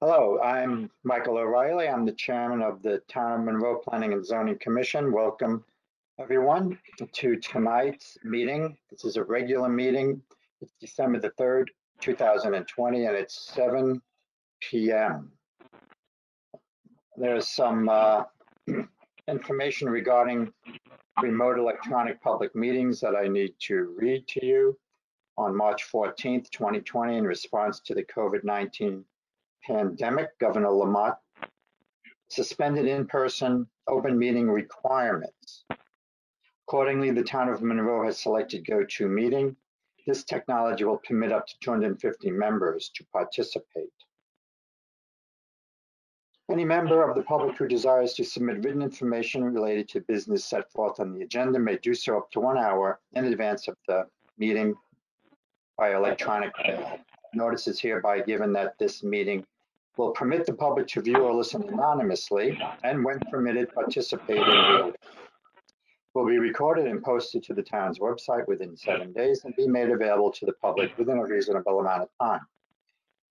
Hello, I'm Michael O'Reilly. I'm the chairman of the Town of Monroe Planning and Zoning Commission. Welcome, everyone, to tonight's meeting. This is a regular meeting. It's December the 3rd, 2020, and it's 7 p.m. There's some information regarding remote electronic public meetings that I need to read to you. On March 14th, 2020, in response to the COVID-19 pandemic, Governor Lamont suspended in-person open meeting requirements. Accordingly, the town of Monroe has selected GoToMeeting. This technology will permit up to 250 members to participate. Any member of the public who desires to submit written information related to business set forth on the agenda may do so up to 1 hour in advance of the meeting by electronic mail. Notice is hereby given that this meeting will permit the public to view or listen anonymously, and when permitted, participate in real time. Will be recorded and posted to the town's website within 7 days and be made available to the public within a reasonable amount of time.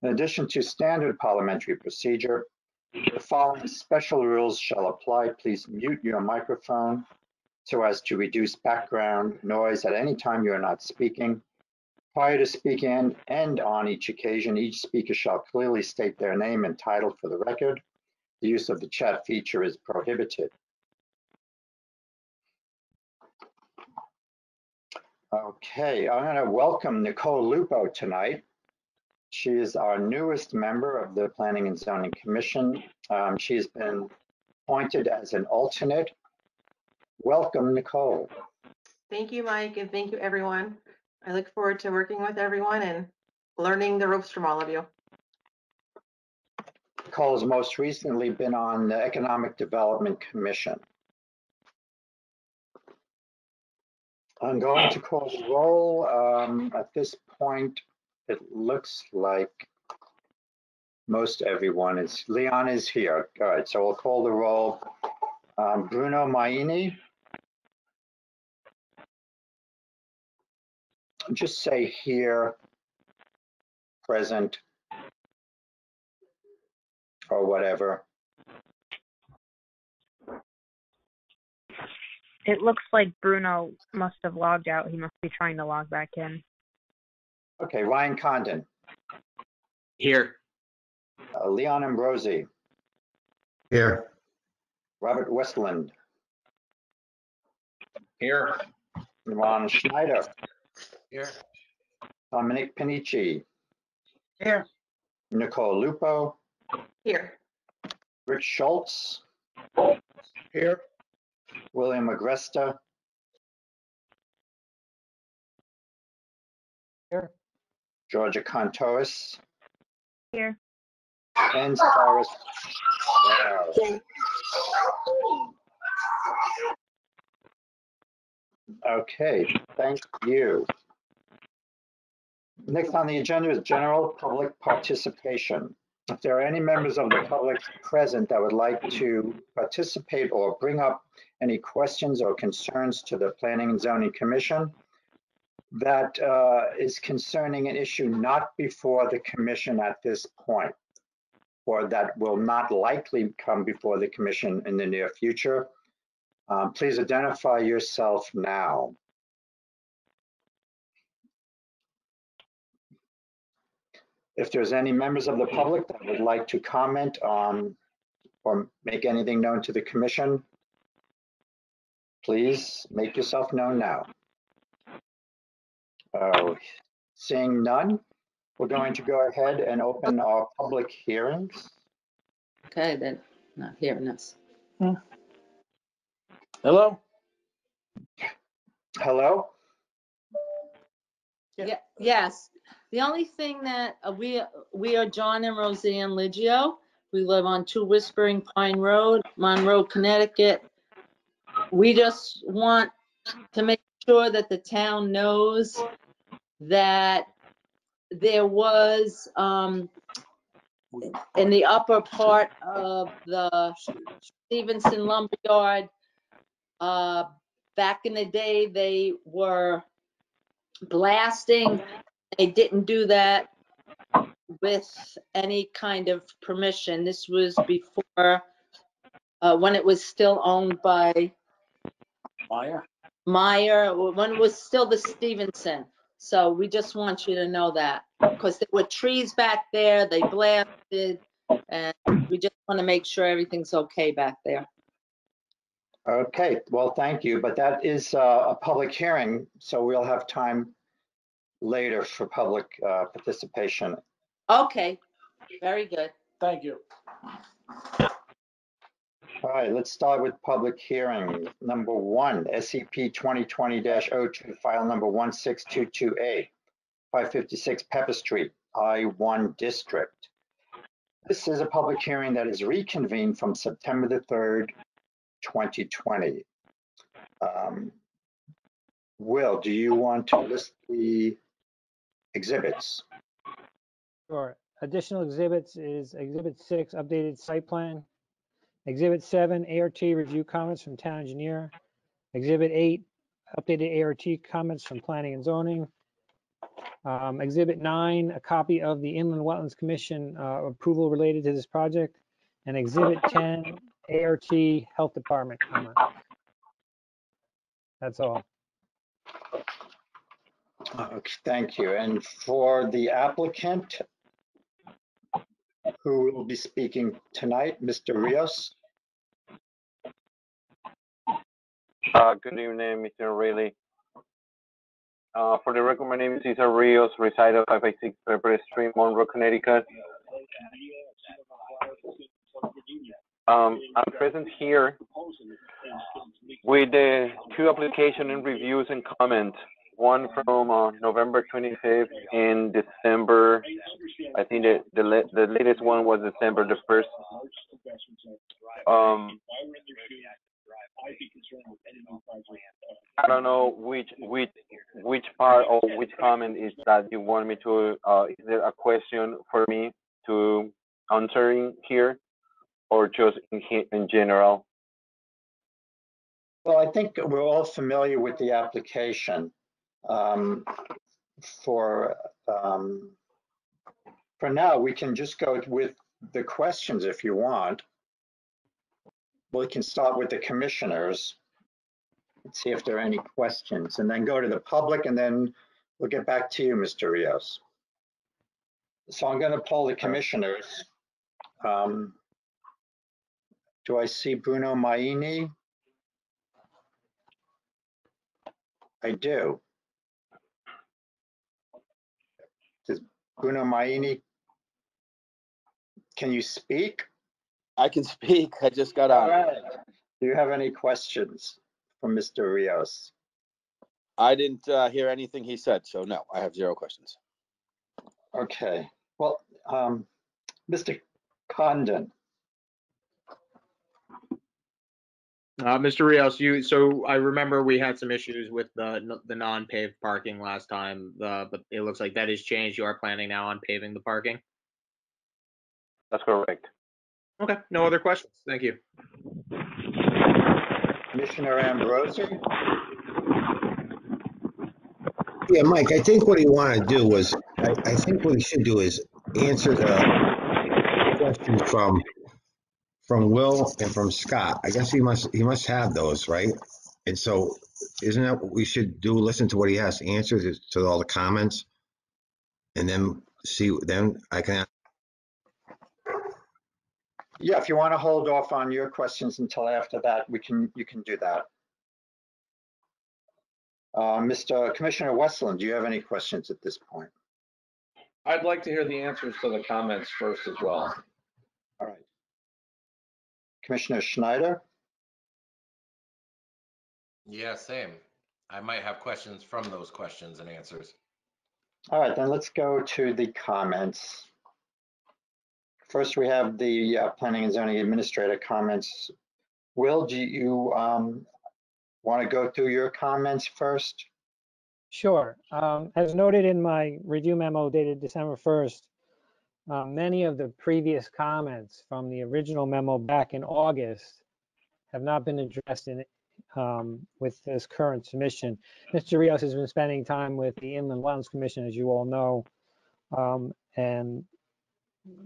In addition to standard parliamentary procedure, the following special rules shall apply. Please mute your microphone so as to reduce background noise at any time you are not speaking. Prior to speaking and on each occasion, each speaker shall clearly state their name and title for the record. The use of the chat feature is prohibited. Okay, I'm going to welcome Nicole Lupo tonight. She is our newest member of the Planning and Zoning Commission. She's been appointed as an alternate. Welcome, Nicole. Thank you, Mike, and thank you, everyone. I look forward to working with everyone and learning the ropes from all of you. Nicole has most recently been on the Economic Development Commission. I'm going to call the roll. At this point, it looks like most everyone is, Leon is here. All right, so we'll call the roll. Bruno Maini. Just say here, present, or whatever. It looks like Bruno must have logged out. He must be trying to log back in. Okay, Ryan Condon. Here. Leon Ambrosi. Here. Robert Westland. Here. Ron Schneider. Here. Dominic Panici. Here. Nicole Lupo. Here. Rich Schultz. Here. William Agresta. Here. Georgia Contois. Here. And Cyrus. Wow. Okay, thank you. Next on the agenda is general public participation. If there are any members of the public present that would like to participate or bring up any questions or concerns to the Planning and Zoning Commission that is concerning an issue not before the commission at this point, or that will not likely come before the commission in the near future, please identify yourself now. If there's any members of the public that would like to comment on or make anything known to the commission, please make yourself known now. Seeing none, we're going to go ahead and open our public hearings. Okay, then, not hearing us. Hello? Hello? Yeah, yes. The only thing that we are John and Roseanne Liggio. We live on 2 Whispering Pine Road, Monroe, Connecticut. We just want to make sure that the town knows that there was in the upper part of the Stevenson Lumberyard, back in the day, they were blasting. They didn't do that with any kind of permission. This was before, when it was still owned by Meyer, when it was still the Stevenson. So we just want you to know that, because there were trees back there, they blasted, and we just want to make sure everything's okay back there. Okay, well, thank you, but that is a public hearing, so we'll have time later for public participation. Okay, very good. Thank you. All right, let's start with public hearing. Number 1, SCP 2020-02, file number 1622A, 556 Pepper Street, I-1 District. This is a public hearing that is reconvened from September the 3rd, 2020. Will, do you want to list the exhibits? Sure. Additional exhibits is Exhibit 6, updated site plan. Exhibit 7, ART review comments from town engineer. Exhibit 8, updated ART comments from planning and zoning. Exhibit 9, a copy of the Inland Wetlands Commission approval related to this project. And Exhibit 10, ART Health Department comment. That's all. Okay, thank you. And for the applicant, who will be speaking tonight, Mr. Rios? Good evening, Mr. Riley. For the record, my name is Cesar Rios, reside at 556 Pepper Street, Monroe, Connecticut. I'm present here with the 2 application and reviews and comments. One from November 25th and December. I think the latest one was December the 1st. I don't know which part or which comment is that you want me to. Is there a question for me to answering here, or just in general? Well, I think we're all familiar with the application. For now, we can just go with the questions if you want. We can start with the commissioners. Let's see if there are any questions, and then go to the public, and then we'll get back to you, Mr. Rios. So I'm going to poll the commissioners. Do I see Bruno Maini? I do. Does Bruno Maini, can you speak? I can speak. I just got All on. right. Do you have any questions for Mr. Rios? I didn't hear anything he said, so no, I have 0 questions. Okay. Well, Mr. Condon. Mr. Rios, so I remember we had some issues with the non-paved parking last time, but it looks like that has changed. You are planning now on paving the parking? That's correct. Okay, no other questions. Thank you. Commissioner Ambrosi? Yeah, Mike, I think what he wanted to do was, I think what he should do is answer the questions from Will and from Scott. I guess he must have those, right? And so isn't that what we should do? Listen to what he has to answer to all the comments, and then I can. Yeah, if you want to hold off on your questions until after that, you can do that. Mr. Commissioner Westland, do you have any questions at this point? I'd like to hear the answers to the comments first as well. All right. Commissioner Schneider? Yeah, same. I might have questions from those questions and answers. All right, then let's go to the comments. First, we have the Planning and Zoning Administrator comments. Will, do you want to go through your comments first? Sure. As noted in my review memo dated December 1st, many of the previous comments from the original memo back in August have not been addressed with this current submission. Mr. Rios has been spending time with the Inland Wetlands Commission, as you all know, and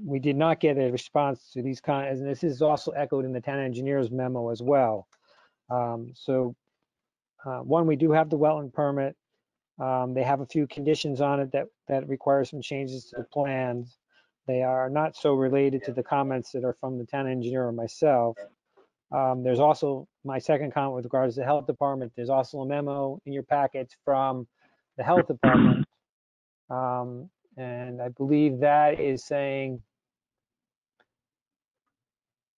we did not get a response to these comments, and this is also echoed in the town engineer's memo as well. One, we do have the wetland permit. They have a few conditions on it that require some changes to the plans. They are not so related to the comments that are from the town engineer or myself. There's also my second comment with regards to the health department. There's also a memo in your packets from the health department. And I believe that is saying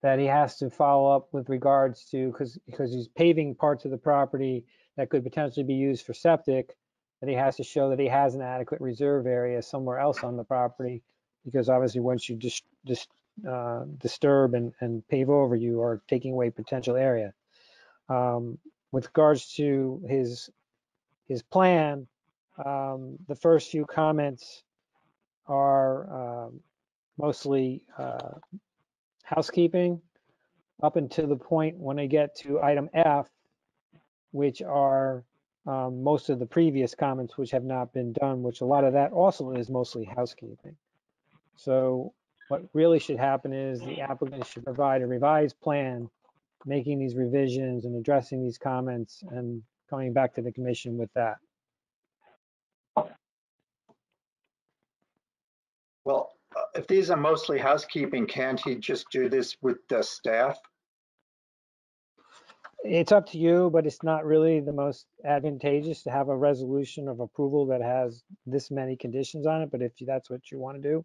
that he has to follow up with regards to, because he's paving parts of the property that could potentially be used for septic, that he has to show that he has an adequate reserve area somewhere else on the property, because obviously once you disturb and pave over, you are taking away potential area. With regards to his plan, the first few comments are mostly housekeeping up until the point when I get to item F, which are most of the previous comments which have not been done, which a lot of that also is mostly housekeeping. So what really should happen is the applicant should provide a revised plan, making these revisions and addressing these comments and coming back to the commission with that. Well, if these are mostly housekeeping, can't he just do this with the staff? It's up to you, but it's not really the most advantageous to have a resolution of approval that has this many conditions on it. But if that's what you want to do,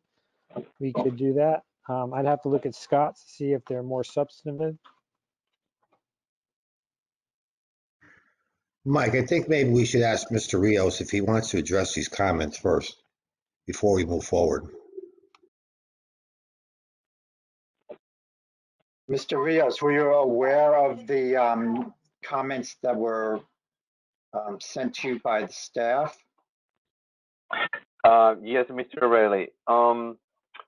we could do that. I'd have to look at Scott's to see if they're more substantive. Mike, I think maybe we should ask Mr. Rios if he wants to address these comments first before we move forward. Mr. Rios, were you aware of the comments that were sent to you by the staff? Yes, Mr. Riley.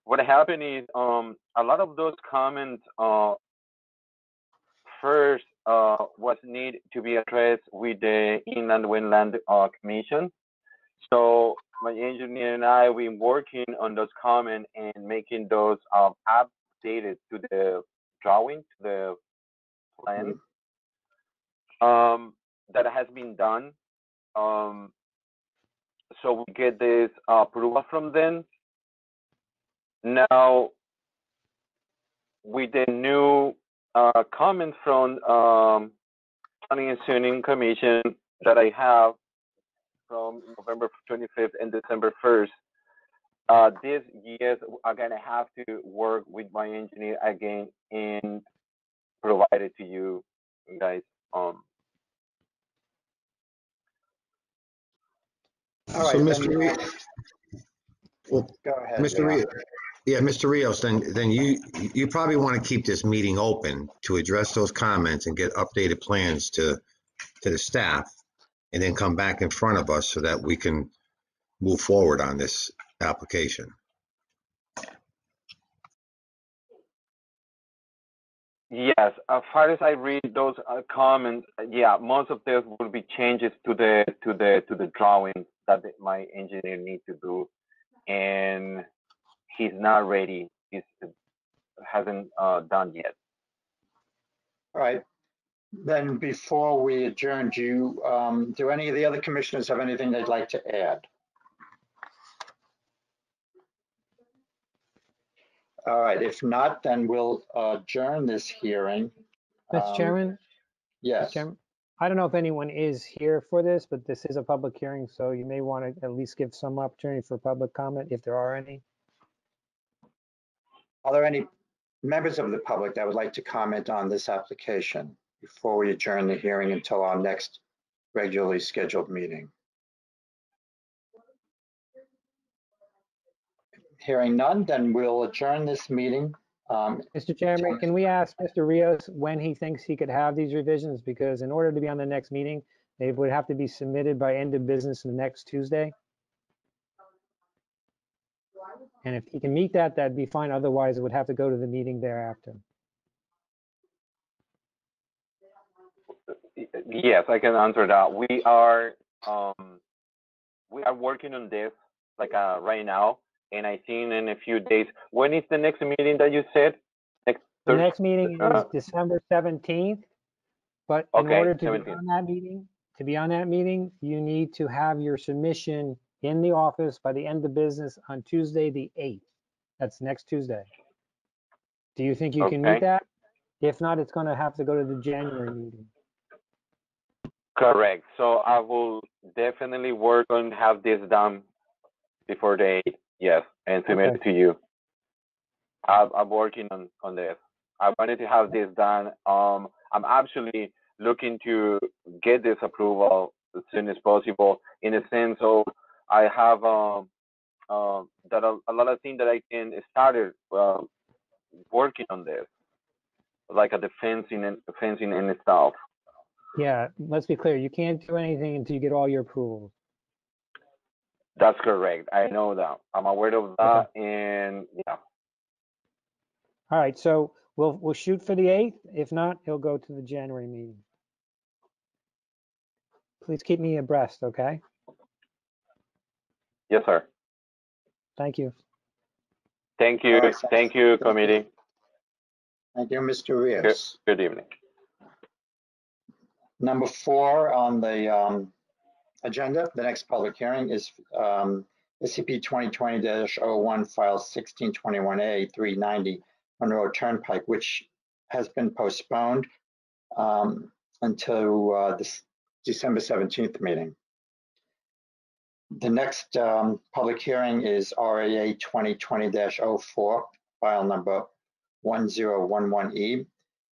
What happened is a lot of those comments first was need to be addressed with the Inland Wetland Commission. So my engineer and I, we've been working on those comments and making those updated to the drawing, to the plan. That has been done. So we get this approval from them. Now, with the new comment from Planning and Zoning Commission that I have from November 25th and December 1st, this year I'm gonna have to work with my engineer again and provide it to you guys. All So right, Mr. then, Rios, well, go ahead. Mr. Rios, yeah, Mr. Rios, then you probably want to keep this meeting open to address those comments and get updated plans to the staff, and then come back in front of us so that we can move forward on this application. Yes, as far as I read those comments, yeah, most of those will be changes to the drawings that my engineer needs to do, and he's not ready. He hasn't done yet. All right. Then before we adjourn, do any of the other commissioners have anything they'd like to add? All right, if not, then we'll adjourn this hearing. Mr. Chairman? Yes. Mr. Chairman, I don't know if anyone is here for this, but this is a public hearing, so you may want to at least give some opportunity for public comment if there are any. Are there any members of the public that would like to comment on this application before we adjourn the hearing until our next regularly scheduled meeting? Hearing none, then we'll adjourn this meeting. Mr. Chairman, can we ask Mr. Rios when he thinks he could have these revisions? Because in order to be on the next meeting, they would have to be submitted by end of business the next Tuesday. And if he can meet that, that'd be fine. Otherwise, it would have to go to the meeting thereafter. Yes, I can answer that. We are working on this like right now, and I think in a few days. When is the next meeting that you said? Next The Thursday? next meeting is December 17th, but in Okay, order to be 17th. on that meeting, you need to have your submission in the office by the end of business on Tuesday, the 8th. That's next Tuesday. Do you think you can meet Okay. that? If not, it's going to have to go to the January meeting. Correct. So I will definitely work on have this done before the 8th. Yes, and submit Okay. it to you. I'm working on this. I wanted to have this done. I'm actually looking to get this approval as soon as possible. In a sense, so I have that a lot of things that I can started working on this, like the fencing and stuff. Yeah, let's be clear. You can't do anything until you get all your approvals. That's correct. I know that. I'm aware of that, and yeah. All right, so we'll shoot for the 8th. If not, it'll go to the January meeting. Please keep me abreast, okay? Yes, sir. Thank you. Thank you. All right, Thank you, committee. Thank you, Mr. Rios. Good evening. Number 4 on the agenda, the next public hearing is SCP 2020-01, file 1621A 390 Monroe Turnpike, which has been postponed until this December 17th meeting. The next public hearing is RAA 2020-04, file number 1011E.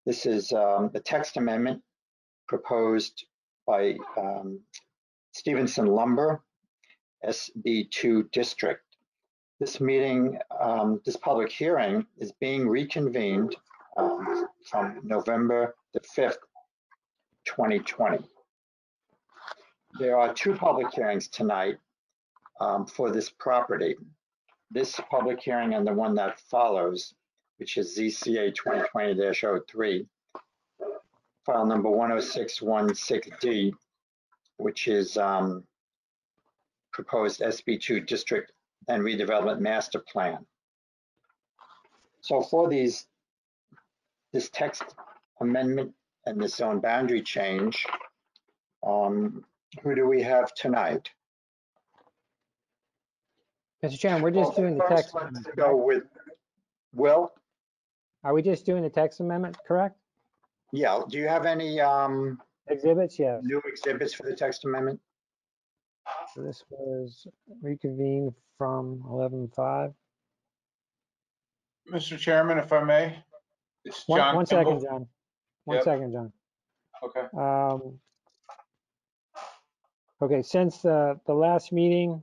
This is the text amendment proposed by Stevenson Lumber, SB2 District. This meeting, this public hearing is being reconvened from November the 5th, 2020. There are 2 public hearings tonight for this property. This public hearing and the one that follows, which is ZCA 2020-03, file number 10616D, which is proposed SB2 District and Redevelopment Master Plan. So for this text amendment and this zone boundary change, who do we have tonight? Mr. Chairman, we're just doing the text Let's amendment. go with Will. Are we just doing the text amendment, correct? Yeah, do you have any Exhibits, yes. new exhibits for the text amendment? So this was reconvened from 11:05. Mr. Chairman, if I may, it's John One Kimball. second, John. One Yep. second, John. Okay. Okay, since the last meeting,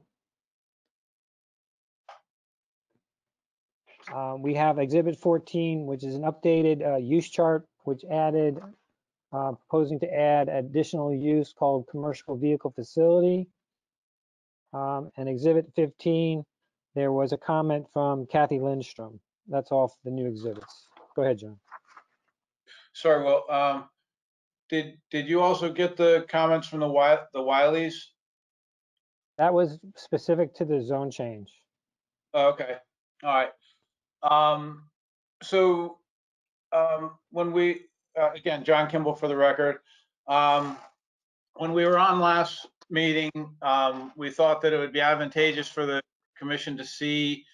we have Exhibit 14, which is an updated use chart, which added, proposing to add additional use called commercial vehicle facility. And Exhibit 15, there was a comment from Kathy Lindstrom. That's all for the new exhibits. Go ahead, John. Sorry, Will. Did you also get the comments from the Wileys? That was specific to the zone change. Okay. All right. So when we, again, John Kimball for the record, when we were on last meeting, we thought that it would be advantageous for the commission to see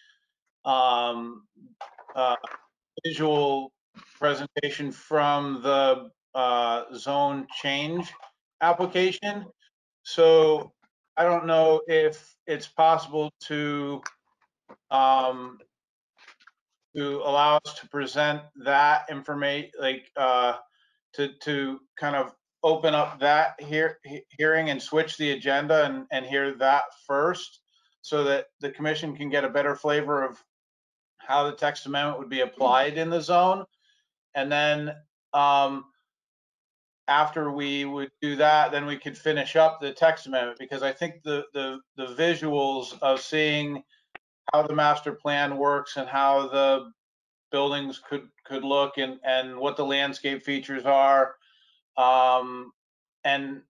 visual presentation from the zone change application. So I don't know if it's possible to allow us to present that information, like to kind of open up that hearing and switch the agenda and hear that first, so that the commission can get a better flavor of how the text amendment would be applied in the zone. And then after we would do that, then we could finish up the text amendment, because I think the visuals of seeing how the master plan works and how the buildings could look and what the landscape features are, and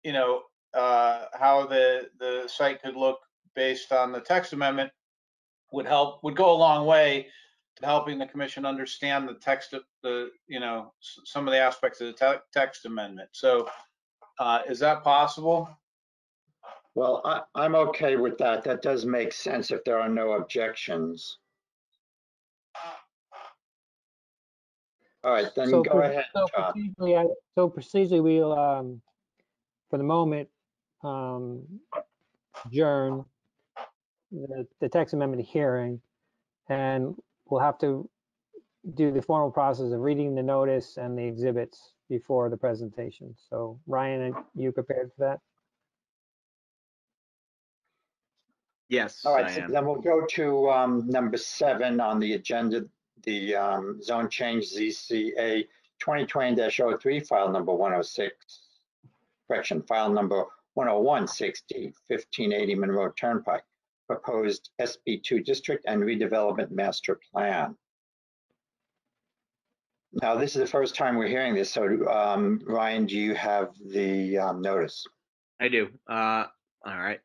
you know how the site could look based on the text amendment, would go a long way to helping the commission understand the text of some of the aspects of the text amendment. So is that possible? Well, I'm okay with that. That does make sense if there are no objections. All right, then go ahead, John. Procedurally, we'll, for the moment, adjourn the text amendment hearing, and we'll have to do the formal process of reading the notice and the exhibits before the presentation. So Ryan, are you prepared for that? Yes, All right, I so am. then we'll go to number 7 on the agenda, the zone change ZCA 2020-03, file number 106, correction, file number 10160, 1580 Monroe Turnpike, proposed SB2 district and redevelopment master plan. Now, this is the first time we're hearing this, so Ryan, do you have the notice? I do. All right.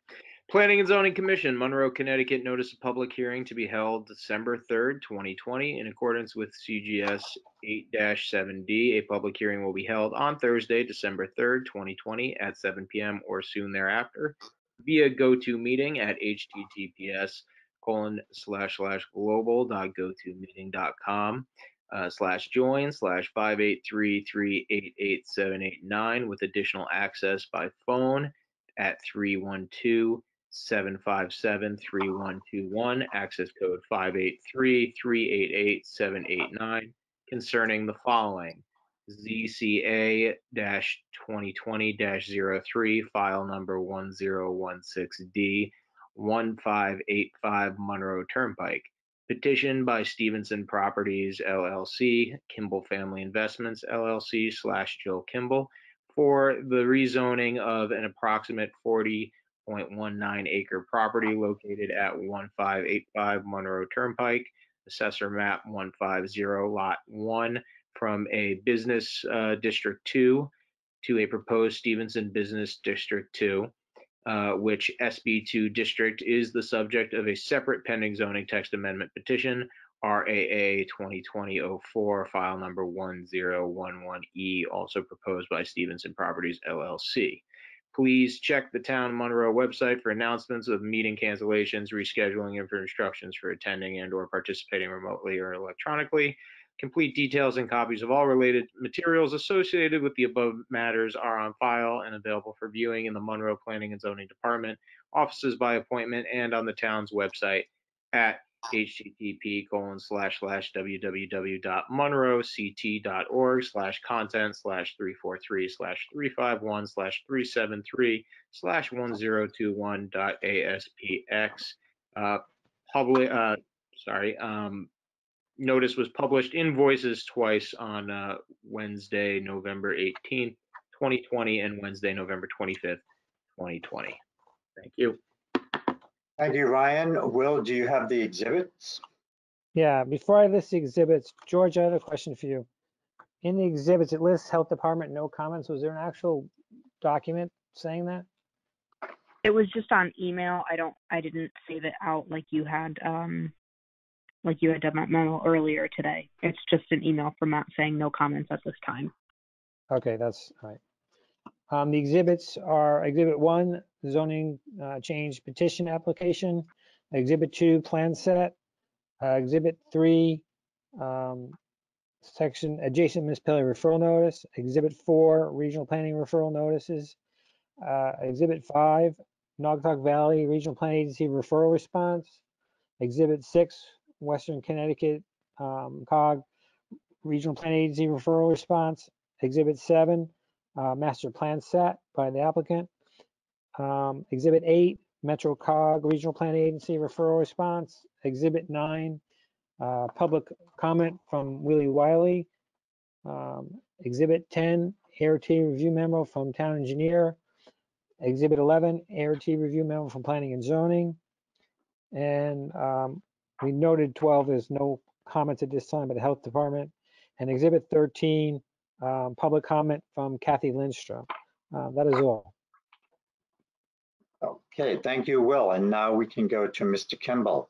Planning and Zoning Commission, Monroe, Connecticut, notice of public hearing to be held December 3rd, 2020, in accordance with CGS 8-7D. A public hearing will be held on Thursday, December 3rd, 2020 at 7 p.m. or soon thereafter via GoToMeeting at https://global.gotomeeting.com/join/583388789 with additional access by phone at 312-757-3121, access code 583-388-789, concerning the following: ZCA-2020-03, file number 1016D, 1585 Monroe Turnpike. Petition by Stevenson Properties LLC, Kimball Family Investments LLC / Jill Kimball, for the rezoning of an approximate 40.19 acre property located at 1585 Monroe Turnpike, Assessor Map 150, Lot 1, from a Business District 2 to a proposed Stevenson Business District 2, which SB2 district is the subject of a separate pending zoning text amendment petition, RAA 2020-04, file number 1011E, also proposed by Stevenson Properties LLC. Please check the Town of Monroe website for announcements of meeting cancellations, rescheduling, and for instructions for attending and/or participating remotely or electronically. Complete details and copies of all related materials associated with the above matters are on file and available for viewing in the Monroe Planning and Zoning Department, offices by appointment, and on the town's website at http://www.monroect.org/content/343/351/373/10221.asp.x. Notice was published in Voices twice on Wednesday, November 18th, 2020, and Wednesday, November 25th, 2020. Thank you. Thank you, Ryan. Will, do you have the exhibits? Yeah, before I list the exhibits, George, I have a question for you. In the exhibits, it lists Health Department, no comments. Was there an actual document saying that? It was just on email. I didn't save it out like you had done that memo earlier today. It's just an email from Matt saying no comments at this time. Okay, that's all right. The exhibits are Exhibit 1, zoning change petition application. Exhibit 2, plan set. Exhibit 3, section adjacent municipality referral notice. Exhibit 4, regional planning referral notices. Exhibit 5, Naugatuck Valley Regional Planning Agency referral response. Exhibit 6, Western Connecticut COG Regional Planning Agency referral response. Exhibit 7, master plan set by the applicant. Exhibit 8, Metro COG Regional Planning Agency referral response. Exhibit 9, public comment from Willie Wiley. Exhibit 10, ART review memo from town engineer. Exhibit 11, ART review memo from planning and zoning. And we noted 12, there's no comments at this time by the health department. And exhibit 13, public comment from Kathy Lindstrom. That is all. Okay, thank you, Will. And now we can go to Mr. Kimball.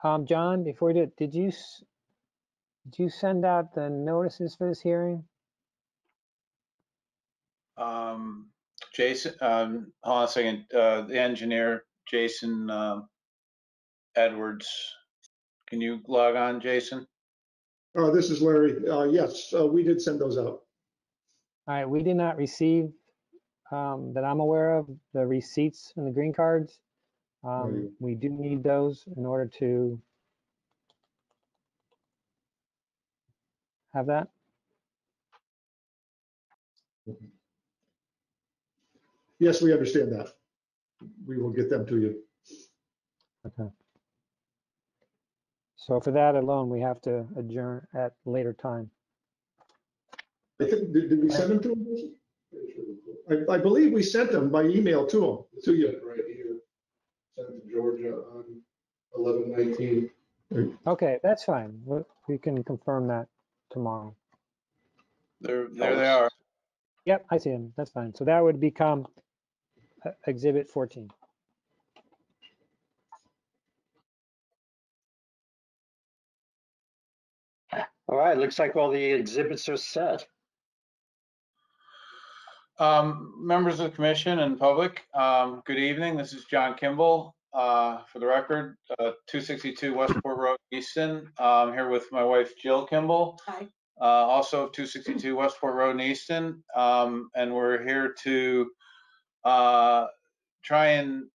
John, before we do it, did you send out the notices for this hearing? Jason, hold on a second, the engineer, Jason Edwards. Can you log on, Jason? This is Larry. Yes, we did send those out. All right, we did not receive, that I'm aware of, the receipts and the green cards. Right. We do need those in order to have that. Yes, we understand that. We will get them to you. Okay. So for that alone, we have to adjourn at a later time. I think, did we send them to them? I believe we sent them by email to them, to you. Right here. Sent to Georgia on 11/19. Okay, that's fine. We can confirm that tomorrow. There they are. Yep, I see them. That's fine. So that would become Exhibit 14. All right, looks like all the exhibits are set. Members of the commission and public, good evening. This is John Kimball. For the record, 262 Westport Road, Easton. I'm here with my wife, Jill Kimball. Hi. Also 262 Westport Road in Easton. And we're here to try and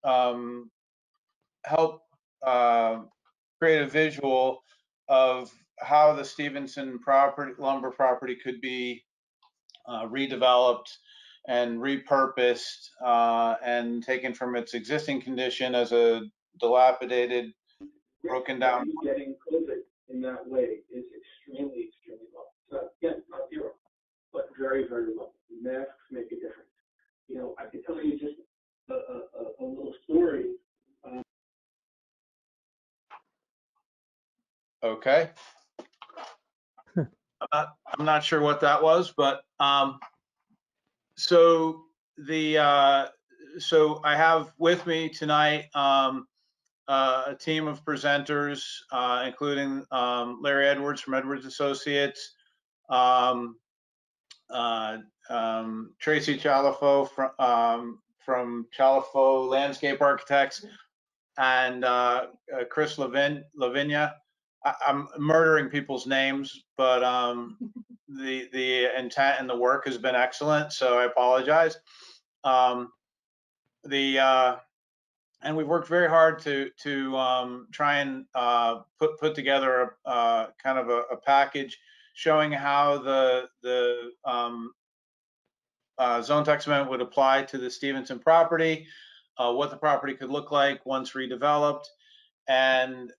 help create a visual of how the Stevenson lumber property could be redeveloped and repurposed and taken from its existing condition as a dilapidated, broken down. Getting COVID in that way is extremely low. So again, not zero, but very, very low. Masks make a difference. You know, I can tell you just a little story. Okay. I'm not sure what that was, but so I have with me tonight a team of presenters, including Larry Edwards from Edwards Associates, Tracy Chalafo from Chalafo Landscape Architects, and Chris Lavinia. I'm murdering people's names, but the intent and the work has been excellent, so I apologize. And we've worked very hard to try and put together a kind of a package showing how the zone text amendment would apply to the Stevenson property, what the property could look like once redeveloped, and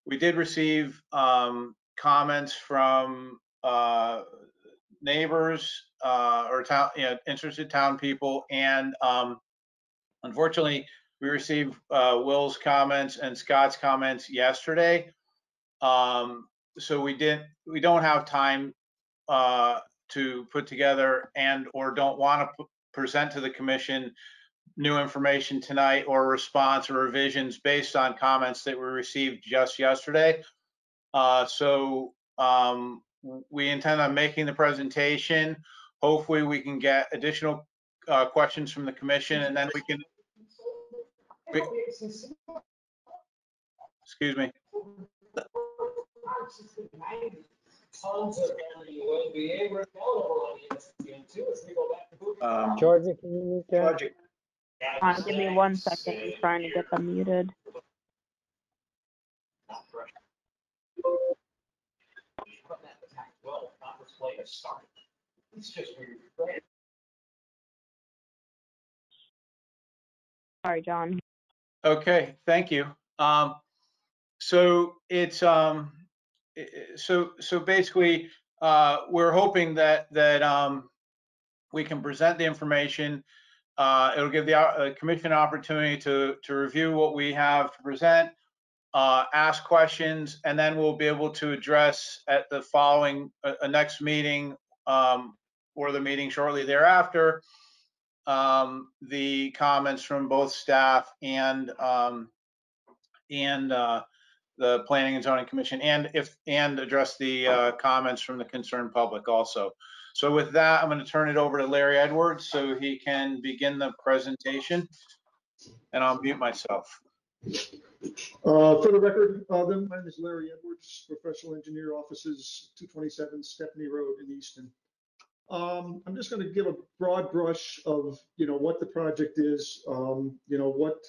we did receive comments from neighbors or interested town people, and unfortunately, we received Will's comments and Scott's comments yesterday. So we don't have time to put together or don't want to present to the commission new information tonight or response or revisions based on comments that were received just yesterday. So we intend on making the presentation. Hopefully we can get additional questions from the commission, and then we can, excuse me. Georgia, can you mute that? Georgia. Give me 1 second. I'm trying to get them muted. Sorry, John. Okay, thank you. So it's so basically we're hoping that we can present the information. It'll give the commission an opportunity to review what we have to present, ask questions, and then we'll be able to address at the following next meeting or the meeting shortly thereafter the comments from both staff and the Planning and Zoning Commission and address the comments from the concerned public also. So with that, I'm going to turn it over to Larry Edwards so he can begin the presentation, and I'll mute myself. For the record, my name is Larry Edwards, professional engineer, offices 227 Stepney Road in Easton. I'm just going to give a broad brush of, what the project is, what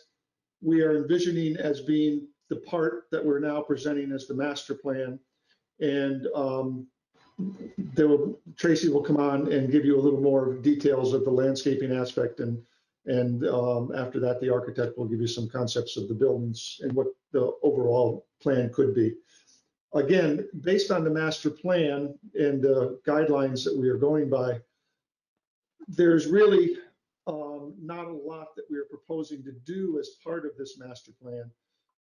we are envisioning as being the part that we're now presenting as the master plan. And Tracy will come on and give you a little more details of the landscaping aspect. And after that, the architect will give you some concepts of the buildings and what the overall plan could be. Again, based on the master plan and the guidelines that we are going by, there's really not a lot that we are proposing to do as part of this master plan,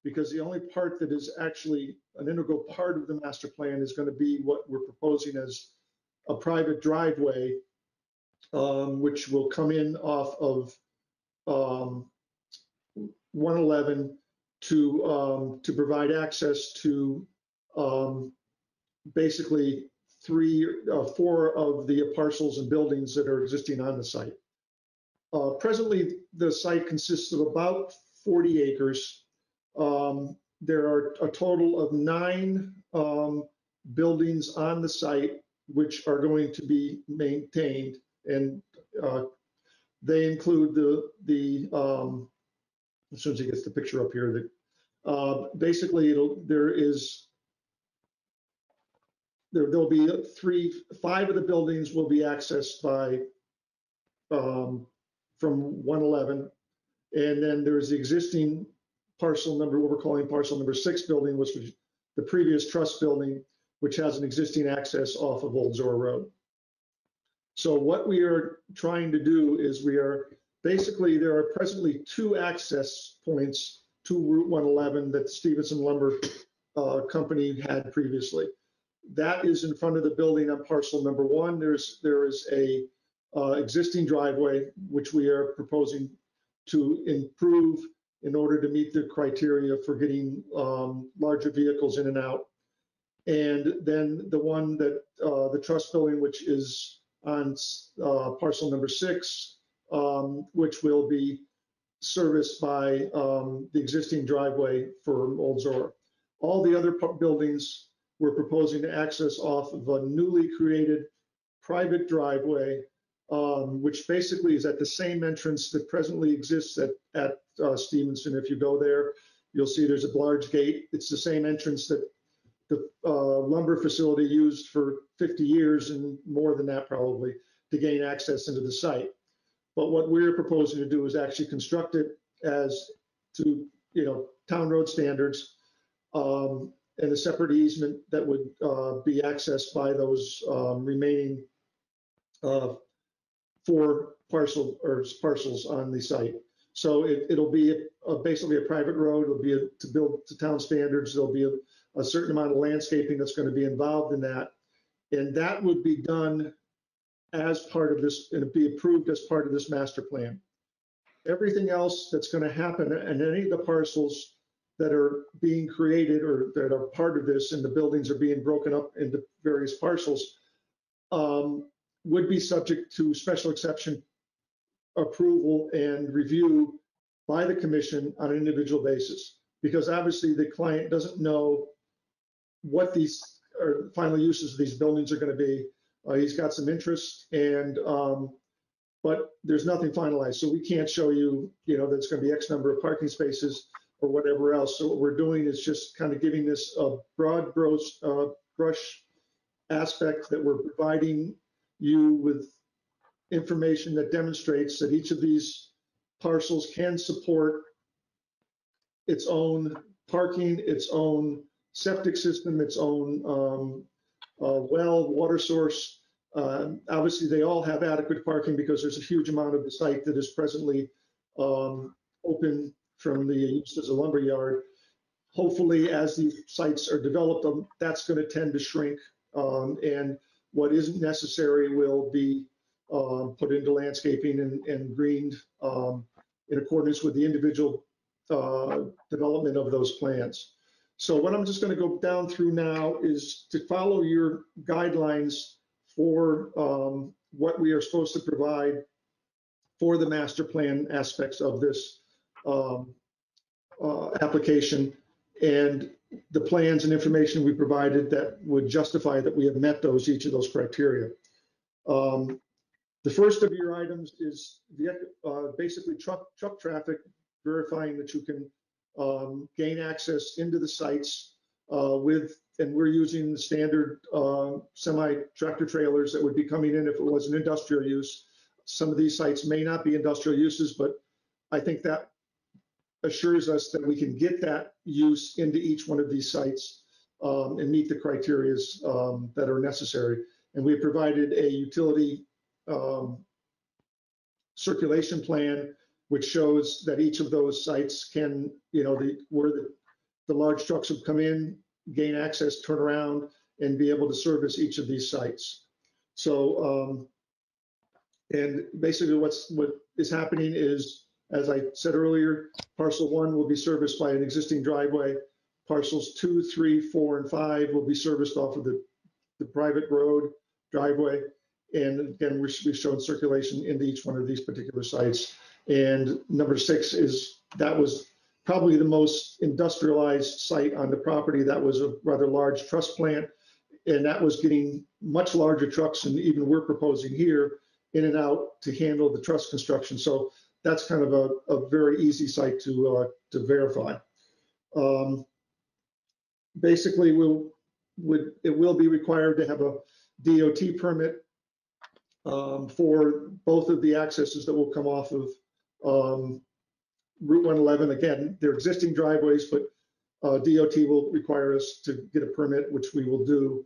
because the only part that is actually an integral part of the master plan is going to be what we're proposing as a private driveway, which will come in off of 111 to provide access to basically 4 of the parcels and buildings that are existing on the site. Presently, the site consists of about 40 acres. There are a total of 9 buildings on the site which are going to be maintained, and they include as soon as he gets the picture up here, that basically there'll be 5 of the buildings will be accessed by from 111, and then there's the existing parcel number, what we're calling parcel number 6 building, which was the previous trust building, which has an existing access off of Old Zor Road. So what we are trying to do is there are presently 2 access points to Route 111 that Stevenson Lumber Company had previously. That is in front of the building on parcel number 1. There is a existing driveway, which we are proposing to improve in order to meet the criteria for getting larger vehicles in and out. And then the one that the trust building, which is on parcel number 6, which will be serviced by the existing driveway for Old Zor. All the other buildings we're proposing to access off of a newly created private driveway, which basically is at the same entrance that presently exists at Stevenson. If you go there, you'll see there's a large gate. It's the same entrance that the lumber facility used for 50 years and more than that probably to gain access into the site. But what we're proposing to do is actually construct it as to, town road standards, and a separate easement that would be accessed by those remaining 4 parcels on the site. So it'll be basically a private road. It'll be to build to town standards. There'll be a certain amount of landscaping that's going to be involved in that, and that would be done as part of this, and be approved as part of this master plan. Everything else that's going to happen, and any of the parcels that are being created or that are part of this, and the buildings are being broken up into various parcels, would be subject to special exception approval and review by the commission on an individual basis, because obviously the client doesn't know what these final uses of these buildings are going to be. He's got some interest, and but there's nothing finalized, so we can't show you, that it's going to be X number of parking spaces or whatever else. So what we're doing is just kind of giving this a broad brush aspect, that we're providing you with information that demonstrates that each of these parcels can support its own parking, its own septic system, its own water source. Obviously, they all have adequate parking because there's a huge amount of the site that is presently open from the use as a lumber yard. Hopefully, as these sites are developed, that's going to tend to shrink, and what isn't necessary will be put into landscaping and greened in accordance with the individual development of those plans. So what I'm just going to go down through now is to follow your guidelines for what we are supposed to provide for the master plan aspects of this application, and the plans and information we provided that would justify that we have met each of those criteria. The first of your items is basically truck traffic, verifying that you can gain access into the sites and we're using the standard semi-tractor trailers that would be coming in if it was an industrial use. Some of these sites may not be industrial uses, but I think that assures us that we can get that use into each one of these sites and meet the criteria that are necessary. And we provided a utility circulation plan, which shows that each of those sites can, where the large trucks would come in, gain access, turn around, and be able to service each of these sites. So, and basically what is happening is, as I said earlier, parcel 1 will be serviced by an existing driveway. Parcels 2, 3, 4, and 5 will be serviced off of the private road driveway. And again, we've shown circulation into each one of these particular sites. And number 6 is, that was probably the most industrialized site on the property. That was a rather large truss plant, and that was getting much larger trucks than even we're proposing here in and out to handle the truss construction. So that's kind of a very easy site to verify. Basically, it will be required to have a DOT permit for both of the accesses that will come off of Route 111. Again, they're existing driveways, but DOT will require us to get a permit, which we will do.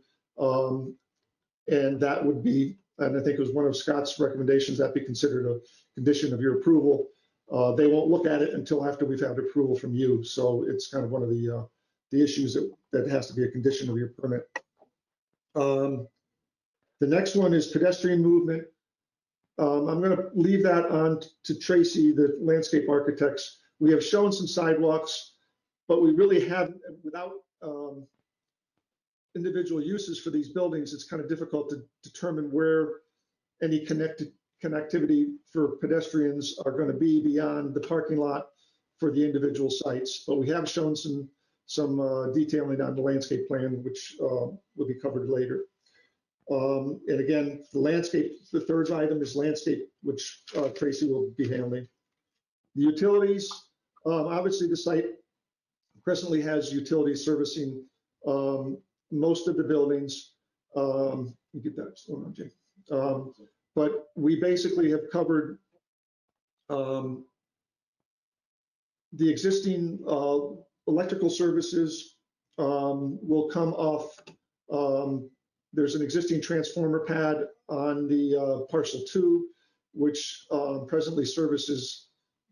And that would be, and I think it was one of Scott's recommendations, that be considered a condition of your approval. They won't look at it until after we've had approval from you. So it's kind of one of the issues that has to be a condition of your permit. The next one is pedestrian movement. I'm going to leave that on to Tracy, the landscape architects. We have shown some sidewalks, but we really haven't, without individual uses for these buildings, it's kind of difficult to determine where any connectivity for pedestrians are going to be beyond the parking lot for the individual sites. But we have shown some detailing on the landscape plan, which will be covered later. And again, the third item is landscape, which Tracy will be handling. The utilities, obviously the site presently has utilities servicing most of the buildings. You get that, hold on, Jake. But we basically have covered the existing electrical services will come off. There's an existing transformer pad on the parcel 2, which presently services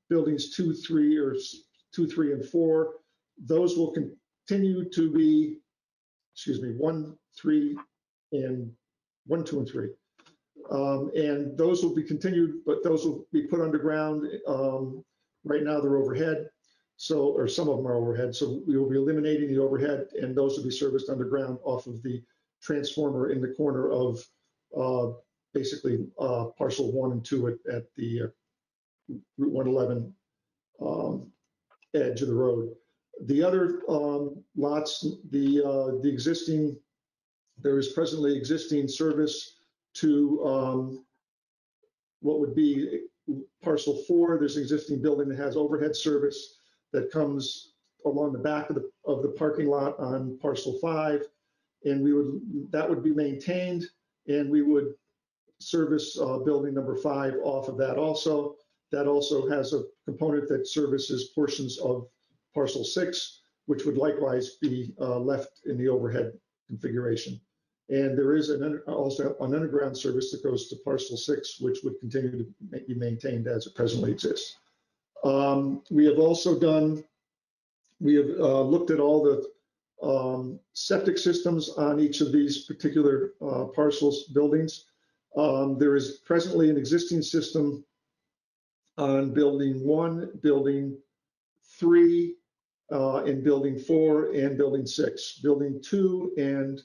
buildings 2, 3, or 2, 3, and 4. Those will continue to be, 1, 3, and 1, 2, and 3. And those will be continued, but those will be put underground. Right now they're overhead, or some of them are overhead. So we will be eliminating the overhead, and those will be serviced underground off of the transformer in the corner of basically parcel 1 and 2 at the Route 111 edge of the road. The other lots, the existing, there is presently existing service to what would be parcel 4. There's an existing building that has overhead service that comes along the back of the parking lot on parcel 5, and that would be maintained, and we would service building number 5 off of that also. That also has a component that services portions of parcel 6, which would likewise be left in the overhead configuration. And there is also an underground service that goes to parcel 6, which would continue to be maintained as it presently exists. We have also looked at all the septic systems on each of these particular parcels buildings. There is presently an existing system on building 1, building 3, in building 4 and building 6. Building 2 and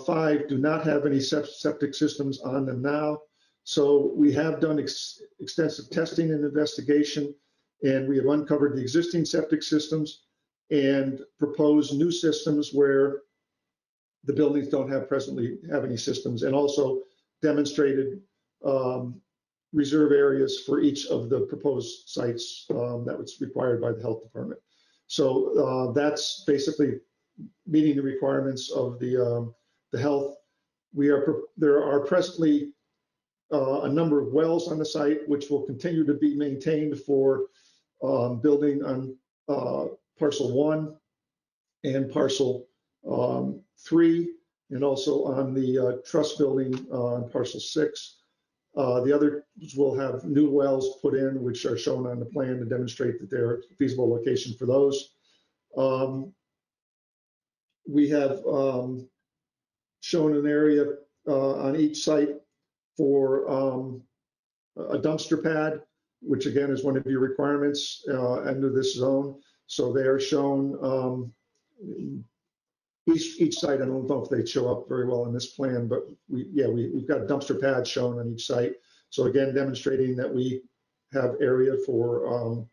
5 do not have any septic systems on them now. So we have done extensive testing and investigation, and we have uncovered the existing septic systems and proposed new systems where the buildings don't presently have any systems, and also demonstrated reserve areas for each of the proposed sites that was required by the health department. So that's basically meeting the requirements of the health. There are presently a number of wells on the site, which will continue to be maintained for building on parcel 1 and parcel 3, and also on the trust building on parcel 6. The others will have new wells put in, which are shown on the plan to demonstrate that they're a feasible location for those. We have shown an area on each site for a dumpster pad, which again is one of your requirements under this zone. So they are shown each site. I don't know if they show up very well in this plan, but we've got dumpster pads shown on each site. So again, demonstrating that we have area for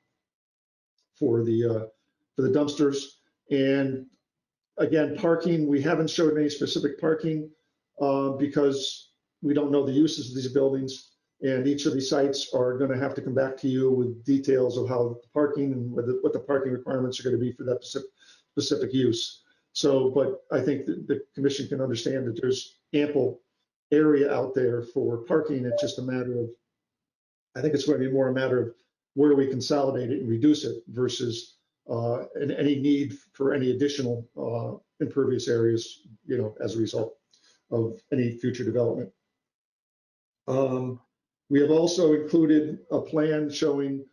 the dumpsters. And again, parking, we haven't showed any specific parking because we don't know the uses of these buildings, and each of these sites are going to have to come back to you with details of how the parking and what the parking requirements are going to be for that specific use. So, but I think the commission can understand that there's ample area out there for parking. It's just a matter of, I think it's going to be more a matter of where we consolidate it and reduce it versus any need for any additional impervious areas, as a result of any future development. We have also included a plan showing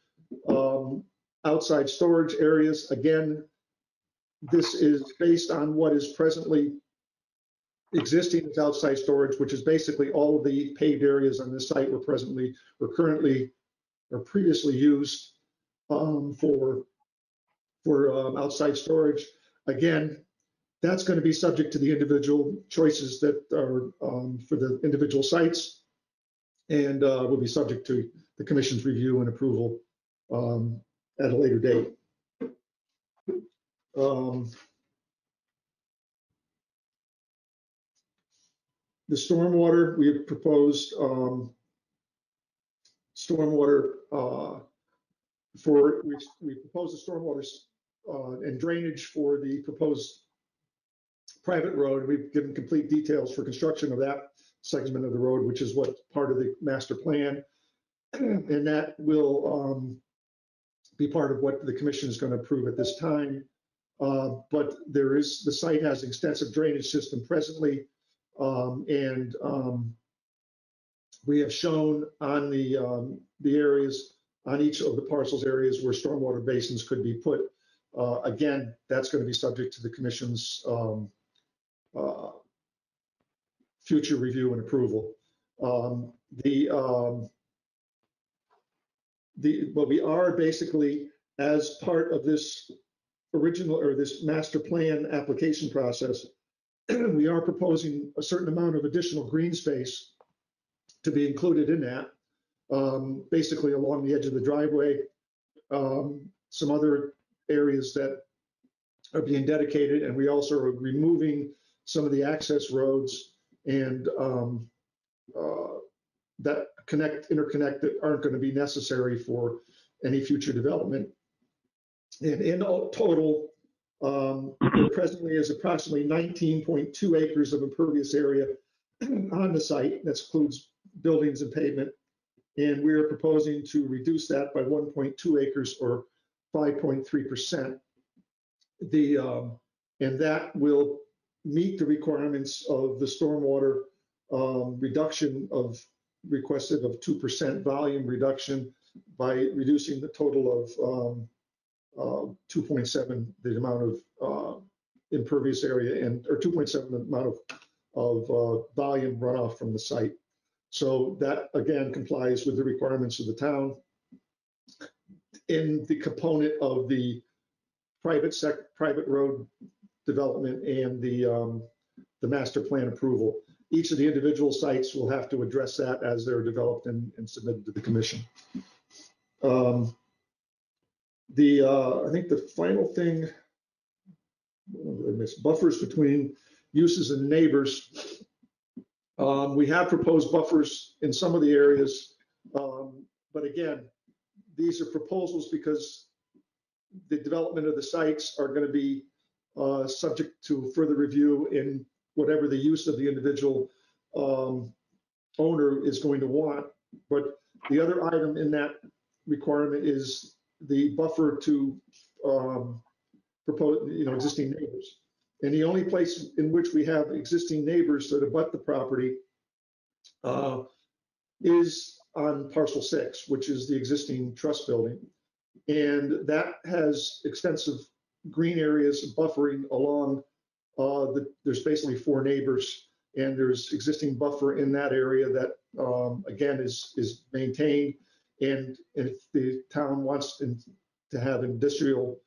outside storage areas. Again, this is based on what is presently existing as outside storage, which is basically all of the paved areas on this site were currently or previously used for outside storage. Again, that's going to be subject to the individual choices that are for the individual sites, and will be subject to the commission's review and approval at a later date. The stormwater, we have proposed stormwater we proposed the stormwater and drainage for the proposed private road. We've given complete details for construction of that segment of the road, which is what part of the master plan, and that will be part of what the commission is going to approve at this time. But the site has an extensive drainage system presently, and we have shown on the areas, on each of the parcels areas where stormwater basins could be put. Again, that's going to be subject to the commission's future review and approval. But we are basically, as part of this original or this master plan application process, we are proposing a certain amount of additional green space to be included in that, basically along the edge of the driveway, some other areas that are being dedicated, and we also are removing some of the access roads and that interconnect that aren't going to be necessary for any future development. And in total, there presently is approximately 19.2 acres of impervious area on the site. That includes buildings and pavement. And we are proposing to reduce that by 1.2 acres or 5.3%. And that will meet the requirements of the stormwater reduction requested of 2% volume reduction by reducing the total of 2.7, the amount of impervious area, or 2.7 the amount of volume runoff from the site. So that again complies with the requirements of the town. In the component of the private road development and the master plan approval. Each of the individual sites will have to address that as they're developed and submitted to the commission. I think the final thing, what did I miss? Buffers between uses and neighbors. We have proposed buffers in some of the areas, but again, these are proposals because the development of the sites are going to be subject to further review in whatever the use of the individual owner is going to want. But the other item in that requirement is the buffer to propose, existing neighbors. And the only place in which we have existing neighbors that abut the property is on parcel 6, which is the existing trust building. And that has extensive green areas buffering along there's basically 4 neighbors, and there's existing buffer in that area that again is maintained. And if the town wants to have additional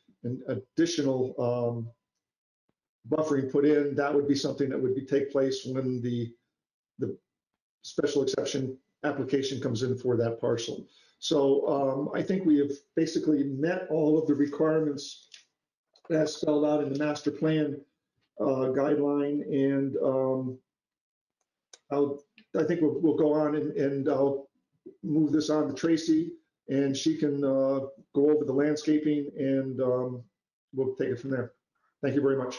buffering put in, that would be something that would take place when the special exception application comes in for that parcel. So I think we have basically met all of the requirements as spelled out in the master plan guideline, and I think we'll go on and I'll move this on to Tracy, and she can go over the landscaping, and we'll take it from there. Thank you very much.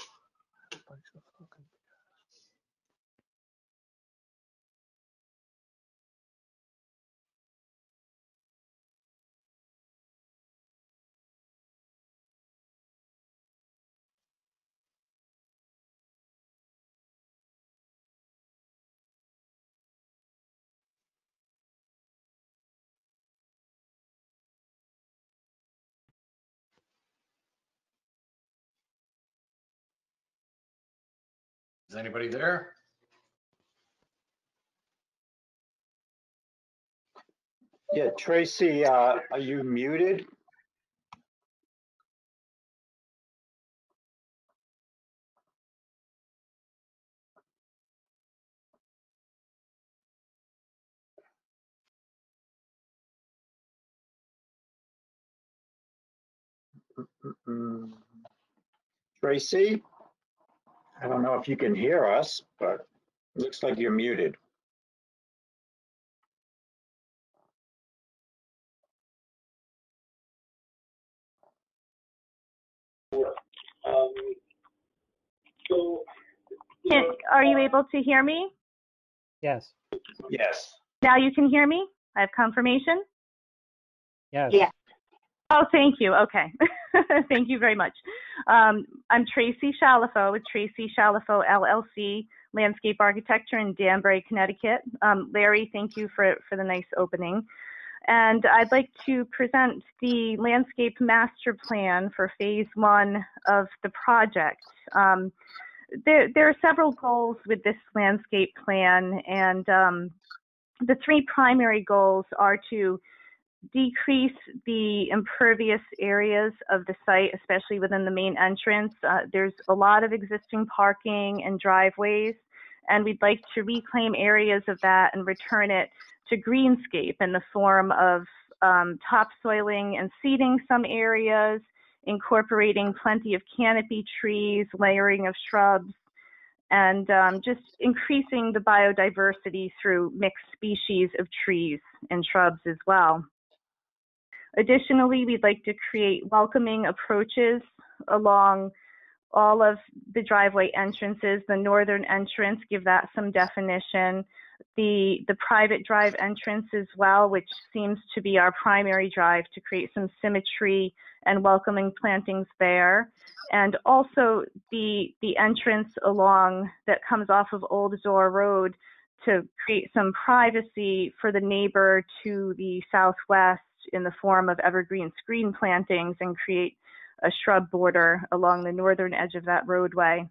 Is anybody there? Yeah, Tracy, are you muted? Tracy, I don't know if you can hear us, but it looks like you're muted. Are you able to hear me? Yes. Yes. Now you can hear me? I have confirmation? Yes. Yeah. Oh, thank you. Okay. Thank you very much. I'm Tracy Shalafo with Tracy Shalafo LLC, Landscape Architecture in Danbury, Connecticut. Larry, thank you for the nice opening. And I'd like to present the landscape master plan for phase 1 of the project. There are several goals with this landscape plan, and the 3 primary goals are to decrease the impervious areas of the site, especially within the main entrance. There's a lot of existing parking and driveways, and we'd like to reclaim areas of that and return it to greenscape in the form of topsoiling and seeding some areas, incorporating plenty of canopy trees, layering of shrubs, and just increasing the biodiversity through mixed species of trees and shrubs as well. Additionally, we'd like to create welcoming approaches along all of the driveway entrances. The northern entrance, give that some definition. The private drive entrance as well, which seems to be our primary drive, to create some symmetry and welcoming plantings there. And also the entrance along that comes off of Old Door Road to create some privacy for the neighbor to the southwest in the form of evergreen screen plantings, and create a shrub border along the northern edge of that roadway.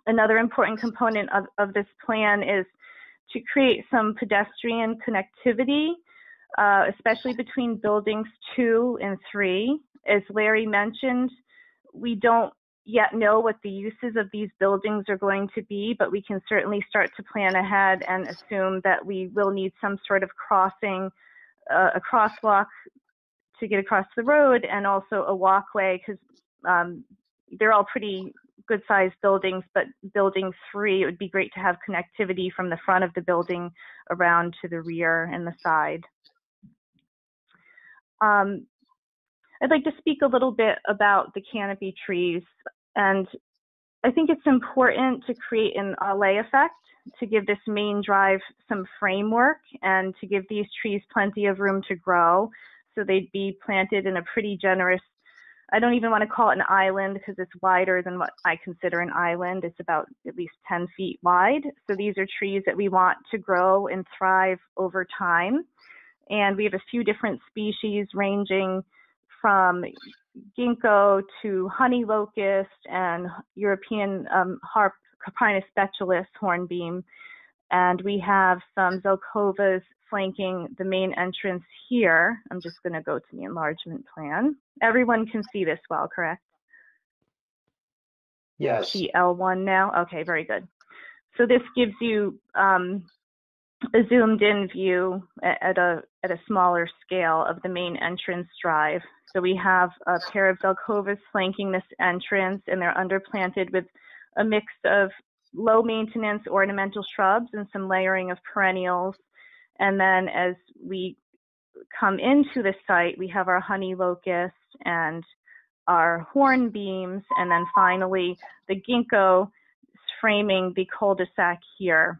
Another important component of this plan is to create some pedestrian connectivity, especially between buildings 2 and 3. As Larry mentioned, we don't yet know what the uses of these buildings are going to be, but we can certainly start to plan ahead and assume that we will need some sort of crossing, a crosswalk to get across the road, and also a walkway, because they're all pretty good sized buildings, but building 3, it would be great to have connectivity from the front of the building around to the rear and the side. I'd like to speak a little bit about the canopy trees, and I think it's important to create an alley effect to give this main drive some framework and to give these trees plenty of room to grow. So they'd be planted in a pretty generous, I don't even want to call it an island because it's wider than what I consider an island. It's about at least 10 feet wide. So these are trees that we want to grow and thrive over time. And we have a few different species ranging from ginkgo to honey locust and European harp Coprinus speculus hornbeam. And we have some zelkovas flanking the main entrance here. I'm just going to go to the enlargement plan. Everyone can see this well, correct? Yes. See L1 now? Okay, very good. So this gives you a zoomed in view at a smaller scale of the main entrance drive. So we have a pair of zelkovas flanking this entrance, and they're underplanted with a mix of low maintenance ornamental shrubs and some layering of perennials. And then as we come into the site, we have our honey locust and our hornbeams, and then finally the ginkgo framing the cul-de-sac here.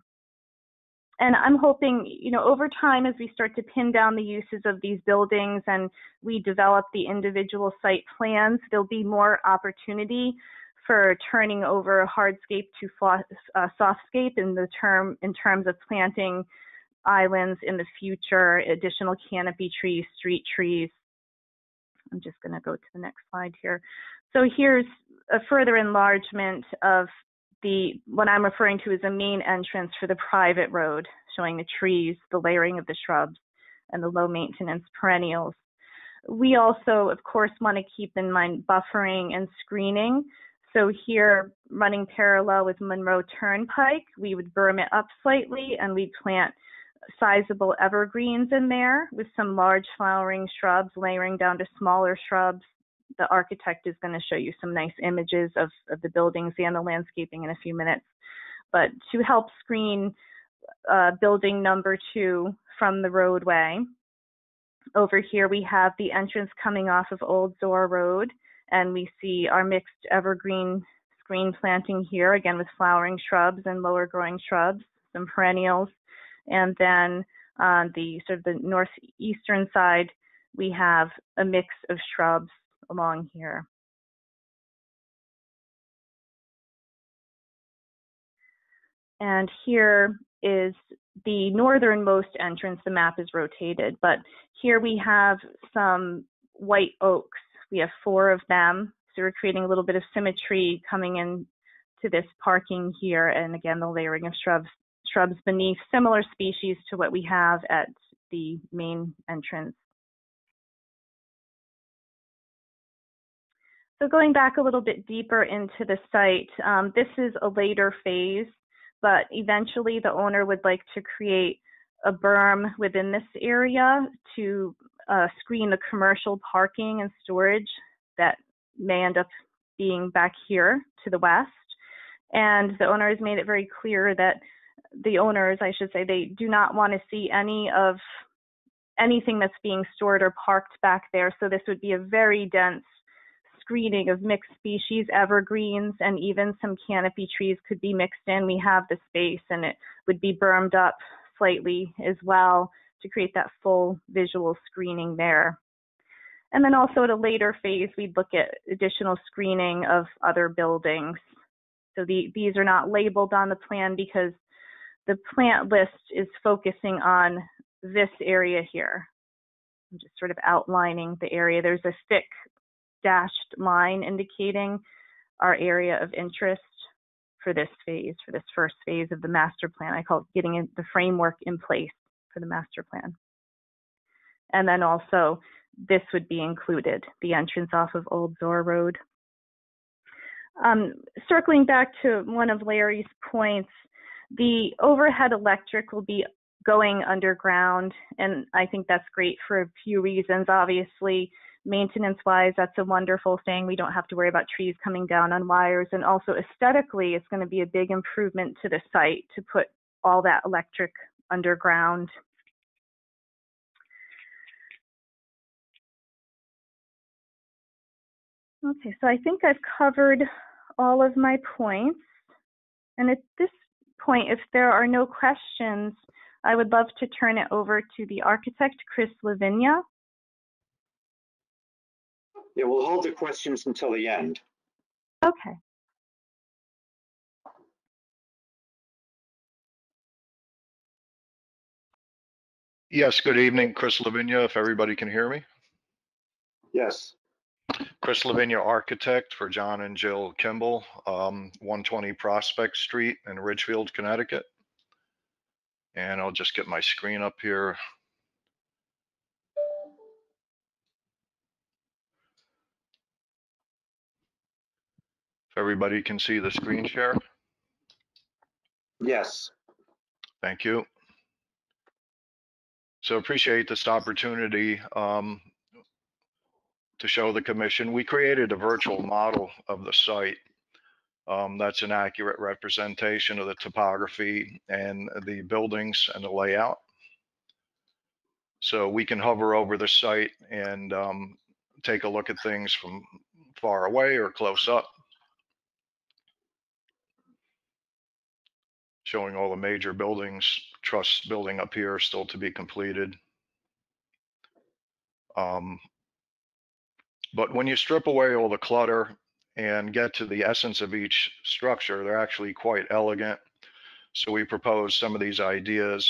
And I'm hoping, you know, over time, as we start to pin down the uses of these buildings and we develop the individual site plans, there'll be more opportunity for turning over hardscape to softscape in terms of planting islands in the future, additional canopy trees, street trees. I'm just going to go to the next slide here. So here's a further enlargement of what I'm referring to as a main entrance for the private road, showing the trees, the layering of the shrubs, and the low maintenance perennials. We also, of course, want to keep in mind buffering and screening. So here, running parallel with Monroe Turnpike, we would berm it up slightly and we'd plant sizable evergreens in there with some large flowering shrubs layering down to smaller shrubs. The architect is going to show you some nice images of the buildings and the landscaping in a few minutes. But to help screen building number 2 from the roadway, over here we have the entrance coming off of Old Zor Road, and we see our mixed evergreen screen planting here, again with flowering shrubs and lower growing shrubs, some perennials. And then on the sort of the northeastern side, we have a mix of shrubs along here. And here is the northernmost entrance. The map is rotated, but here we have some white oaks. We have 4 of them. So we're creating a little bit of symmetry coming in to this parking here. And again, the layering of shrubs beneath, similar species to what we have at the main entrance. So going back a little bit deeper into the site, this is a later phase, but eventually the owner would like to create a berm within this area to screen the commercial parking and storage that may end up being back here to the west. And the owner has made it very clear that the owners, I should say, they do not want to see anything that's being stored or parked back there. So this would be a very dense screening of mixed species, evergreens, and even some canopy trees could be mixed in. We have the space, and it would be bermed up slightly as well to create that full visual screening there. And then also at a later phase, we'd look at additional screening of other buildings. So these are not labeled on the plan because the plant list is focusing on this area here. I'm just sort of outlining the area. There's a thick dashed line indicating our area of interest for this phase, for this first phase of the master plan. I call it getting the framework in place for the master plan. And then also this would be included, the entrance off of Old Zor Road. Circling back to one of Larry's points, the overhead electric will be going underground, and I think that's great for a few reasons. Obviously, maintenance-wise, that's a wonderful thing. We don't have to worry about trees coming down on wires, and also aesthetically, it's going to be a big improvement to the site to put all that electric underground. Okay, so I think I've covered all of my points. And at this point, if there are no questions, I would love to turn it over to the architect, Chris Lavinia. Yeah, we'll hold the questions until the end. Okay. Yes, good evening, Chris Lavinia, if everybody can hear me. Yes. Chris Lavinia, architect for John and Jill Kimball, 120 Prospect Street in Ridgefield, Connecticut. And I'll just get my screen up here. If everybody can see the screen share. Yes. Thank you. So appreciate this opportunity to show the commission. We created a virtual model of the site. That's an accurate representation of the topography and the buildings and the layout. So we can hover over the site and take a look at things from far away or close up, showing all the major buildings. Truss building up here still to be completed. But when you strip away all the clutter and get to the essence of each structure, they're actually quite elegant. So we propose some of these ideas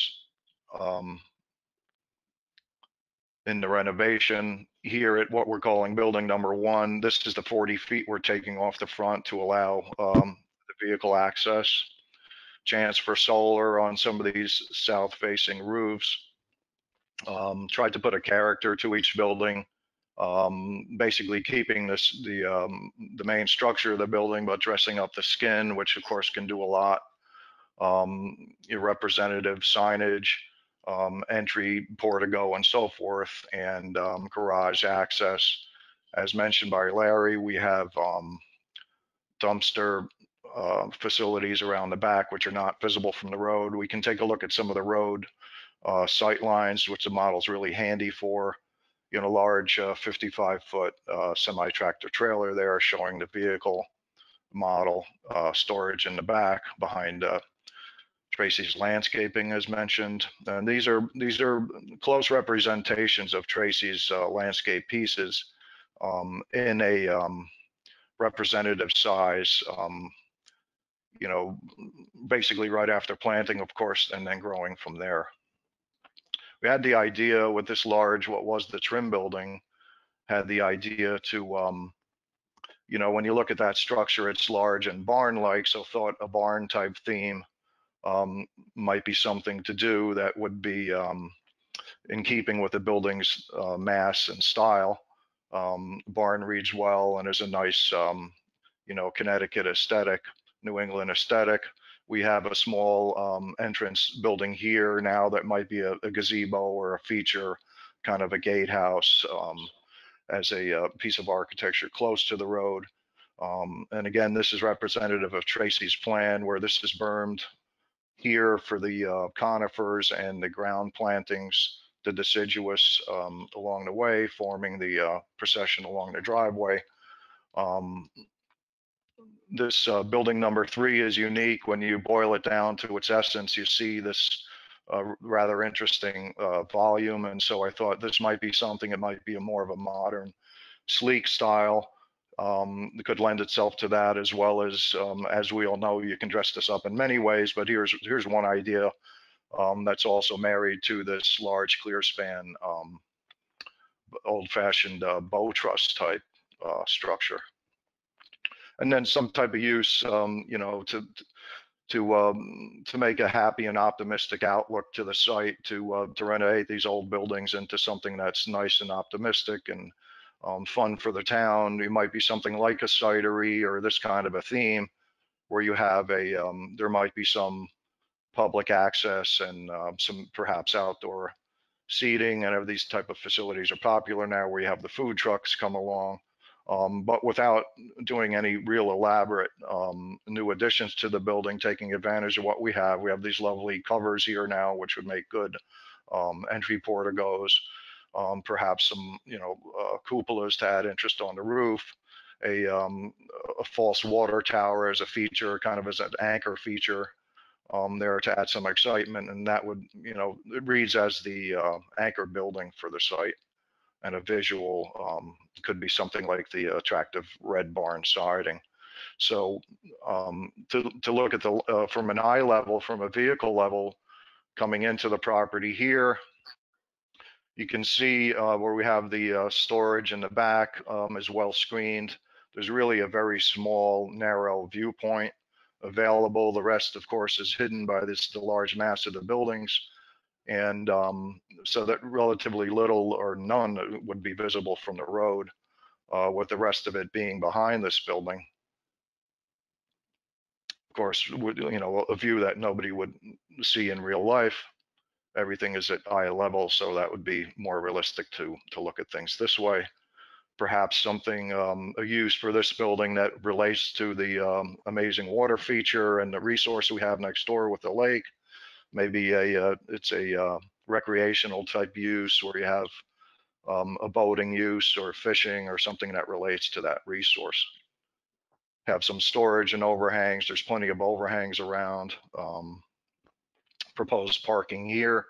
in the renovation here at what we're calling building number 1. This is the 40 feet we're taking off the front to allow the vehicle access. Chance for solar on some of these south facing roofs. Tried to put a character to each building. Basically keeping the main structure of the building, but dressing up the skin, which of course can do a lot. Your representative signage, entry, portico, and so forth, and garage access. As mentioned by Larry, we have dumpster facilities around the back, which are not visible from the road. We can take a look at some of the road sight lines, which the model's really handy for. You know, large 55-foot semi-tractor trailer there showing the vehicle model, storage in the back behind Tracy's landscaping as mentioned. And these are close representations of Tracy's landscape pieces in a representative size, you know, basically right after planting, of course, and then growing from there. We had the idea with this large, what was the trim building, had the idea to, you know, when you look at that structure, it's large and barn-like, so thought a barn type theme might be something to do that would be in keeping with the building's mass and style. Barn reads well and is a nice, you know, Connecticut aesthetic, New England aesthetic. We have a small entrance building here now that might be a gazebo or a feature, kind of a gatehouse as a piece of architecture close to the road. And again, this is representative of Tracy's plan where this is bermed here for the conifers and the ground plantings, the deciduous along the way, forming the procession along the driveway. This building number 3 is unique. When you boil it down to its essence, you see this rather interesting volume. And so I thought this might be something, it might be a more of a modern, sleek style. That could lend itself to that, as well as we all know, you can dress this up in many ways, but here's one idea that's also married to this large clear span, old-fashioned bow truss type structure. And then some type of use, you know, to make a happy and optimistic outlook to the site, to renovate these old buildings into something that's nice and optimistic and fun for the town. It might be something like a cidery or this kind of a theme where you have there might be some public access and some perhaps outdoor seating, and these type of facilities are popular now where you have the food trucks come along. But without doing any real elaborate new additions to the building, taking advantage of what we have. We have these lovely covers here now, which would make good entry porticos. Perhaps some, cupolas to add interest on the roof. A false water tower as a feature, kind of as an anchor feature there to add some excitement, and that would, it reads as the anchor building for the site. And a visual could be something like the attractive red barn siding. So to look at the from an eye level, from a vehicle level, coming into the property here, you can see where we have the storage in the back is well screened. There's really a very small, narrow viewpoint available. The rest, of course, is hidden by the large mass of the buildings. And so that relatively little or none would be visible from the road, with the rest of it being behind this building. Of course, a view that nobody would see in real life. Everything is at eye level, so that would be more realistic to look at things this way. Perhaps something, a use for this building that relates to the amazing water feature and the resource we have next door with the lake. Maybe it's a recreational type use where you have a boating use or fishing or something that relates to that resource. Have some storage and overhangs. There's plenty of overhangs around. Proposed parking here.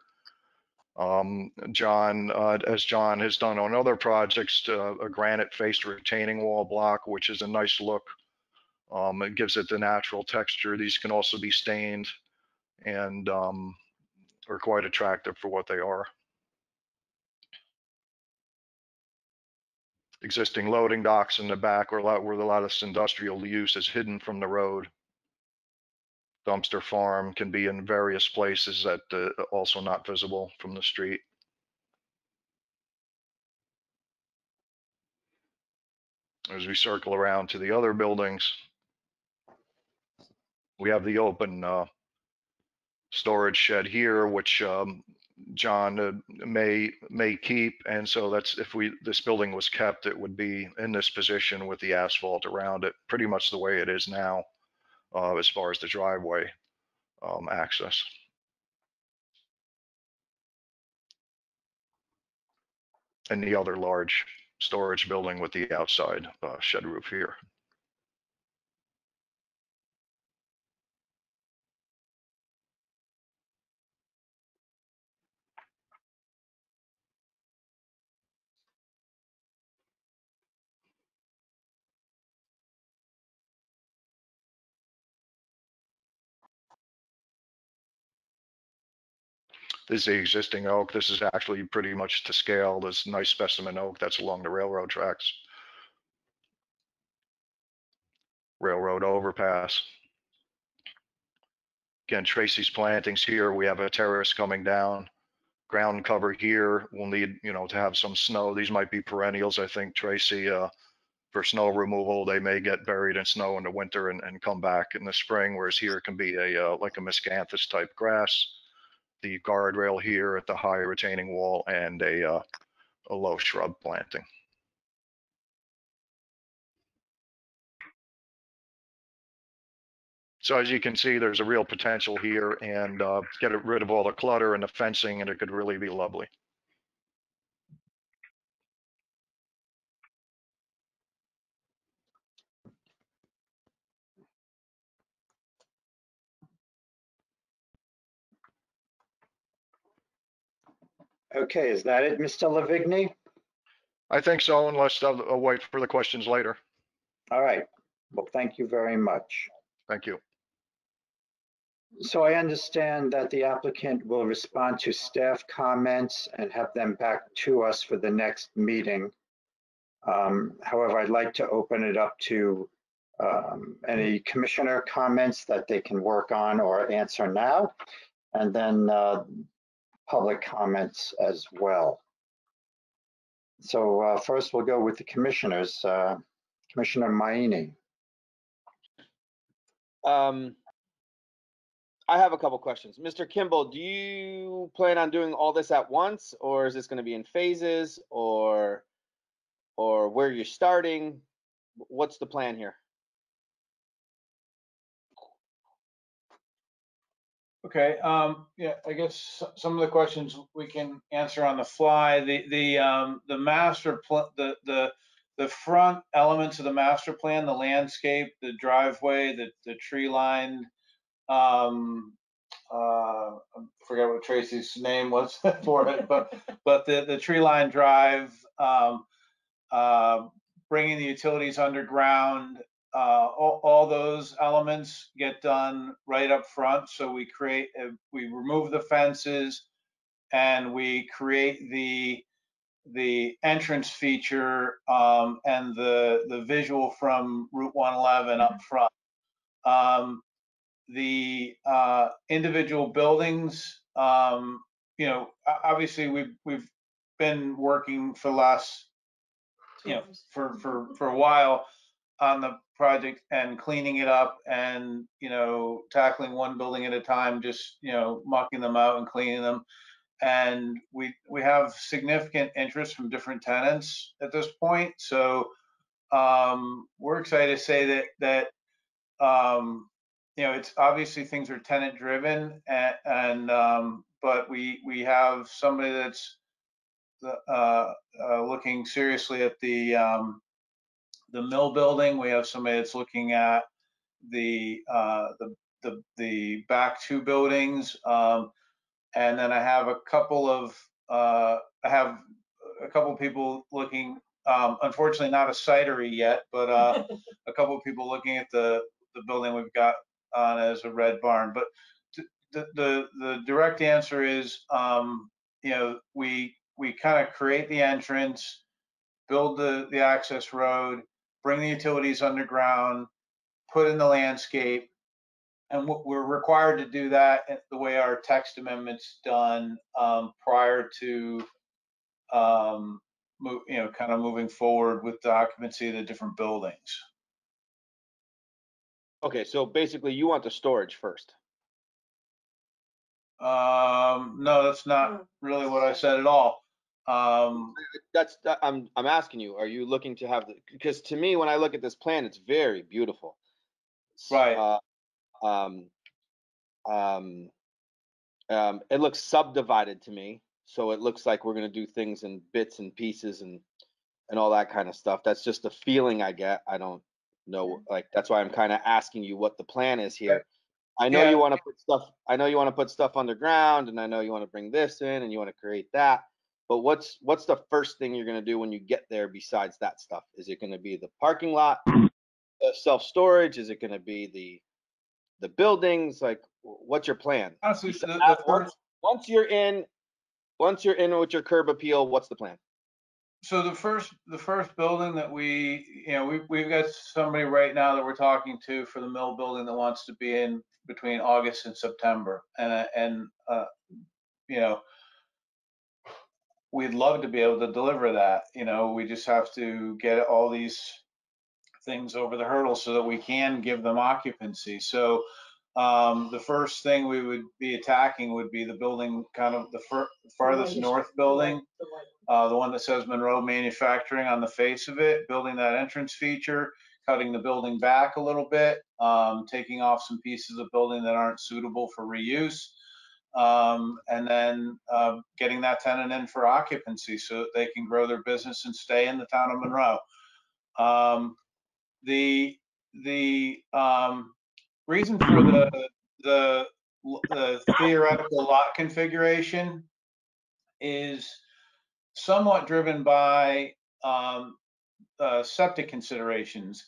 John, as John has done on other projects, a granite faced retaining wall block, which is a nice look. It gives it the natural texture. These can also be stained and are quite attractive for what they are. Existing loading docks in the back where a lot of this industrial use is hidden from the road. Dumpster farm can be in various places that also not visible from the street. As we circle around to the other buildings, we have the open storage shed here, which John may keep, and so that's if this building was kept, it would be in this position with the asphalt around it, pretty much the way it is now, as far as the driveway access. And the other large storage building with the outside shed roof here. This is the existing oak. This is actually pretty much to scale. This nice specimen oak that's along the railroad tracks. Railroad overpass. Again, Tracy's plantings here. We have a terrace coming down. Ground cover here. We'll need, to have some snow. These might be perennials, I think, Tracy, for snow removal. They may get buried in snow in the winter and come back in the spring, whereas here it can be like a miscanthus type grass. The guardrail here at the high retaining wall and a low shrub planting. So as you can see, there's a real potential here, and get rid of all the clutter and the fencing, and it could really be lovely. Okay, is that it, Mr. Lavigny? I think so, unless I'll wait for the questions later. All right. Well, thank you very much. Thank you. So I understand that the applicant will respond to staff comments and have them back to us for the next meeting. However, I'd like to open it up to any commissioner comments that they can work on or answer now, and then public comments as well. So first we'll go with the commissioners. Commissioner Maini. I have a couple questions. Mr. Kimball, do you plan on doing all this at once, or is this going to be in phases, or where you're starting? What's the plan here? Okay, yeah, I guess some of the questions we can answer on the fly. The master plan, the front elements of the master plan, the landscape, the driveway, the tree line, I forgot what Tracy's name was for it, but the tree line drive, bringing the utilities underground, all those elements get done right up front. So we remove the fences and we create the entrance feature and the visual from Route 111 up front. The individual buildings, obviously we've been working for the last, for a while on the project and cleaning it up and, tackling one building at a time, just, mucking them out and cleaning them. And we have significant interest from different tenants at this point. So we're excited to say that it's obviously things are tenant driven and but we have somebody that's looking seriously at the mill building. We have somebody that's looking at the back two buildings, and then I have a couple of people looking. Unfortunately, not a citery yet, but a couple of people looking at the building we've got on as a red barn. But the direct answer is, we kind of create the entrance, build the access road, bring the utilities underground, put in the landscape, and we're required to do that the way our text amendment's done prior to kind of moving forward with the occupancy of the different buildings. Okay, so basically you want the storage first. No, that's not really what I said at all. I'm asking you, are you looking to have because to me, when I look at this plan, it's very beautiful. Right. It looks subdivided to me. So it looks like we're going to do things in bits and pieces and all that kind of stuff. That's just the feeling I get. I don't know. Like, that's why I'm kind of asking you what the plan is here. I know you want to put stuff. I know you want to put stuff underground, and I know you want to bring this in, and you want to create that. But what's the first thing you're going to do when you get there besides that stuff? Is it going to be the parking lot, the self-storage? Is it going to be the buildings? Like, what's your plan? Honestly, once you're in with your curb appeal, what's the plan? So the first building that we've got somebody right now that we're talking to for the mill building that wants to be in between August and September, and we'd love to be able to deliver that. We just have to get all these things over the hurdle so that we can give them occupancy. So the first thing we would be attacking would be the building, kind of the farthest north building, the one that says Monroe Manufacturing on the face of it, building that entrance feature, cutting the building back a little bit, taking off some pieces of building that aren't suitable for reuse, and then getting that tenant in for occupancy so that they can grow their business and stay in the town of Monroe. The reason for the theoretical lot configuration is somewhat driven by septic considerations.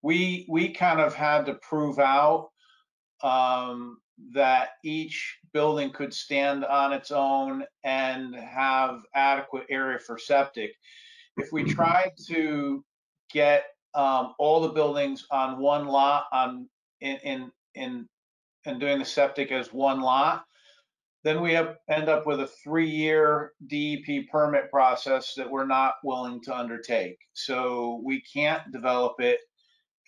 We kind of had to prove out that each building could stand on its own and have adequate area for septic. If we tried to get all the buildings on one lot and doing the septic as one lot, then we end up with a 3-year DEP permit process that we're not willing to undertake. So we can't develop it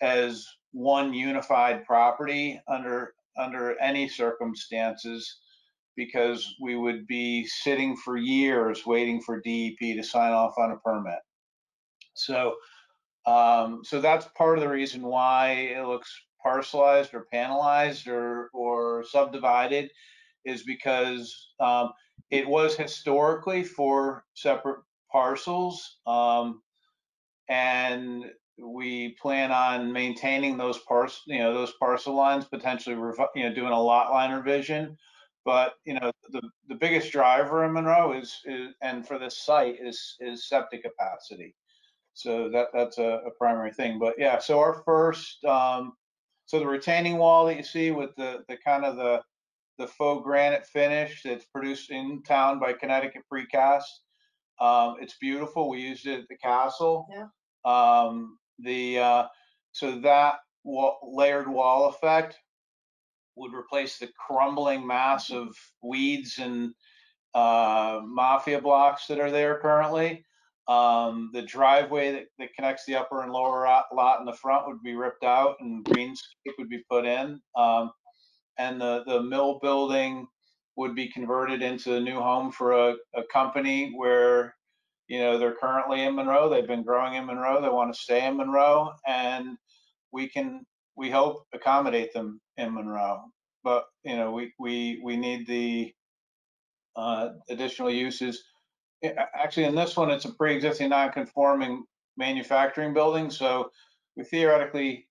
as one unified property under any circumstances, because we would be sitting for years waiting for DEP to sign off on a permit. So so that's part of the reason why it looks parcelized or panelized or subdivided, is because it was historically 4 separate parcels, and we plan on maintaining those parcel lines, potentially doing a lot line revision. But the biggest driver in Monroe is and for this site is septic capacity. So that's a primary thing. But yeah, so our first, so the retaining wall that you see with the kind of the faux granite finish that's produced in town by Connecticut Precast, it's beautiful. We used it at the castle. Yeah. So that layered wall effect would replace the crumbling mass of weeds and mafia blocks that are there currently. The driveway that connects the upper and lower lot in the front would be ripped out and greenscape would be put in. And the mill building would be converted into a new home for a company where, they're currently in Monroe. They've been growing in Monroe. They want to stay in Monroe, and we hope, accommodate them in Monroe. But, we need the additional uses. Actually, in this one, it's a pre-existing non-conforming manufacturing building, so we theoretically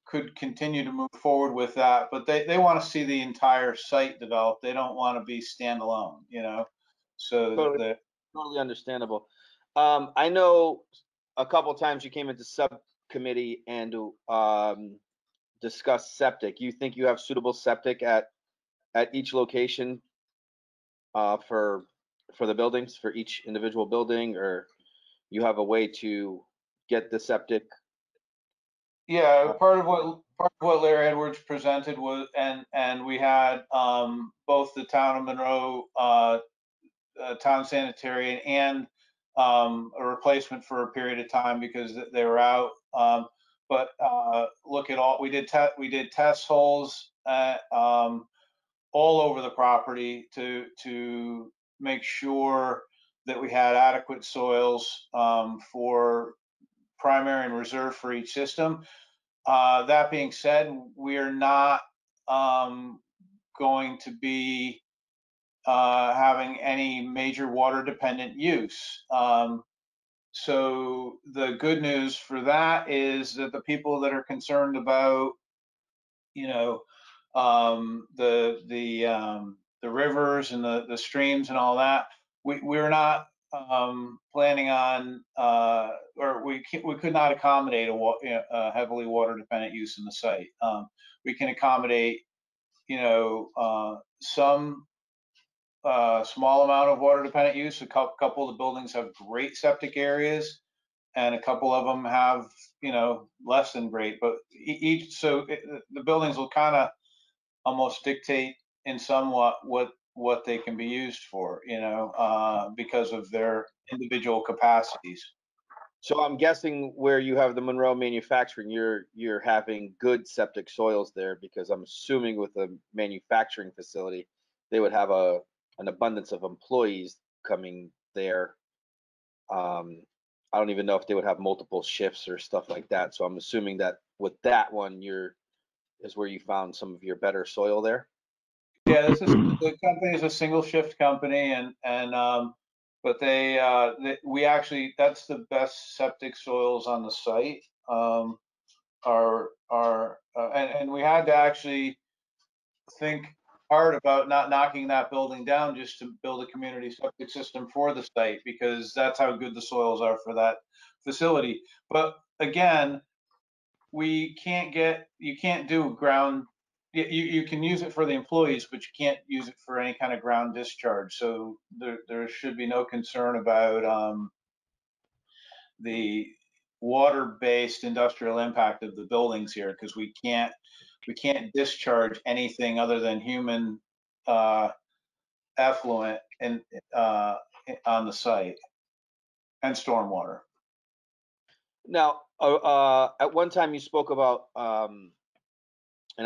could continue to move forward with that, but they want to see the entire site developed. They don't want to be standalone, so Totally understandable. I know a couple times you came into subcommittee and discussed septic. You think you have suitable septic at each location for the buildings, for each individual building, or you have a way to get the septic? Yeah, part of what Larry Edwards presented was, and we had both the town of Monroe town sanitarian and a replacement for a period of time because they were out. But look at all we did test holes all over the property to make sure that we had adequate soils for primary and reserve for each system. That being said, we are not going to be having any major water dependent use. So the good news for that is that the people that are concerned about, the rivers and the streams and all that, we're not planning on, or we could not accommodate a heavily water dependent use in the site. We can accommodate, some small amount of water dependent use. A couple of the buildings have great septic areas, and a couple of them have, less than great. But the buildings will kind of almost dictate in somewhat what they can be used for, because of their individual capacities. So I'm guessing where you have the Monroe manufacturing, you're having good septic soils there, because I'm assuming with a manufacturing facility, they would have an abundance of employees coming there. I don't even know if they would have multiple shifts or stuff like that. So I'm assuming that with that one, is where you found some of your better soil there. Yeah, the company is a single shift company, but we actually, that's the best septic soils on the site. And we had to actually think hard about not knocking that building down just to build a community septic system for the site, because that's how good the soils are for that facility. But again, you can't do ground, you can use it for the employees, but you can't use it for any kind of ground discharge. So there should be no concern about the water-based industrial impact of the buildings here, because we can't discharge anything other than human effluent and on the site and stormwater. Now, at one time you spoke about, and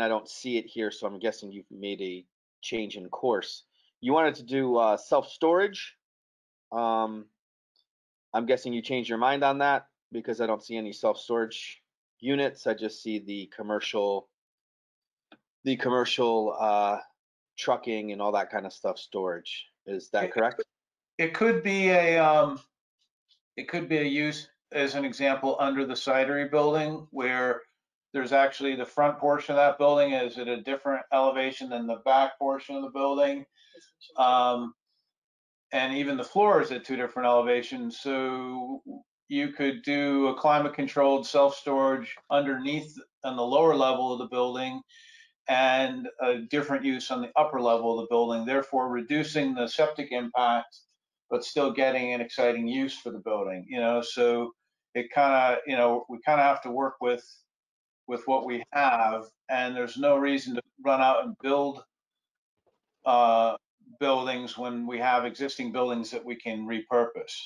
I don't see it here, so I'm guessing you've made a change in course. You wanted to do self-storage. I'm guessing you changed your mind on that because I don't see any self-storage units. I just see the commercial trucking and all that kind of stuff storage. Is that correct? It could be a use, as an example, under the cidery building where there's actually the front portion of that building is at a different elevation than the back portion of the building. And even the floor is at two different elevations. So you could do a climate controlled self-storage underneath on the lower level of the building and a different use on the upper level of the building, therefore reducing the septic impact, but still getting an exciting use for the building, so it kind of, we kind of have to work with what we have, and there's no reason to run out and build buildings when we have existing buildings that we can repurpose.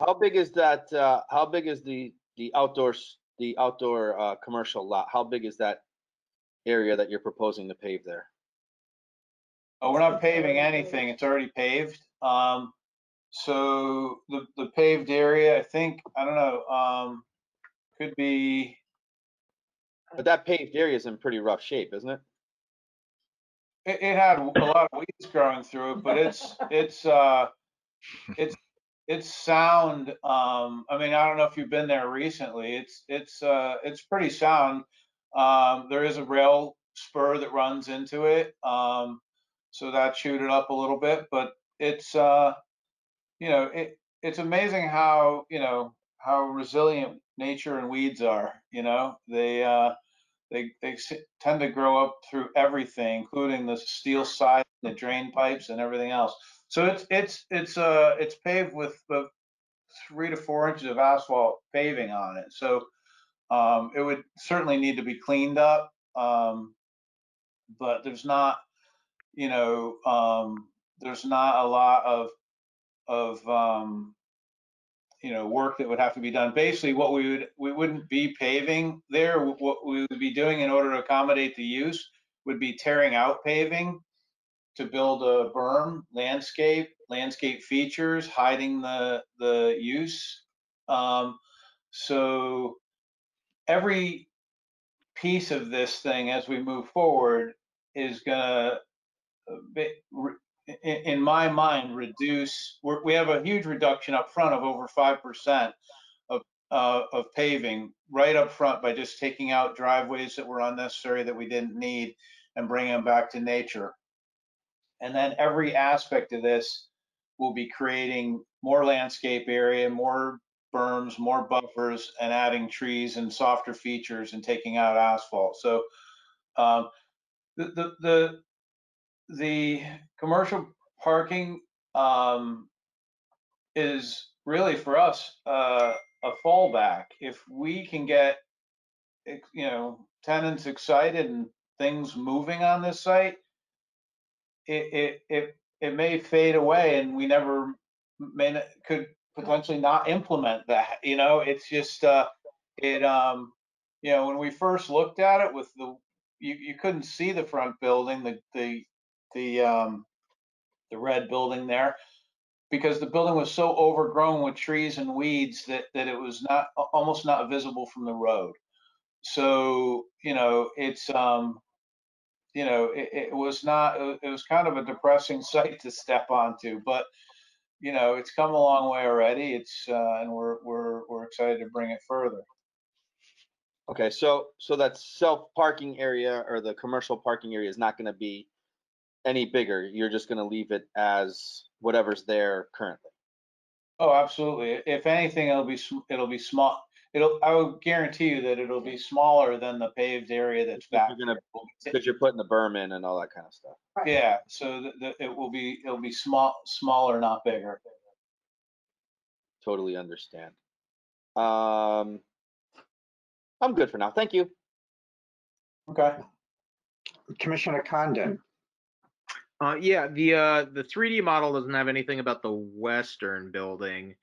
How big is that? How big is the outdoor commercial lot? How big is that area that you're proposing to pave there? Oh, we're not paving anything. It's already paved. So the paved area, I think, I don't know, could be. But that paved area is in pretty rough shape, isn't it? It had a lot of weeds growing through it, but it's sound. I mean, I don't know if you've been there recently. It's pretty sound. There is a rail spur that runs into it, so that chewed it up a little bit. But it's it's amazing how how resilient nature and weeds are. They tend to grow up through everything, including the steel side, the drain pipes, and everything else. So it's paved with 3 to 4 inches of asphalt paving on it. So it would certainly need to be cleaned up, but there's not there's not a lot of work that would have to be done. Basically, we wouldn't be paving there. What we would be doing in order to accommodate the use would be tearing out paving to build a berm, landscape features, hiding the use. So every piece of this thing as we move forward is gonna, in my mind, reduce. We have a huge reduction up front of over 5% of paving right up front by just taking out driveways that were unnecessary that we didn't need and bringing them back to nature. And then every aspect of this will be creating more landscape area, more berms, more buffers, and adding trees and softer features and taking out asphalt. So the commercial parking is really for us a fallback. If we can get tenants excited and things moving on this site, it may fade away, and we never could potentially not implement that. It's just when we first looked at it with you couldn't see the front building, the red building there, because the building was so overgrown with trees and weeds that it was almost not visible from the road. So it's it was not, it was kind of a depressing site to step onto, but it's come a long way already. And we're excited to bring it further. Okay, so that self-parking area or the commercial parking area is not going to be any bigger. You're just going to leave it as whatever's there currently. Oh, absolutely. If anything, it'll be small. I will guarantee you that it'll be smaller than the paved area that's back. Because you're putting the berm in and all that kind of stuff. Yeah, so it'll be smaller, not bigger. Totally understand. I'm good for now. Thank you. Okay. Commissioner Condon. Yeah, the 3D model doesn't have anything about the western building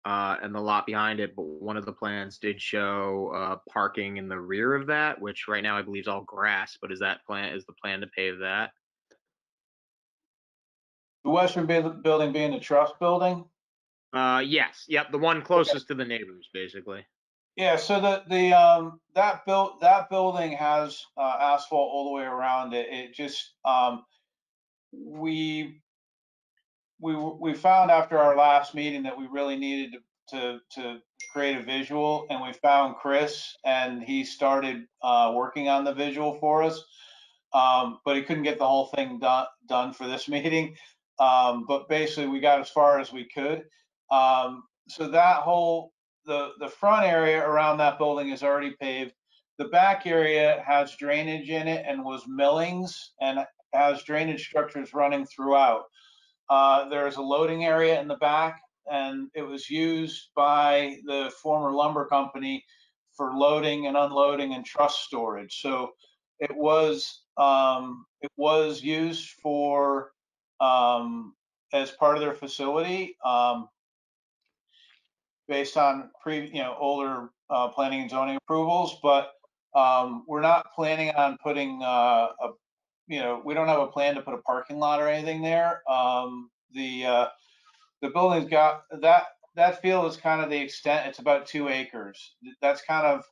and the lot behind it, but one of the plans did show parking in the rear of that, which right now I believe is all grass. But is the plan to pave that? The western building being the trust building? Yes, yep, the one closest to the neighbors, basically. Yeah, so that building has asphalt all the way around it. It just we found after our last meeting that we really needed to create a visual, and we found Chris, and he started working on the visual for us. But he couldn't get the whole thing done for this meeting. But basically, we got as far as we could. So that whole the front area around that building is already paved. The back area has drainage in it and was millings and has drainage structures running throughout. There's a loading area in the back, and it was used by the former lumber company for loading and unloading and truss storage. So it was used for as part of their facility based on older planning and zoning approvals, but we're not planning on putting we don't have a plan to put a parking lot or anything there. The building's got that field is kind of the extent. It's about 2 acres. That's kind of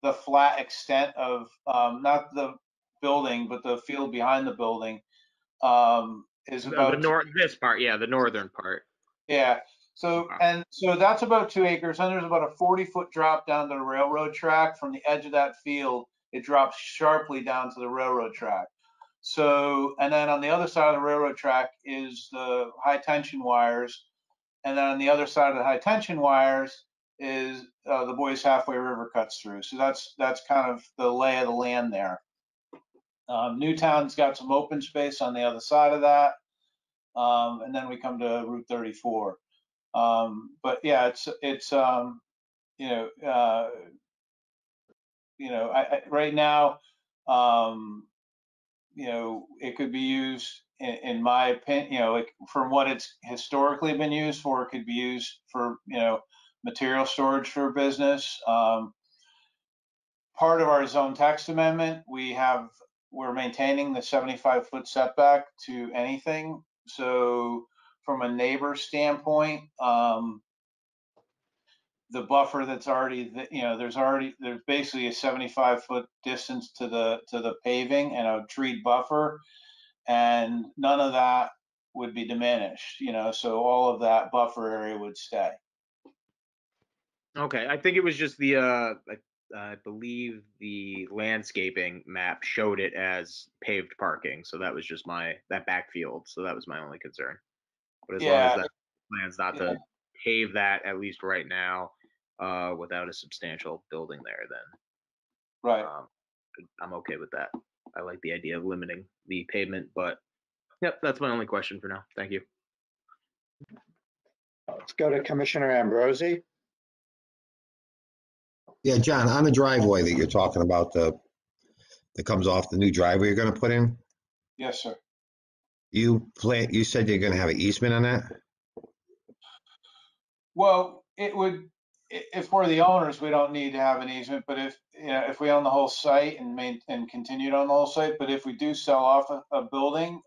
the flat extent of not the building, but the field behind the building is about This part, yeah, the northern part. yeah. So that's about 2 acres, and there's about a 40-foot drop down to the railroad track. From the edge of that field, it drops sharply down to the railroad track. So, and then on the other side of the railroad track is the high tension wires. And then on the other side of the high tension wires is the Boys Halfway River cuts through. So that's kind of the lay of the land there. Newtown's got some open space on the other side of that. And then we come to Route 34. But yeah, right now, it could be used in my opinion, like from what it's historically been used for, it could be used for, material storage for business. Part of our zone text amendment, we're maintaining the 75-foot setback to anything. So from a neighbor standpoint, the buffer that's already, there's basically a 75-foot distance to the paving and a treed buffer, and none of that would be diminished, so all of that buffer area would stay. Okay, I think it was just I believe the landscaping map showed it as paved parking, so that was just that backfield, so that was my only concern. But as long as that plan's not to pave that, at least right now, without a substantial building there, then right, I'm okay with that. I like the idea of limiting the pavement, but yep, that's my only question for now. Thank you. Let's go to Commissioner Ambrosi. Yeah, John, on the driveway that you're talking about, that comes off the new driveway you're gonna put in, yes, sir. you said you're gonna have an easement on that? Well, if we're the owners, we don't need to have an easement, but if we own the whole site and continue to own the whole site, but if we do sell off a building,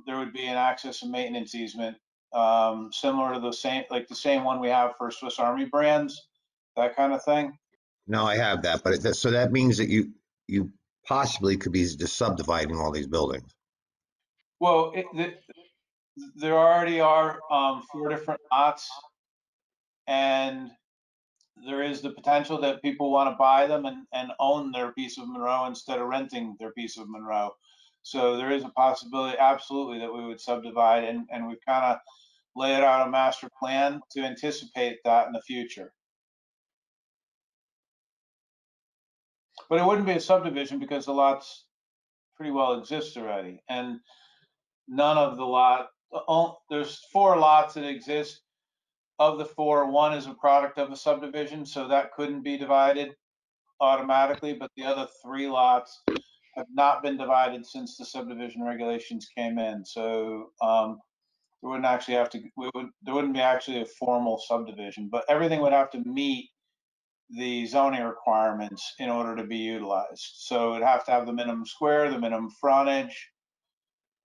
there would be an access and maintenance easement, similar to the same one we have for Swiss Army brands, that kind of thing. No, I have that, but so that means that you possibly could be just subdividing all these buildings. Well, there already are 4 different lots, and there is the potential that people want to buy them and own their piece of Monroe instead of renting their piece of Monroe. So there is a possibility, absolutely, that we would subdivide, and we've kind of laid out a master plan to anticipate that in the future. But it wouldn't be a subdivision because the lots pretty well exist already, and none of there's 4 lots that exist. Of the 4, 1 is a product of a subdivision, so that couldn't be divided automatically, but the other 3 lots have not been divided since the subdivision regulations came in. So there wouldn't actually have to, there wouldn't be actually a formal subdivision, but everything would have to meet the zoning requirements in order to be utilized. So it'd have to have the minimum square, the minimum frontage,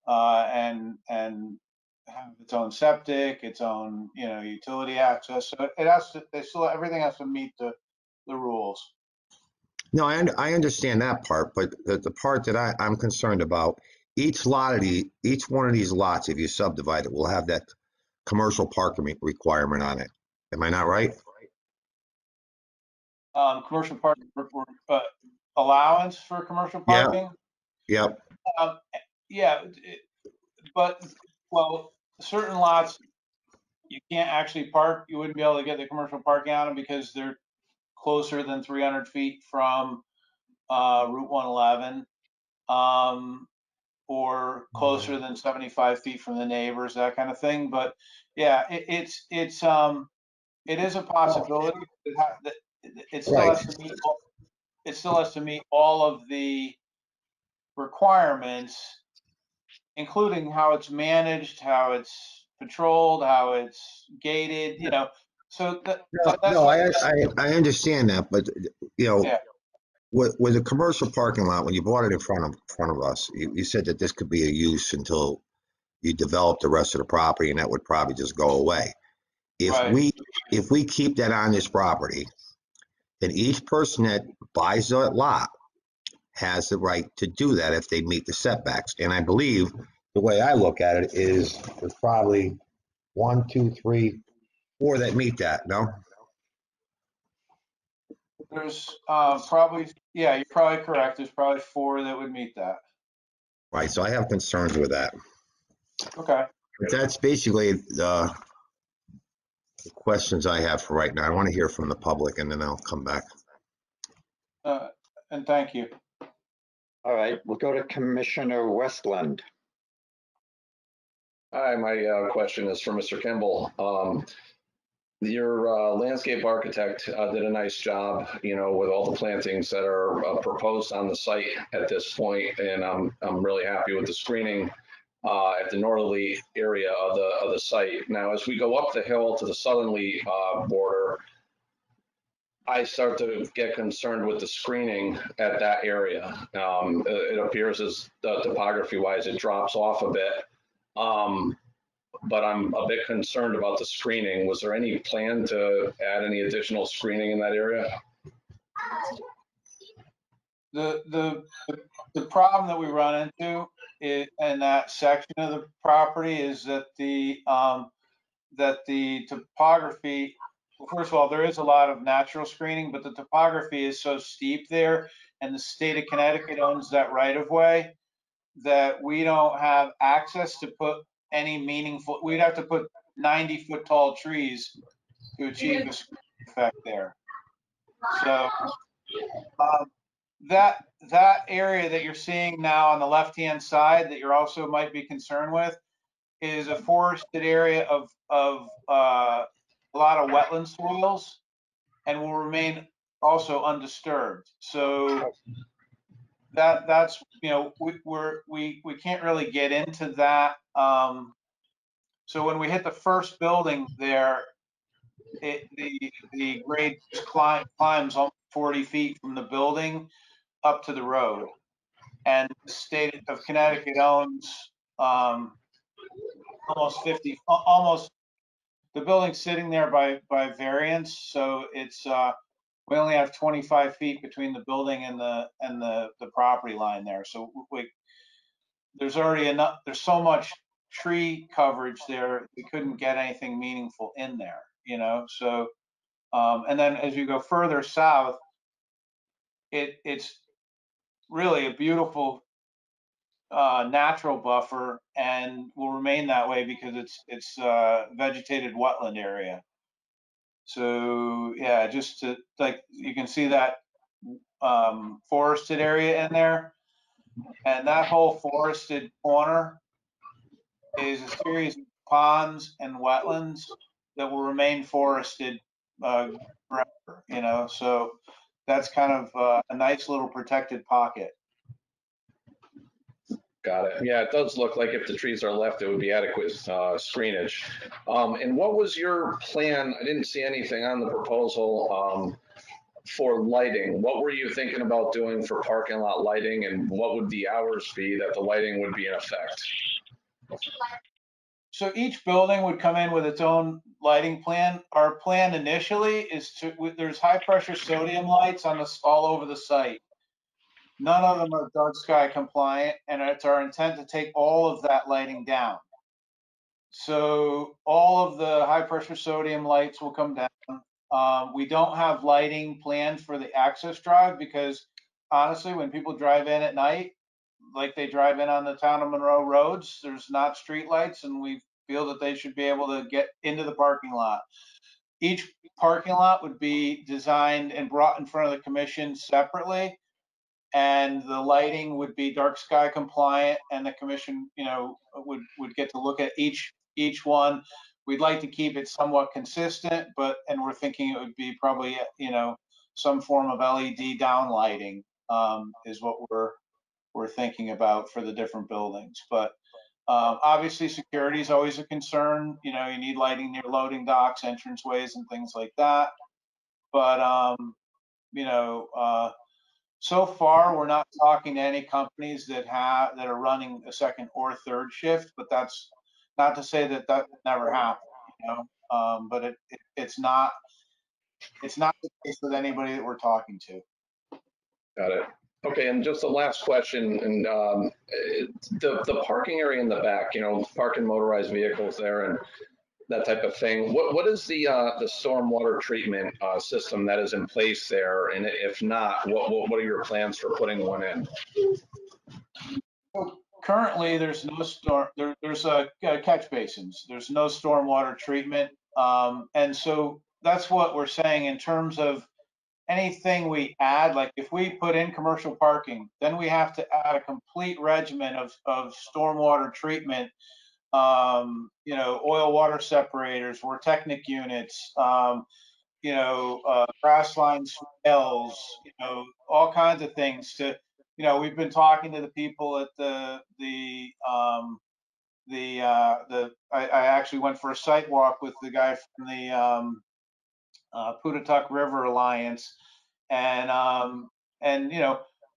and have its own septic, its own, you know, utility access. So it has to, everything has to meet the rules. No, I understand that part, but the part that I'm concerned about, each one of these lots, if you subdivide it, will have that commercial parking requirement on it. Am I not right? Commercial parking, allowance for commercial Yeah. parking? Yep. Yeah, but, well, certain lots, you can't actually park, you wouldn't be able to get the commercial parking on them because they're closer than 300 feet from Route 111, or closer than 75 feet from the neighbors, that kind of thing. But yeah, it is a possibility. It still Right. has to meet, it still has to meet all of the requirements, including how it's managed, how it's patrolled, how it's gated, you know. So that's No, what, I understand that, but you know, yeah, with a commercial parking lot, when you bought it in front of us, you said that this could be a use until you develop the rest of the property, and that would probably just go away. right. If we keep that on this property, then each person that buys that lot has the right to do that if they meet the setbacks. And I believe the way I look at it is there's probably 1, 2, 3, 4 that meet that. No. There's probably, yeah, you're probably correct. There's probably 4 that would meet that. Right. So I have concerns with that. Okay. But that's basically the questions I have for right now. I want to hear from the public, and then I'll come back. And thank you. All right, we'll go to Commissioner Westland. Hi, my question is for Mr. Kimball. Your landscape architect did a nice job, you know, with all the plantings that are proposed on the site at this point, and I'm really happy with the screening at the northerly area of the site. Now, as we go up the hill to the southerly border, I start to get concerned with the screening at that area. It appears as topography-wise, it drops off a bit. But I'm a bit concerned about the screening. Was there any plan to add any additional screening in that area? The problem that we run into in that section of the property is that the topography, well, first of all, there is a lot of natural screening, but the topography is so steep there, and the state of Connecticut owns that right of way, that we don't have access to put any meaningful, we'd have to put 90-foot tall trees to achieve a screening effect there. So that area that you're seeing now on the left-hand side that you're also might be concerned with is a forested area of a lot of wetland soils, and will remain also undisturbed. So that's, you know, we can't really get into that. So when we hit the first building there, the grade climbs almost 40 feet from the building up to the road, and the state of Connecticut owns almost the building's sitting there by variance, so it's we only have 25 feet between the building and the property line there. So there's already enough, there's so much tree coverage there, we couldn't get anything meaningful in there, you know. So and then as you go further south, it's really a beautiful natural buffer, and will remain that way because it's vegetated wetland area. So yeah, just to, like, you can see that forested area in there, and that whole forested corner is a series of ponds and wetlands that will remain forested forever, you know. So that's kind of a nice little protected pocket. Got it. Yeah, it does look like if the trees are left, it would be adequate screenage. And what was your plan? I didn't see anything on the proposal for lighting. What were you thinking about doing for parking lot lighting, and what would the hours be that the lighting would be in effect? So each building would come in with its own lighting plan. Our plan initially is there's high pressure sodium lights on this all over the site. None of them are dark sky compliant, and it's our intent to take all of that lighting down. So all of the high pressure sodium lights will come down. We don't have lighting planned for the access drive because honestly, when people drive in at night, like they drive in on the town of Monroe roads, there's not street lights, and we feel that they should be able to get into the parking lot. Each parking lot would be designed and brought in front of the commission separately, and the lighting would be dark sky compliant, and the commission, would get to look at each one. We'd like to keep it somewhat consistent, and we're thinking it would be probably, some form of LED downlighting, is what we're thinking about for the different buildings. But obviously security is always a concern. You need lighting near loading docks, entranceways, and things like that. But so far, we're not talking to any companies that are running a second or third shift, but that's not to say that that never happened, but it's not the case with anybody that we're talking to. Got it. Okay, and just the last question, and the parking area in the back, parking motorized vehicles there and that type of thing. What is the stormwater treatment system that is in place there? And if not, what are your plans for putting one in? So currently, there's no there's catch basins. There's no stormwater treatment, and so that's what we're saying in terms of anything we add. Like if we put in commercial parking, then we have to add a complete regimen of stormwater treatment. Oil water separators, Vortechnic units, grass line swales, all kinds of things to, we've been talking to the people at I actually went for a site walk with the guy from the Putatuck River Alliance, and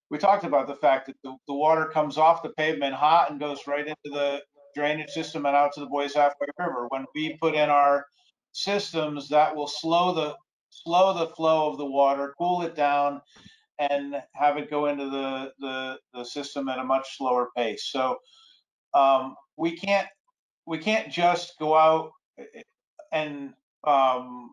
we talked about the fact that the water comes off the pavement hot and goes right into the drainage system and out to the Boys Halfway River. When we put in our systems, that will slow the flow of the water, cool it down, and have it go into the system at a much slower pace. So we can't just go out and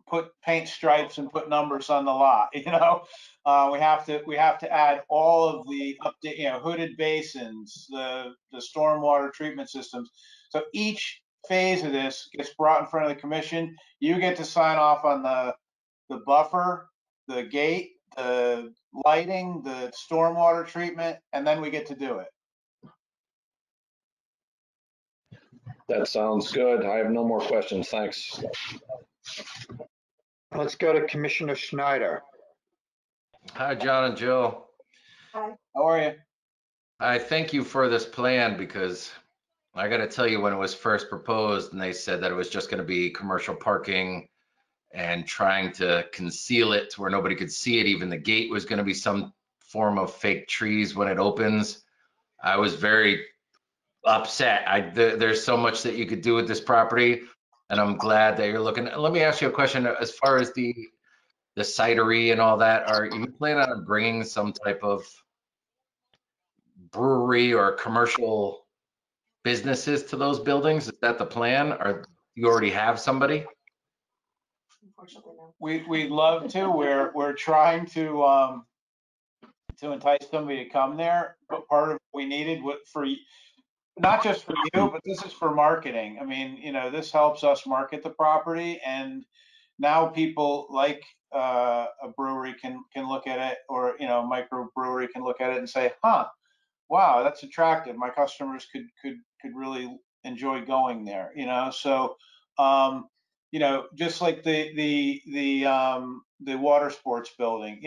put paint stripes and put numbers on the lot. We have to add all of the update, hooded basins, the stormwater treatment systems. So each phase of this gets brought in front of the commission. You get to sign off on the buffer, the gate, the lighting, the stormwater treatment, and then we get to do it. That sounds good. I have no more questions. Thanks. Let's go to Commissioner Schneider. Hi, John and Jill. Hi. How are you? I thank you for this plan because I got to tell you, when it was first proposed and they said that it was just going to be commercial parking and trying to conceal it to where nobody could see it, even the gate was going to be some form of fake trees when it opens, I was very upset. There's so much that you could do with this property, and I'm glad that you're looking. Let me ask you a question. As far as the cidery and all that, are you planning on bringing some type of brewery or commercial businesses to those buildings? Is that the plan, or you already have somebody? We'd love to. We're trying to entice somebody to come there, but part of what we needed for not just for you, but this is for marketing. I mean, this helps us market the property, and now people like a brewery can look at it, or a microbrewery can look at it and say, "Huh, wow, that's attractive. My customers could really enjoy going there." So just like the water sports building,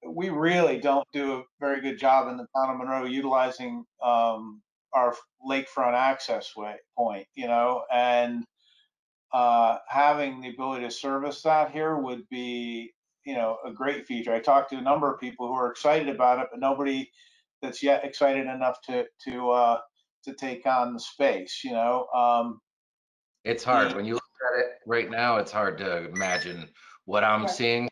we really don't do a very good job in the town of Monroe utilizing our lakefront access point, you know, and having the ability to service that here would be, you know, a great feature. I talked to a number of people who are excited about it, but nobody that's yet excited enough to take on the space, you know. It's hard when you look at it right now. It's hard to imagine what I'm seeing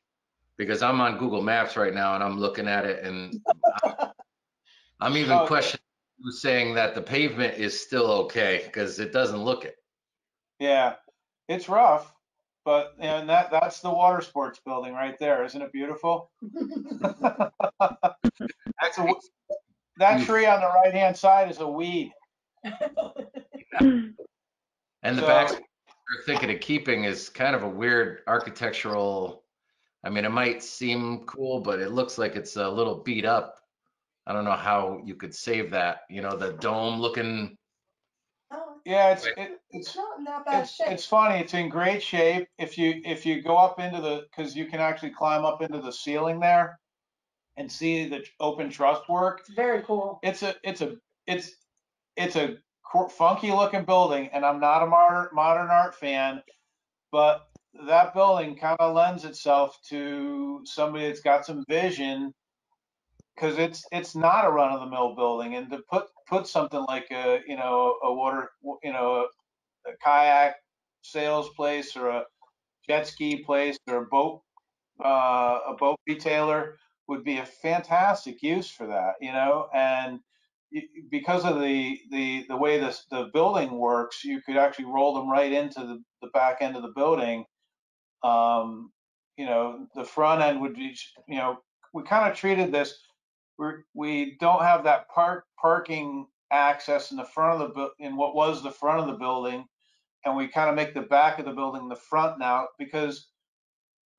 because I'm on Google Maps right now and I'm looking at it, and I'm even questioning who's saying that the pavement is still okay because it doesn't look it. Yeah, it's rough, but and that's the water sports building right there. Isn't it beautiful? That's that tree on the right hand side is a weed. And the back we're thinking of keeping is kind of a weird architectural. I mean, it might seem cool, but it looks like it's a little beat up. I don't know how you could save that. You know, the dome looking. Yeah, it's not in that bad shape. It's funny. It's in great shape. If you go up into because you can actually climb up into the ceiling there and see the open truss work. It's very cool. It's a funky looking building, and I'm not a modern art fan, but that building kind of lends itself to somebody that's got some vision, because it's not a run of the mill building, and to put something like a water, a kayak sales place or a jet ski place or a boat retailer would be a fantastic use for that, you know. And because of the way the building works, you could actually roll them right into the back end of the building. You know, the front end would be, you know, we kind of treated this. We don't have that parking access in the front of in what was the front of the building, and we kind of make the back of the building the front now, because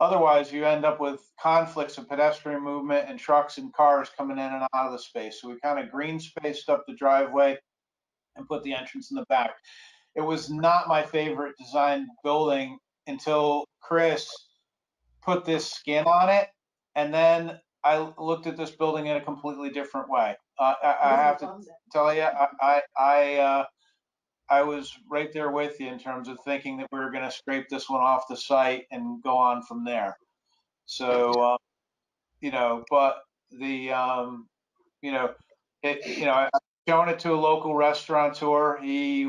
otherwise you end up with conflicts of pedestrian movement and trucks and cars coming in and out of the space. So we kind of green spaced up the driveway and put the entrance in the back. It was not my favorite design building until Chris put this skin on it, and then I looked at this building in a completely different way. I have to tell you, I was right there with you in terms of thinking that we were going to scrape this one off the site and go on from there. So, you know, but you know, I've shown it to a local restaurateur. He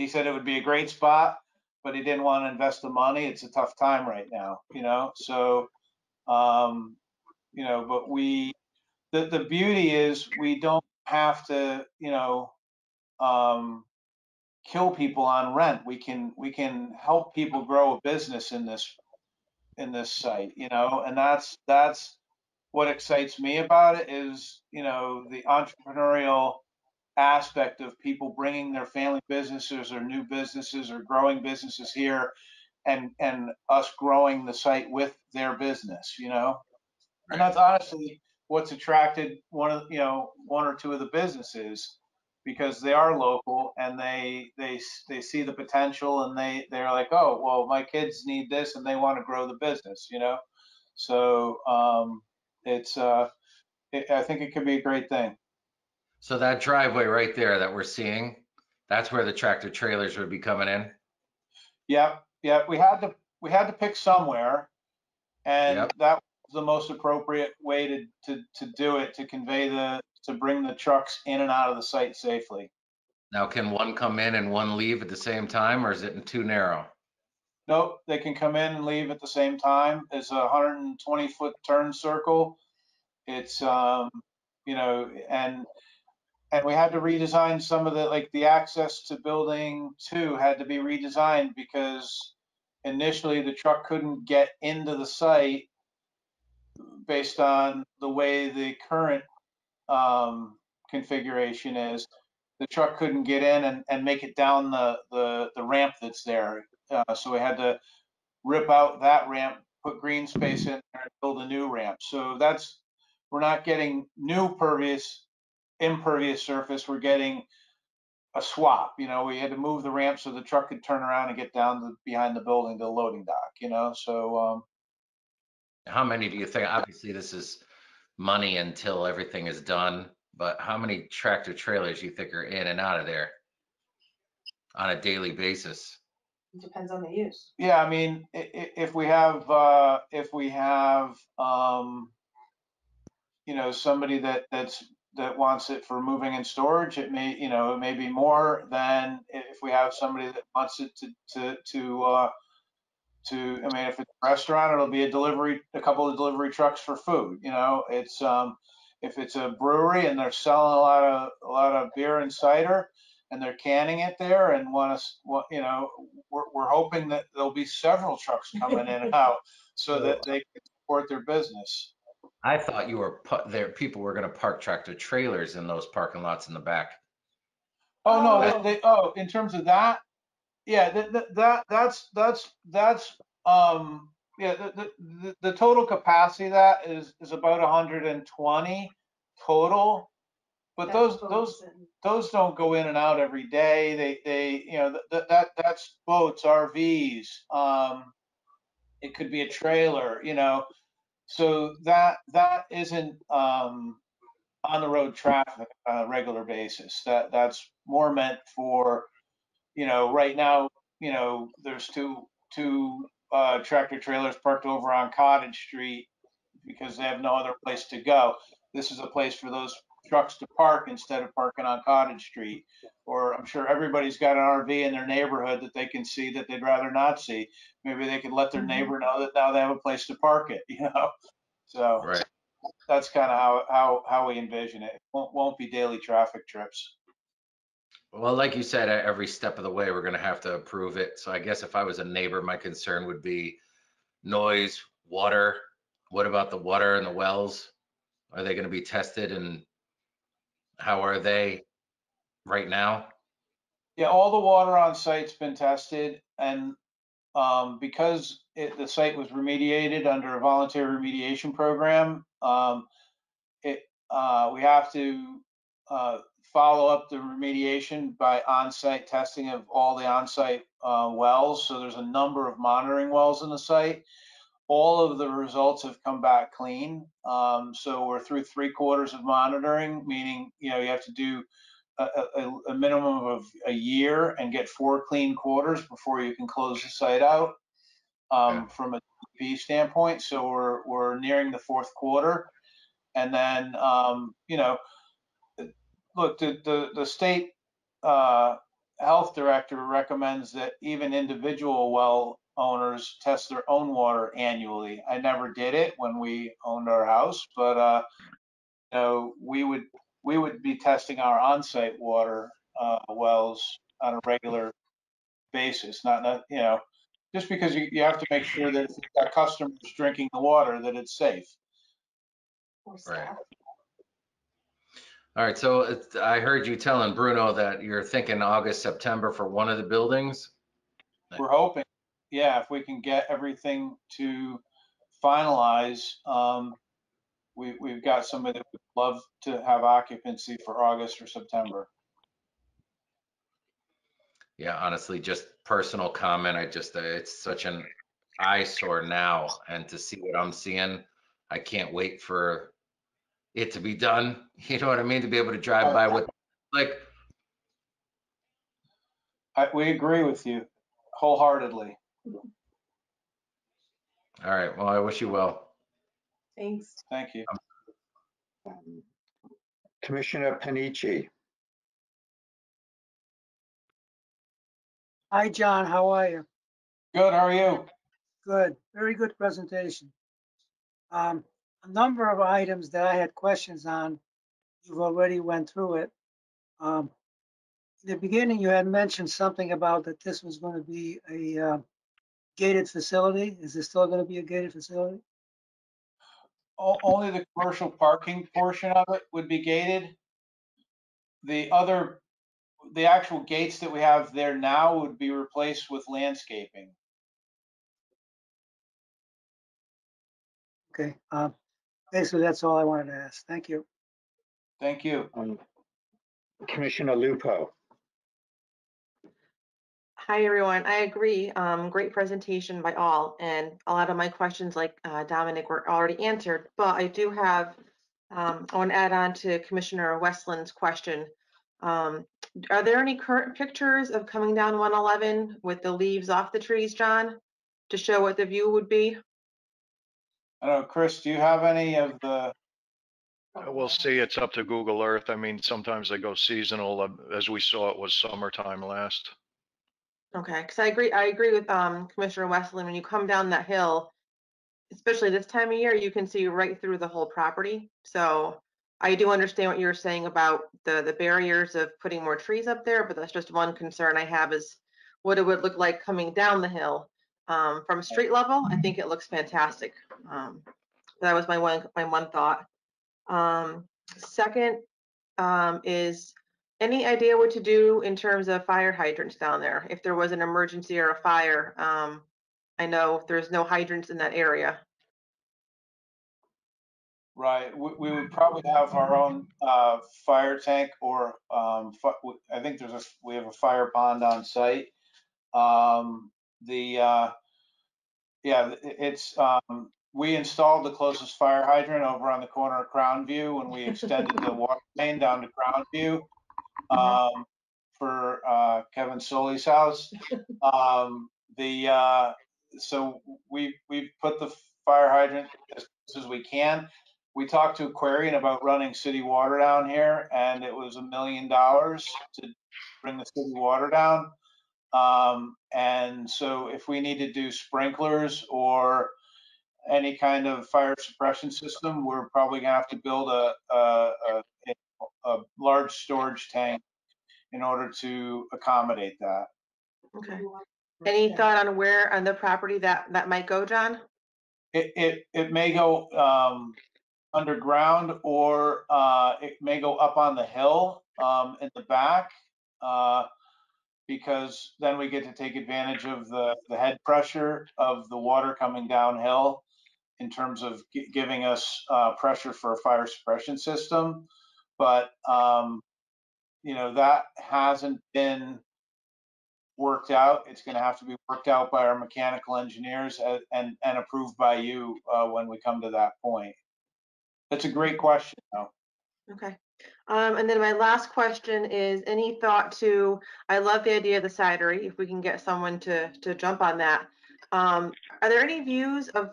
said it would be a great spot, but he didn't want to invest the money. It's a tough time right now, you know. So, you know, but the beauty is we don't have to, you know, kill people on rent. We can help people grow a business in this site, you know, and that's what excites me about it is, you know, the entrepreneurial aspect of people bringing their family businesses or new businesses or growing businesses here, and us growing the site with their business, you know. And that's honestly what's attracted one or two of the businesses, because they are local and they see the potential, and they're like, oh well, my kids need this and they want to grow the business, you know. So I think it could be a great thing. So that driveway right there that we're seeing, that's where the tractor trailers would be coming in. Yep. We had to pick somewhere, and that was the most appropriate way to do it, to bring the trucks in and out of the site safely. Now, can one come in and one leave at the same time, or is it too narrow? Nope, they can come in and leave at the same time. It's a 120-foot turn circle. It's you know, and we had to redesign some of the access to building 2 had to be redesigned, because initially the truck couldn't get into the site based on the way the current configuration is. The truck couldn't get in and make it down the ramp that's there. So we had to rip out that ramp, put green space in there, and build a new ramp. So we're not getting new impervious surface. We're getting a swap. You know, we had to move the ramp so the truck could turn around and get down behind the building to the loading dock, you know. So how many do you think? Obviously, this is money until everything is done. but how many tractor trailers you think are in and out of there on a daily basis? It depends on the use. Yeah, I mean, if we have, you know, somebody that wants it for moving and storage, it may, you know, it may be more than if we have somebody that wants it I mean, if it's a restaurant, it'll be a couple of delivery trucks for food. You know, it's if it's a brewery and they're selling a lot of beer and cider, and they're canning it there and want us, you know, we're hoping that there'll be several trucks coming in and out so that they can support their business. I thought you were there. People were going to park tractor trailers in those parking lots in the back. Oh no, in terms of that, yeah, that's yeah, the total capacity of that is about 120 total, but those don't go in and out every day. They you know that's boats, RVs. It could be a trailer, you know, so that isn't on the road traffic on a regular basis. That's more meant for, you know, right now, you know, there's two tractor trailers parked over on Cottage Street because they have no other place to go. This is a place for those trucks to park instead of parking on Cottage Street. Or I'm sure everybody's got an RV in their neighborhood that they can see that they'd rather not see. Maybe they could let their neighbor know that now they have a place to park it, you know? So Right. that's kind of how we envision it. It won't be daily traffic trips. Well, like you said, every step of the way, we're going to have to approve it. So I guess if I was a neighbor, my concern would be noise, water. What about the water and the wells? Are they going to be tested, and how are they right now? Yeah, all the water on site's been tested, and because the site was remediated under a volunteer remediation program, we have to follow up the remediation by on-site testing of all the on-site wells. So there's a number of monitoring wells in the site. All of the results have come back clean. So we're through 3/4 of monitoring, meaning, you know, you have to do a minimum of a year and get 4 clean quarters before you can close the site out from a DP standpoint. So we're nearing the 4th quarter. And then, you know, look, the state health director recommends that even individual well owners test their own water annually. I never did it when we owned our house, but you know, we would be testing our on-site water wells on a regular basis. Not you know, just because you have to make sure that if you've got customers drinking the water, that it's safe. Right. All right. So I heard you telling Bruno that you're thinking August, September for one of the buildings. We're hoping, yeah, if we can get everything to finalize, we've got somebody that would love to have occupancy for August or September. Yeah, honestly, just personal comment. It's such an eyesore now, and to see what I'm seeing, I can't wait for it to be done. You know what I mean? To be able to drive by with, like, We agree with you wholeheartedly. all right. Well, I wish you well. Thanks. Thank you. Commissioner Panici. Hi, John. How are you? Good. How are you? Good. Very good presentation. A number of items that I had questions on, you've already went through it. In the beginning, you had mentioned something about that this was going to be a gated facility. Is this still going to be a gated facility? Only the commercial parking portion of it would be gated. The actual gates that we have there now would be replaced with landscaping. Okay. Basically, that's all I wanted to ask. Thank you. Thank you. Commissioner Lupo. Hi, everyone. I agree. Great presentation by all. And a lot of my questions, like Dominic, were already answered. But I do have I want to add on to Commissioner Westland's question. Are there any current pictures of coming down 111 with the leaves off the trees, John, to show what the view would be? I don't know, Chris, do you have any of the? We'll see. It's up to Google Earth. I mean, sometimes they go seasonal. As we saw, it was summertime last. Okay, because I agree with Commissioner Westland. When you come down that hill, especially this time of year, you can see right through the whole property. So I do understand what you're saying about the barriers of putting more trees up there, but that's just one concern I have is what it would look like coming down the hill. From street level, I think it looks fantastic. That was my one thought. Second, is any idea what to do in terms of fire hydrants down there? If there was an emergency or a fire, I know there's no hydrants in that area. Right, we would probably have our own fire tank, or I think we have a fire pond on site. Yeah, it's we installed the closest fire hydrant over on the corner of Crown View when we extended the water main down to Crown View for Kevin Soley's house. So we put the fire hydrant as close as we can. We talked to Aquarian about running city water down here, and it was $1 million to bring the city water down. And so if we need to do sprinklers or any kind of fire suppression system, we're probably gonna have to build a large storage tank in order to accommodate that. Okay. Any thought on where on the property that might go, John? It may go underground, or it may go up on the hill in the back, because then we get to take advantage of the head pressure of the water coming downhill in terms of giving us pressure for a fire suppression system. But you know, that hasn't been worked out. It's going to have to be worked out by our mechanical engineers and approved by you when we come to that point. That's a great question, though. Okay. And then my last question is, any thought to, I love the idea of the cidery, if we can get someone to jump on that. Are there any views of,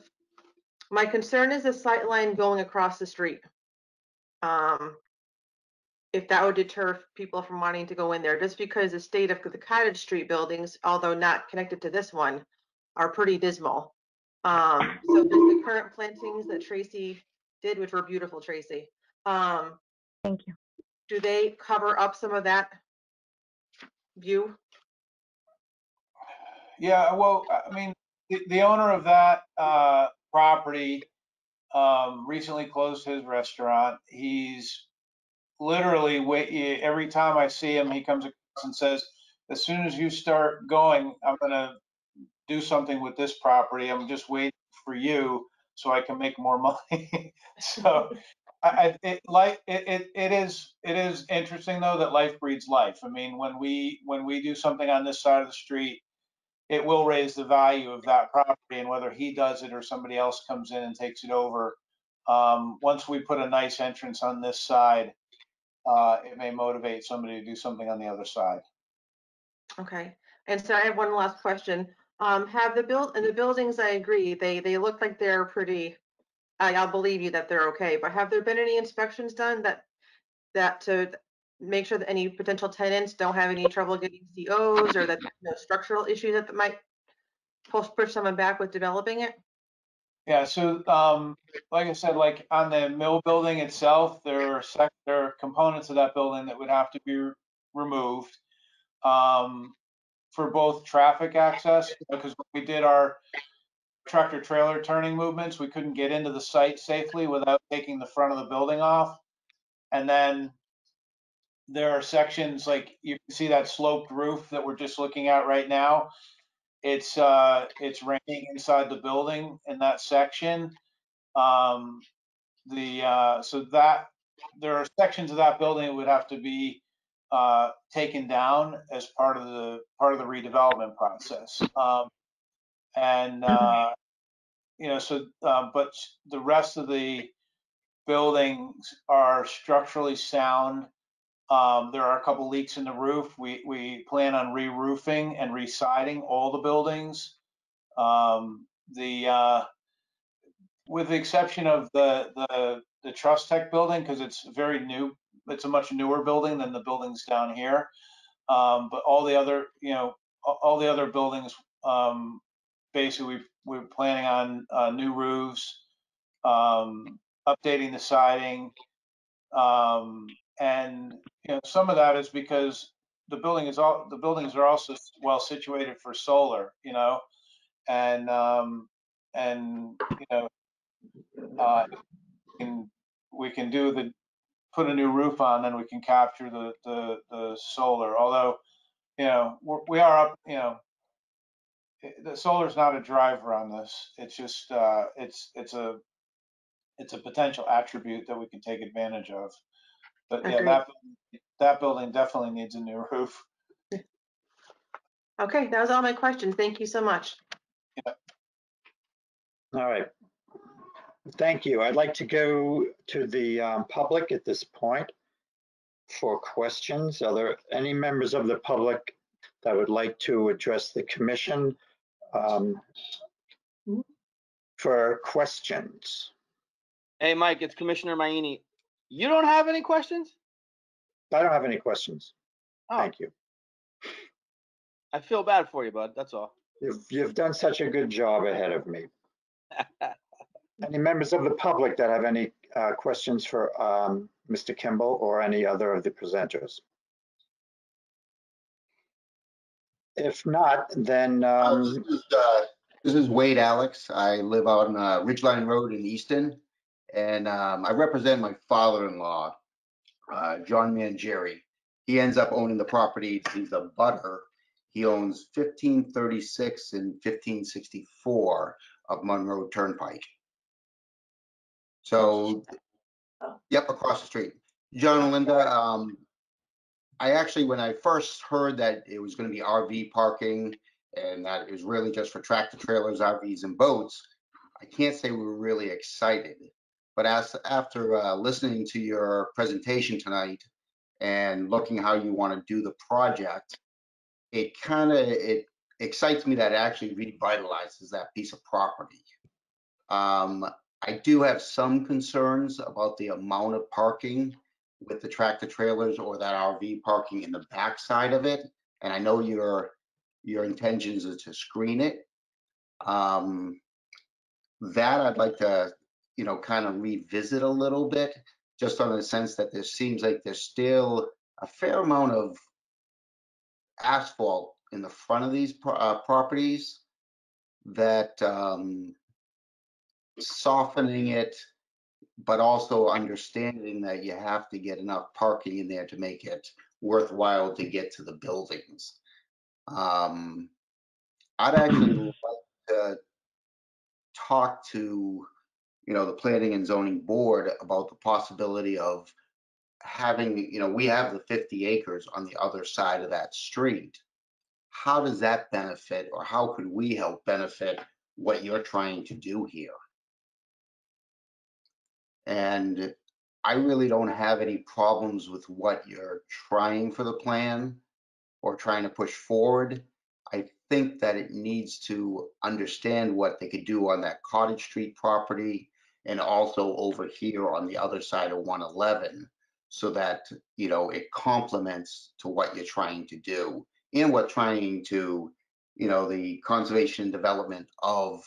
my concern is the sight line going across the street. If that would deter people from wanting to go in there, just because the state of the Cottage Street buildings, although not connected to this one, are pretty dismal. So does the current plantings that Tracy did, which were beautiful, Tracy, Thank you. do they cover up some of that view? Yeah, well, I mean, the owner of that property recently closed his restaurant. He's literally every time I see him, he comes across and says, as soon as you start going, I'm going to do something with this property. I'm just waiting for you so I can make more money. So it is interesting, though, that life breeds life. I mean, when we do something on this side of the street, it will raise the value of that property, and whether he does it or somebody else comes in and takes it over. Once we put a nice entrance on this side, it may motivate somebody to do something on the other side. Okay. And so I have one last question. Have the buildings, I agree, they look like they're pretty, I'll believe you that they're okay, but have there been any inspections done that to make sure that any potential tenants don't have any trouble getting COs, or that structural issues that might push someone back with developing it? Yeah, so like I said, like on the mill building itself, there are components of that building that would have to be removed for both traffic access, because when we did our tractor trailer turning movements, we couldn't get into the site safely without taking the front of the building off. And then there are sections, like you can see that sloped roof that we're just looking at right now. It's raining inside the building in that section. So that there are sections of that building that would have to be taken down as part of the redevelopment process. But the rest of the buildings are structurally sound. There are a couple leaks in the roof. We plan on re-roofing and re-siding all the buildings. With the exception of the Trust Tech building, because it's very new, it's a much newer building than the buildings down here. But all the other, all the other buildings, basically we're planning on new roofs, updating the siding, and some of that is because the buildings are also well situated for solar, and we can put a new roof on, then we can capture the solar. Although, we are up, the solar is not a driver on this. It's just, it's a potential attribute that we can take advantage of. But yeah, Agreed. that building definitely needs a new roof. Okay, that was all my questions. Thank you so much. All right. Thank you. I'd like to go to the public at this point for questions. Are there any members of the public that would like to address the commission for questions? Hey, Mike, it's Commissioner Maini. You don't have any questions? I don't have any questions. Oh, Thank you. I feel bad for you, bud. That's all. You've done such a good job ahead of me. Any members of the public that have any questions for Mr. Kimball or any other of the presenters? If not, then this is Wade Alex. I live on Ridgeline Road in Easton, and I represent my father-in-law, John Mangieri. He ends up owning the property. He's a butter. He owns 1536 and 1564 of Monroe Turnpike. So, yep, across the street. John and Linda, I actually, when I first heard that it was going to be RV parking and that it was really just for tractor trailers, RVs, and boats, I can't say we were really excited. But after listening to your presentation tonight and looking how you want to do the project, it excites me that it actually revitalizes that piece of property. I do have some concerns about the amount of parking with the tractor trailers or that RV parking in the back side of it. And I know your intentions is to screen it. That I'd like to, kind of revisit a little bit, just on the sense that there seems like there's still a fair amount of asphalt in the front of these properties that softening it, but also understanding that you have to get enough parking in there to make it worthwhile to get to the buildings. I'd actually like to talk to, the planning and zoning board about the possibility of having, we have the 50 acres on the other side of that street. How does that benefit, or how could we help benefit what you're trying to do here? And I really don't have any problems with what you're trying for the plan or trying to push forward. I think that it needs to understand what they could do on that Cottage Street property and also over here on the other side of 111, so that, it complements to what you're trying to do and what trying to, the conservation and development of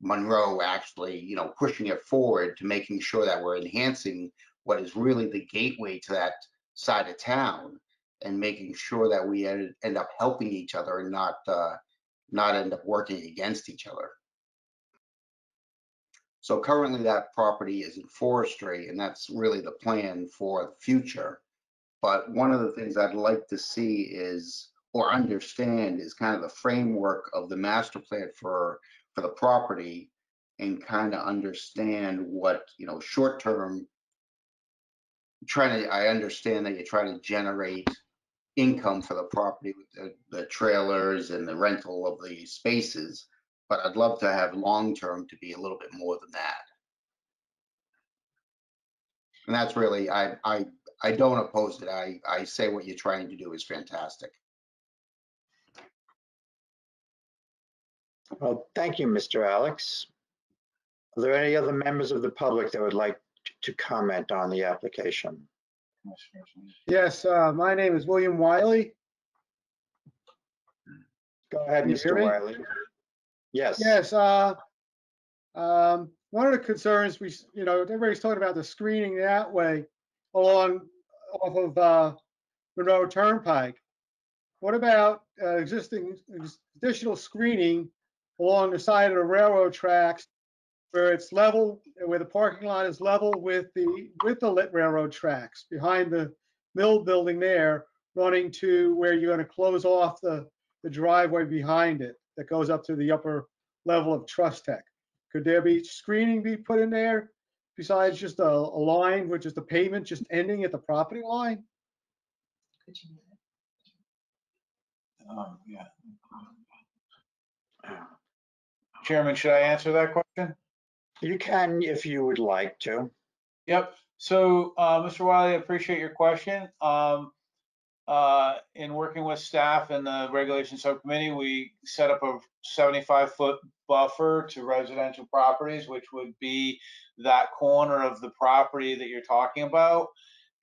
Monroe actually, pushing it forward to making sure that we're enhancing what is really the gateway to that side of town and making sure that we end up helping each other and not end up working against each other. So currently that property is in forestry, and that's really the plan for the future. But one of the things I'd like to see is, or understand, is kind of the framework of the master plan for the property, and kind of understand what, short term, I understand that you're trying to generate income for the property with the trailers and the rental of the spaces, but I'd love to have long term to be a little bit more than that. And that's really, I don't oppose it. I say what you're trying to do is fantastic. Well, thank you, Mr. Alex. Are there any other members of the public that would like to comment on the application? Yes, my name is William Wiley. Go ahead, Can you hear Mr. me? Wiley. Yes. Yes, one of the concerns everybody's talking about the screening that way off of Monroe Turnpike. What about additional screening along the side of the railroad tracks where it's level, where the parking lot is level with the railroad tracks behind the mill building there, running to where you're going to close off the driveway behind it that goes up to the upper level of Trust Tech? Could there be screening be put in there besides just a line, which is the pavement just ending at the property line? Yeah. Chairman, should I answer that question? You can if you would like to. Yep. So, Mr. Wiley, I appreciate your question. In working with staff and the regulation subcommittee, we set up a 75-foot buffer to residential properties, which would be that corner of the property that you're talking about.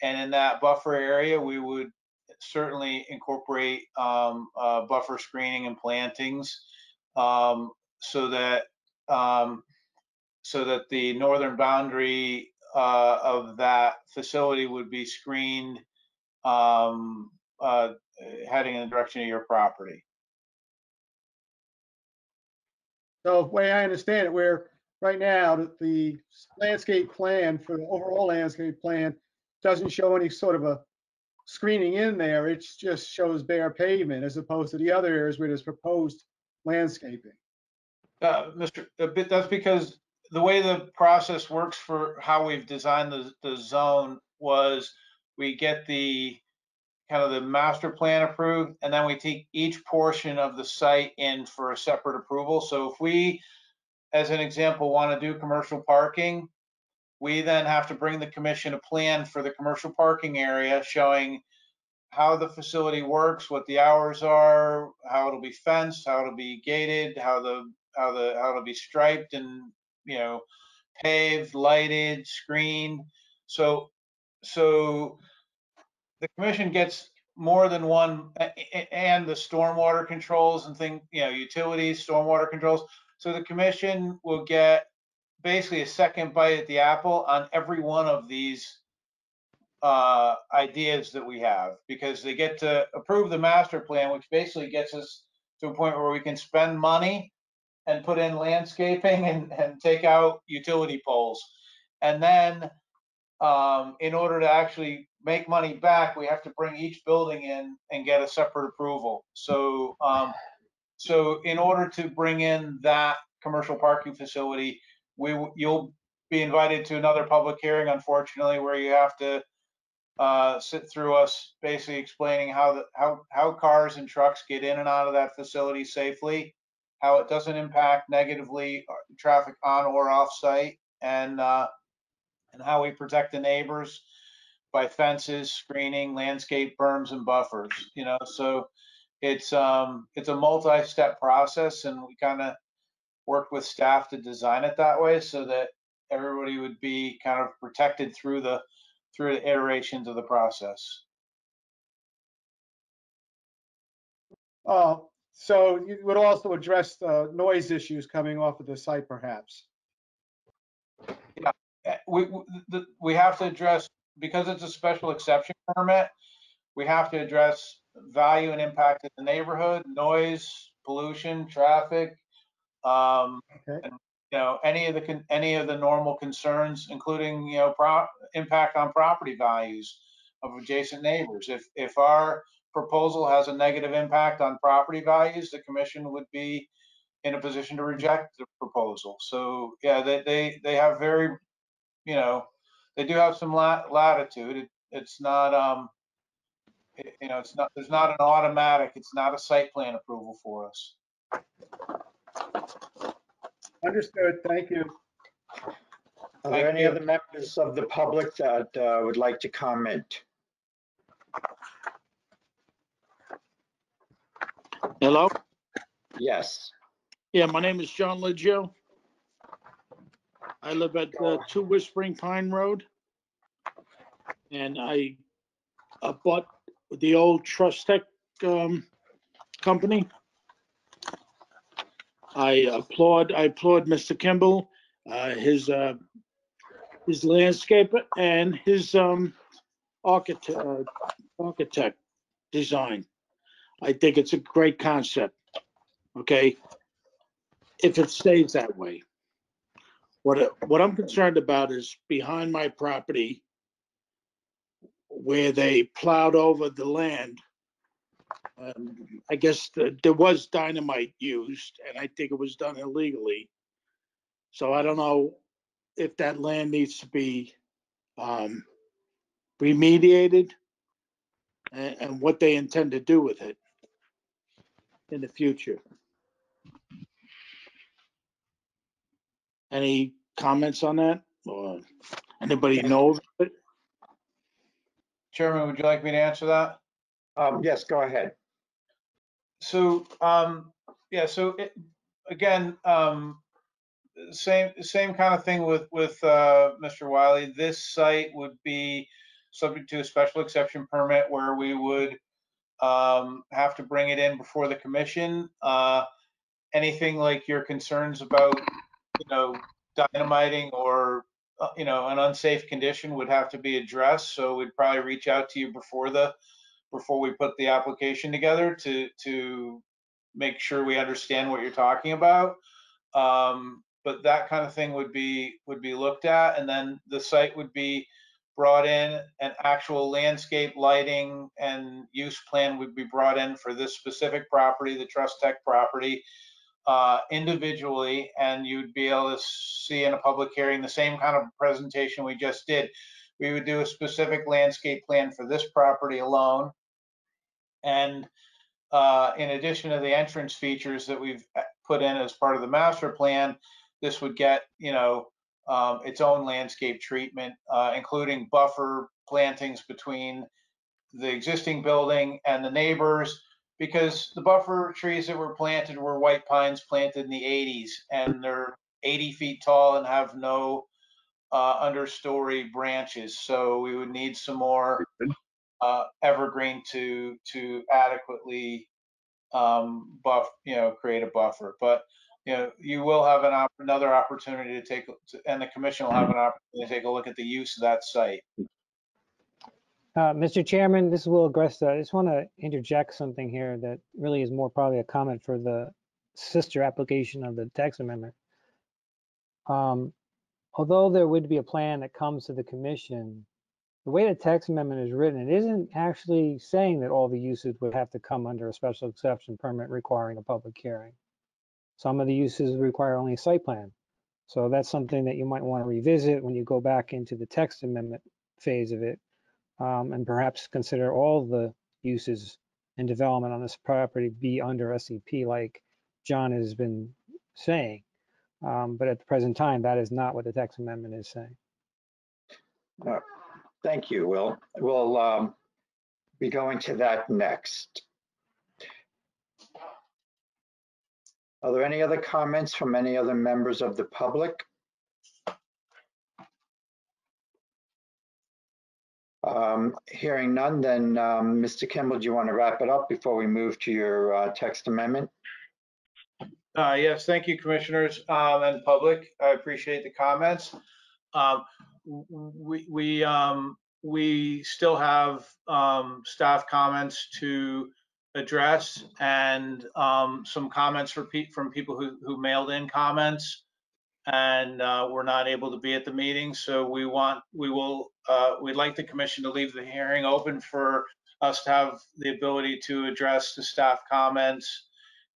And in that buffer area, we would certainly incorporate buffer screening and plantings so that the northern boundary of that facility would be screened heading in the direction of your property. So the way I understand it, where right now the landscape plan for the overall landscape plan doesn't show any sort of a screening in there, it just shows bare pavement as opposed to the other areas where there's proposed landscaping. That's because the way the process works for how we've designed the zone was we get the kind of the master plan approved, and then we take each portion of the site in for a separate approval. So if we, as an example, want to do commercial parking, we then have to bring the commission a plan for the commercial parking area showing how the facility works, what the hours are, how it'll be fenced, how it'll be gated, how it'll be striped and, paved, lighted, screened. So the commission gets more than one, and the stormwater controls and utilities, stormwater controls. So the commission will get basically a second bite at the apple on every one of these ideas that we have, because they get to approve the master plan, which basically gets us to a point where we can spend money and put in landscaping and take out utility poles. And then in order to actually make money back, we have to bring each building in and get a separate approval. So in order to bring in that commercial parking facility, you'll be invited to another public hearing, unfortunately, where you have to sit through us basically explaining how cars and trucks get in and out of that facility safely, how it doesn't impact negatively traffic on or off site, and how we protect the neighbors by fences, screening, landscape berms, and buffers. So it's a multi-step process, and we kind of worked with staff to design it that way so that everybody would be kind of protected through the iterations of the process. So you would also address the noise issues coming off of the site, perhaps? Yeah, we have to address, because it's a special exception permit, we have to address value and impact in the neighborhood, noise, pollution, traffic, and any of the normal concerns, including impact on property values of adjacent neighbors. If our proposal has a negative impact on property values, the commission would be in a position to reject the proposal. So yeah, they have very, they do have some latitude. It's not there's not an automatic, it's not a site plan approval for us. Understood. Thank you. Are there Thank any you. other members of the public that would like to comment? Hello? Yes. Yeah, my name is John Leggio. I live at 2 Whispering Pine Road. And I bought the old Trust Tech company. I applaud Mr. Kimball, his landscaper and his architect design. I think it's a great concept. Okay, if it stays that way. What I'm concerned about is behind my property where they plowed over the land. I guess there was dynamite used, and I think it was done illegally. So I don't know if that land needs to be remediated and what they intend to do with it in the future. Any comments on that? Or anybody know of it? Chairman, would you like me to answer that? Yes, go ahead. So, yeah, so again, same kind of thing with Mr. Wiley. This site would be subject to a special exception permit where we would have to bring it in before the commission. Anything like your concerns about, dynamiting or, an unsafe condition would have to be addressed. So we'd probably reach out to you before we put the application together to make sure we understand what you're talking about. But that kind of thing would be looked at, and then the site would be brought in, an actual landscape lighting and use plan would be brought in for this specific property, the Trust Tech property, individually, and you'd be able to see in a public hearing the same kind of presentation we just did. We would do a specific landscape plan for this property alone. And in addition to the entrance features that we've put in as part of the master plan, this would get, its own landscape treatment, including buffer plantings between the existing building and the neighbors, because the buffer trees that were planted were white pines planted in the 80s, and they're 80 feet tall and have no understory branches. So we would need some more evergreen to adequately create a buffer. But you will have another opportunity to and the commission will have an opportunity to take a look at the use of that site. Mr. Chairman, this is Will Agresta. I just want to interject something here that really is more probably a comment for the sister application of the text amendment. Although there would be a plan that comes to the commission, the way the text amendment is written, it isn't actually saying that all the uses would have to come under a special exception permit requiring a public hearing. Some of the uses require only a site plan. So that's something that you might want to revisit when you go back into the text amendment phase of it. And perhaps consider all the uses and development on this property be under SEP like John has been saying. But at the present time, that is not what the text amendment is saying. Thank you, Will. We'll be going to that next. Are there any other comments from any other members of the public? Hearing none, then Mr. Kimball, do you want to wrap it up before we move to your text amendment? Yes, thank you, commissioners and public. I appreciate the comments. We still have staff comments to address, and some comments from people who mailed in comments and were not able to be at the meeting. So we'd like the commission to leave the hearing open for us to have the ability to address the staff comments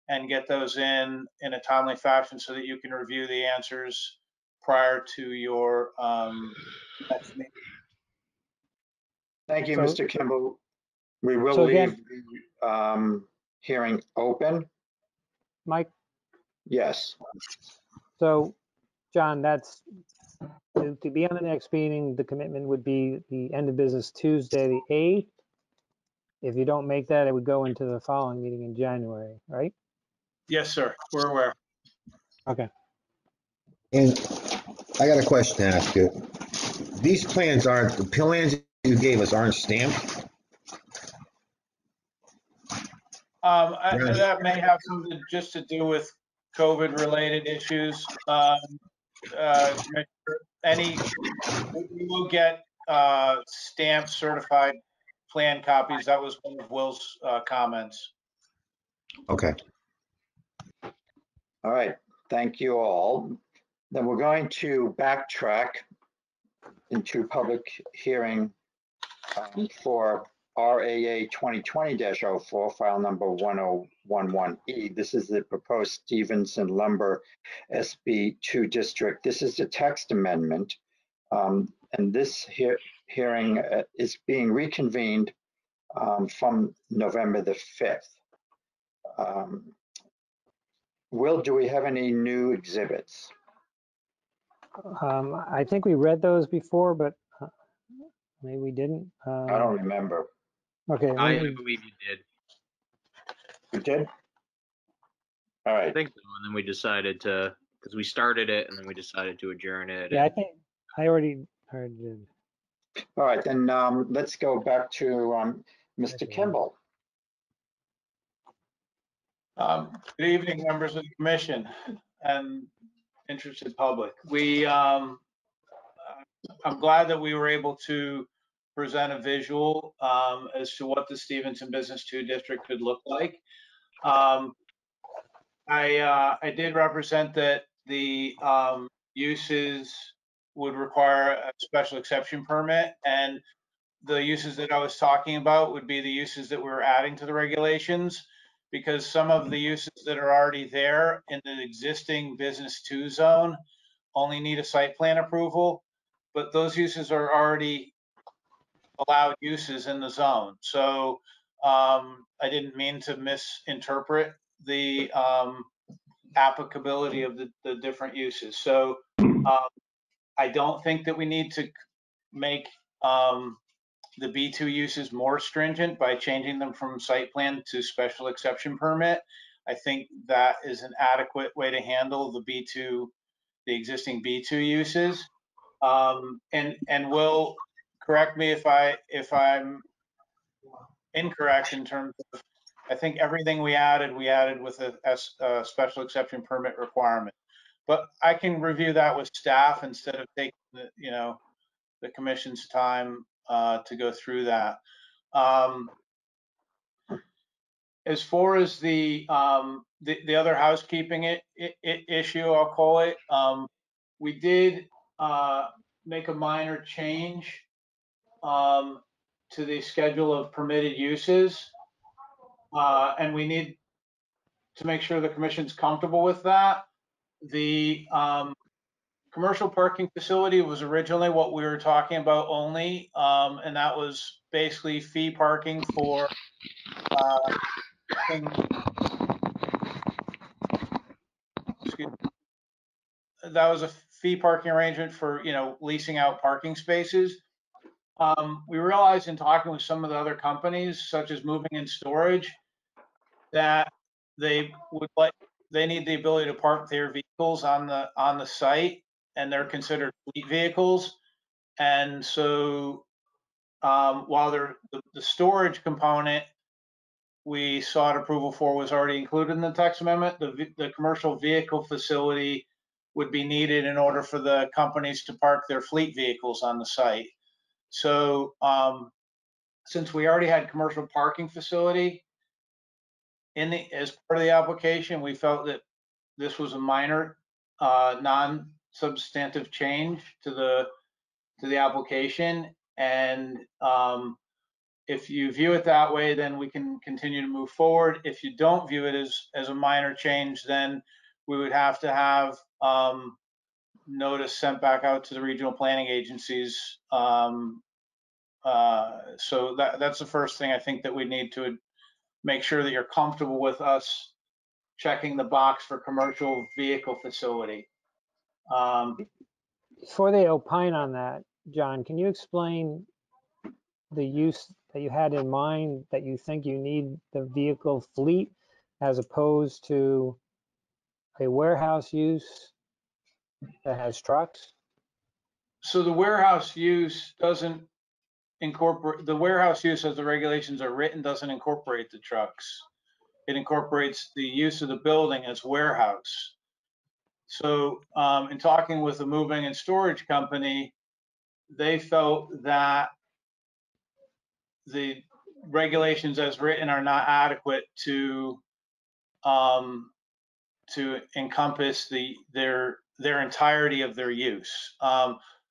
and get those in a timely fashion so that you can review the answers prior to your next meeting. Thank you, So- Mr. Kimball. We will So leave again- the hearing open. Mike, Yes. so John, that's to be on the next meeting, the commitment would be the end of business Tuesday, the 8th. If you don't make that, it would go into the following meeting in January, right? Yes, sir. We're aware. Okay. And I got a question to ask you. These plans aren't, the plans you gave us aren't stamped? That may have something just to do with COVID-related issues. Commissioner, we will get stamped certified plan copies. That was one of Will's comments. Okay. All right, thank you all. Then we're going to backtrack into public hearing for RAA 2020-04, file number 1011E. This is the proposed Stevenson Lumber SB2 district. This is the text amendment. And this hearing is being reconvened from November the 5th. Will, do we have any new exhibits? I think we read those before, but maybe we didn't. I don't remember. Okay. I believe you did. You did? All right. I think so. And then we decided to, because we started it and then we decided to adjourn it. Yeah, I think I already did. All right, then let's go back to Mr. Kimball. Good evening, members of the commission and interested public. I'm glad that we were able to present a visual as to what the Stevenson Business 2 district could look like. I did represent that the uses would require a special exception permit, and the uses that I was talking about would be the uses that we were adding to the regulations, because some of the uses that are already there in the existing business 2 zone only need a site plan approval, but those uses are already allowed uses in the zone. So I didn't mean to misinterpret the applicability of the different uses. So I don't think that we need to make the B2 uses more stringent by changing them from site plan to special exception permit. I think that is an adequate way to handle the B2, the existing B2 uses. And will correct me if I'm incorrect in terms of, I think everything we added with a special exception permit requirement. But I can review that with staff instead of taking the commission's time to go through that. As far as the other housekeeping issue, I'll call it, we did make a minor change to the schedule of permitted uses, and we need to make sure the commission's comfortable with that. The commercial parking facility was originally what we were talking about only, and that was basically fee parking for that was a fee parking arrangement for leasing out parking spaces. We realized in talking with some of the other companies, such as Moving and Storage, that they need the ability to park their vehicles on the site, and they're considered fleet vehicles. And so while the storage component we sought approval for was already included in the text amendment, the commercial vehicle facility would be needed in order for the companies to park their fleet vehicles on the site. So since we already had commercial parking facility as part of the application, we felt that this was a minor non-substantive change to the application. And if you view it that way, then we can continue to move forward. If you don't view it as a minor change, then we would have to have notice sent back out to the regional planning agencies. So that's the first thing I think that we need to make sure that you're comfortable with us checking the box for commercial vehicle facility. Before they opine on that, John, can you explain the use that you had in mind that you think you need the vehicle fleet as opposed to a warehouse use that has trucks? So the warehouse use doesn't incorporate, the warehouse use as the regulations are written doesn't incorporate the trucks. It incorporates the use of the building as warehouse. So in talking with the moving and storage company, they felt that the regulations as written are not adequate to encompass their entirety of their use.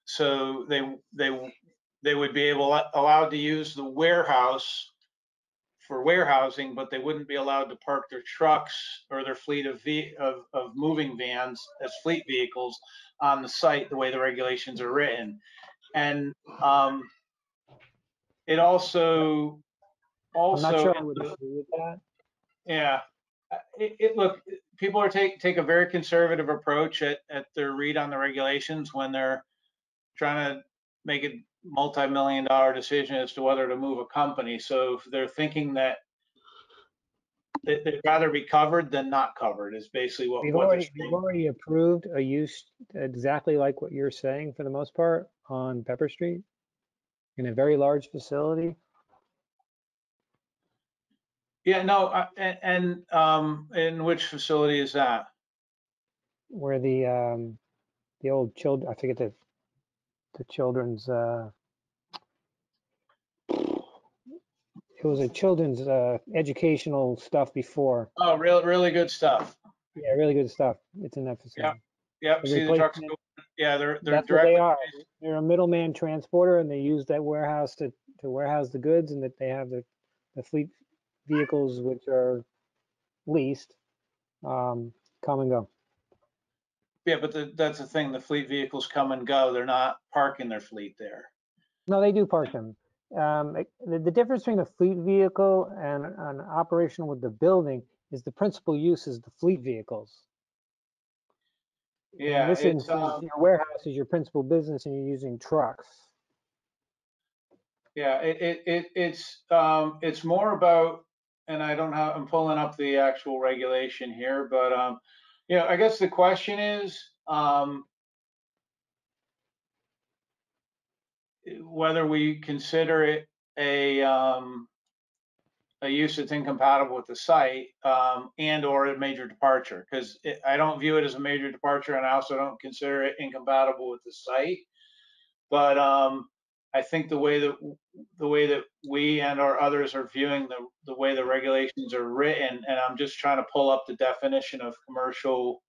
So they would be allowed to use the warehouse for warehousing, but they wouldn't be allowed to park their trucks or their fleet of moving vans as fleet vehicles on the site the way the regulations are written. And it also I'm not sure I would agree with that. Yeah, look, people take a very conservative approach at their read on the regulations when they're trying to make a multi-million-dollar decision as to whether to move a company. So if they're thinking that they'd rather be covered than not covered is basically what We've they're saying. already approved a use exactly like what you're saying for the most part on Pepper Street in a very large facility. Yeah, no, and in which facility is that? Where the old children, I forget the children's, it was a children's educational stuff before. Oh, really good stuff. Yeah, really good stuff. It's in that facility. Yep. See the trucks go. Yeah, they're That's directly. what they are. They're a middleman transporter, and they use that warehouse to warehouse the goods, and that they have the fleet vehicles which are leased come and go. Yeah, but that's the thing. The fleet vehicles come and go. They're not parking their fleet there. No, they do park them. The difference between a fleet vehicle and an operation with the building is the principal use is the fleet vehicles. Yeah, In this instance, your warehouse is your principal business, and you're using trucks. Yeah, it's more about, and I'm pulling up the actual regulation here, but I guess the question is whether we consider it a use that's incompatible with the site and or a major departure, because I don't view it as a major departure, and I also don't consider it incompatible with the site. But I think the way that we and our others are viewing the way the regulations are written, and I'm just trying to pull up the definition of commercial.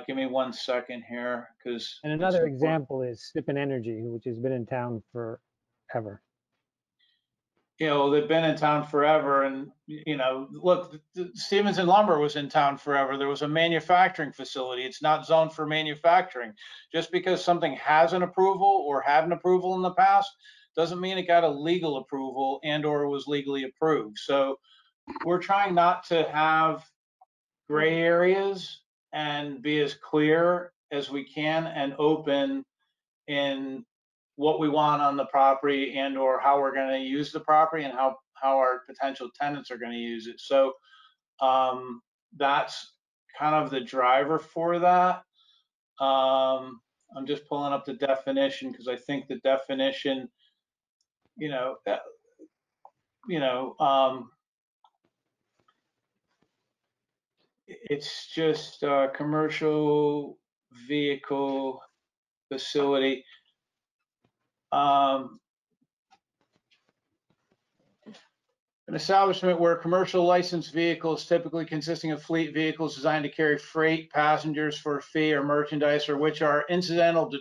Give me 1 second here, because. And another example is Sippin Energy, which has been in town forever. They've been in town forever, and look, Stevenson Lumber was in town forever. There was a manufacturing facility. It's not zoned for manufacturing. Just because something has an approval or had an approval in the past doesn't mean it got a legal approval and or was legally approved. So we're trying not to have gray areas and be as clear as we can and open in what we want on the property and or how we're going to use the property and how our potential tenants are going to use it. So that's kind of the driver for that. I'm just pulling up the definition because I think the definition, it's just a commercial vehicle facility. An establishment where commercial licensed vehicles, typically consisting of fleet vehicles designed to carry freight, passengers for a fee, or merchandise, or which are incidental to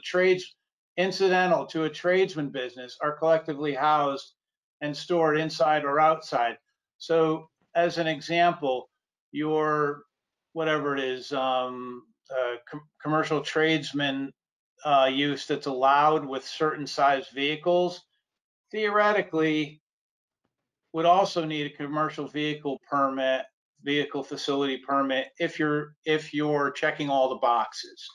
a tradesman business, are collectively housed and stored inside or outside. So, as an example, your whatever it is, commercial tradesman use that's allowed with certain size vehicles, theoretically would also need a commercial vehicle facility permit if you're checking all the boxes.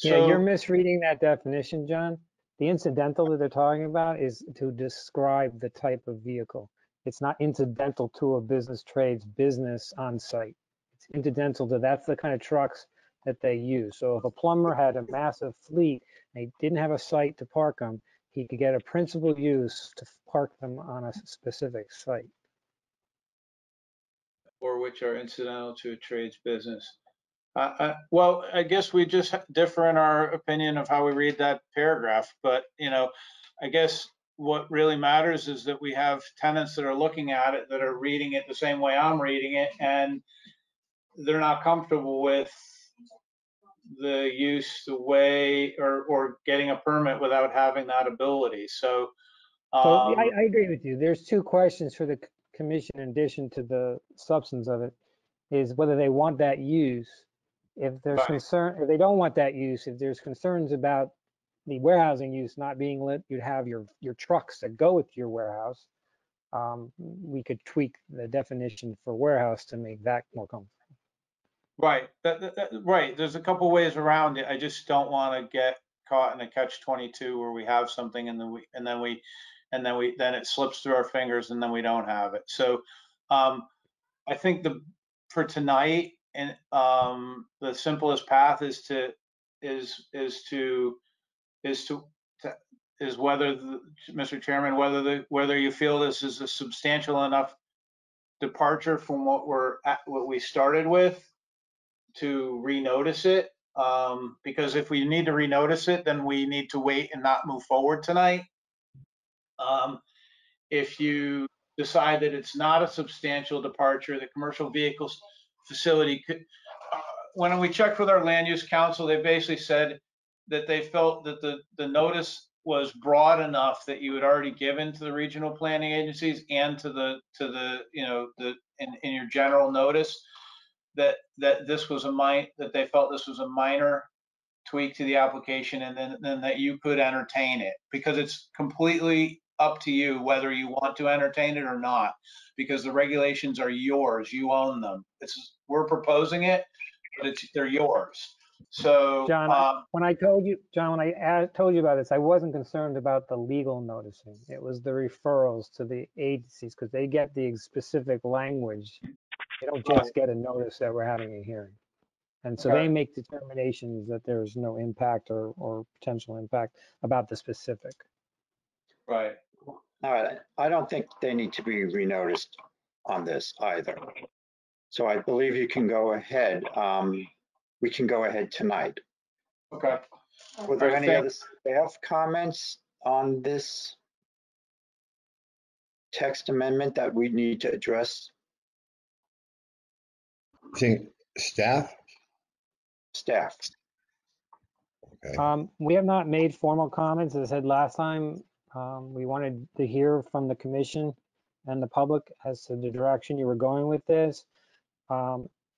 Yeah, you're So, misreading that definition, John. The incidental that they're talking about is to describe the type of vehicle. It's not incidental to a business trades business on site. It's incidental to, that's the kind of trucks that they use. So if a plumber had a massive fleet and he didn't have a site to park them, he could get a principal use to park them on a specific site. or which are incidental to a trade's business. Well, I guess we just differ in our opinion of how we read that paragraph, but I guess what really matters is that we have tenants that are looking at it, that are reading it the same way I'm reading it, and they're not comfortable with the use, the way, or getting a permit without having that ability. So, So I agree with you. There's two questions for the commission in addition to the substance of it, is whether they want that use. If there's Right. concern, if they don't want that use, if there's concerns about the warehousing use not being lit, you'd have your trucks that go with your warehouse. We could tweak the definition for warehouse to make that more comfortable. right, right. There's a couple ways around it. I just don't want to get caught in a catch-22 where we have something and then it slips through our fingers and then we don't have it. So, I think for tonight, and the simplest path is whether Mr. Chairman, whether you feel this is a substantial enough departure from what we started with to renotice it. Because if we need to renotice it, then we need to wait and not move forward tonight. If you decide that it's not a substantial departure, the commercial vehicles facility could, when we checked with our land use council, they basically said that they felt that the notice was broad enough that you had already given to the regional planning agencies and to the in your general notice that this was that they felt this was a minor tweak to the application, and then that you could entertain it, because it's completely up to you whether you want to entertain it or not, because the regulations are yours, you own them. We're proposing it, but they're yours. So John, when I told you about this, I wasn't concerned about the legal noticing. It was the referrals to the agencies, because they get the specific language. They don't just get a notice that we're having a hearing. And so they make determinations that there's no impact or potential impact about the specific. Right. All right. I don't think they need to be renoticed on this either. So I believe you can go ahead. We can go ahead tonight. Okay. Were there any other staff comments on this text amendment that we need to address? Think staff? Staff. Okay. We have not made formal comments. As I said last time, we wanted to hear from the commission and the public as to the direction you were going with this.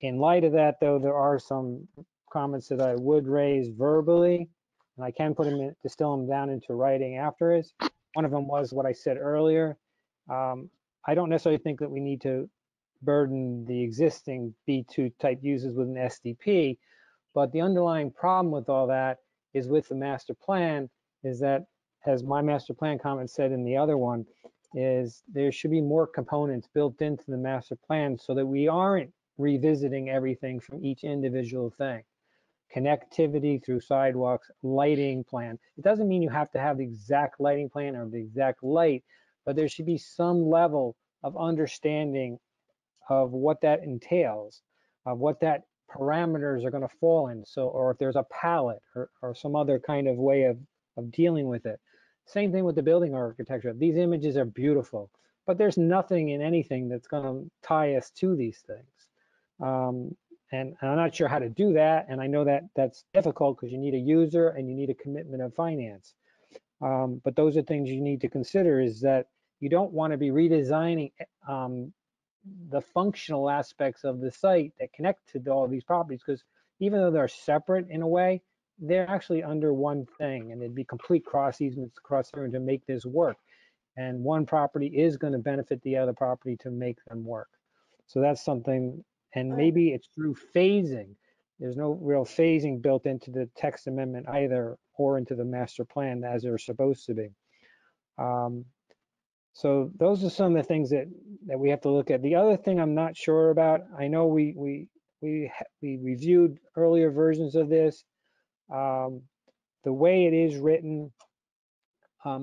In light of that, though, there are some comments that I would raise verbally, and I can put them in, distill them down into writing afterwards. One of them was what I said earlier. I don't necessarily think that we need to burden the existing B2 type uses with an SDP, but the underlying problem with all that is with the master plan is that, as my master plan comment said in the other one, is there should be more components built into the master plan so that we aren't revisiting everything from each individual thing. Connectivity through sidewalks, lighting plan. It doesn't mean you have to have the exact lighting plan or the exact light, but there should be some level of understanding of what that entails, of what that parameters are going to fall in. So, or if there's a palette or some other kind of way of dealing with it. Same thing with the building architecture. These images are beautiful, but there's nothing in anything that's going to tie us to these things. And I'm not sure how to do that. And I know that that's difficult because you need a user and you need a commitment of finance. But those are things you need to consider, is that you don't want to be redesigning the functional aspects of the site that connect to all these properties, because even though they're separate in a way, they're actually under one thing, and it'd be complete cross easements across there to make this work. And one property is going to benefit the other property to make them work. So that's something, and maybe it's through phasing there's no real phasing built into the text amendment either, or into the master plan as they're supposed to be. So those are some of the things that we have to look at. The other thing I'm not sure about, I know we reviewed earlier versions of this. The way it is written,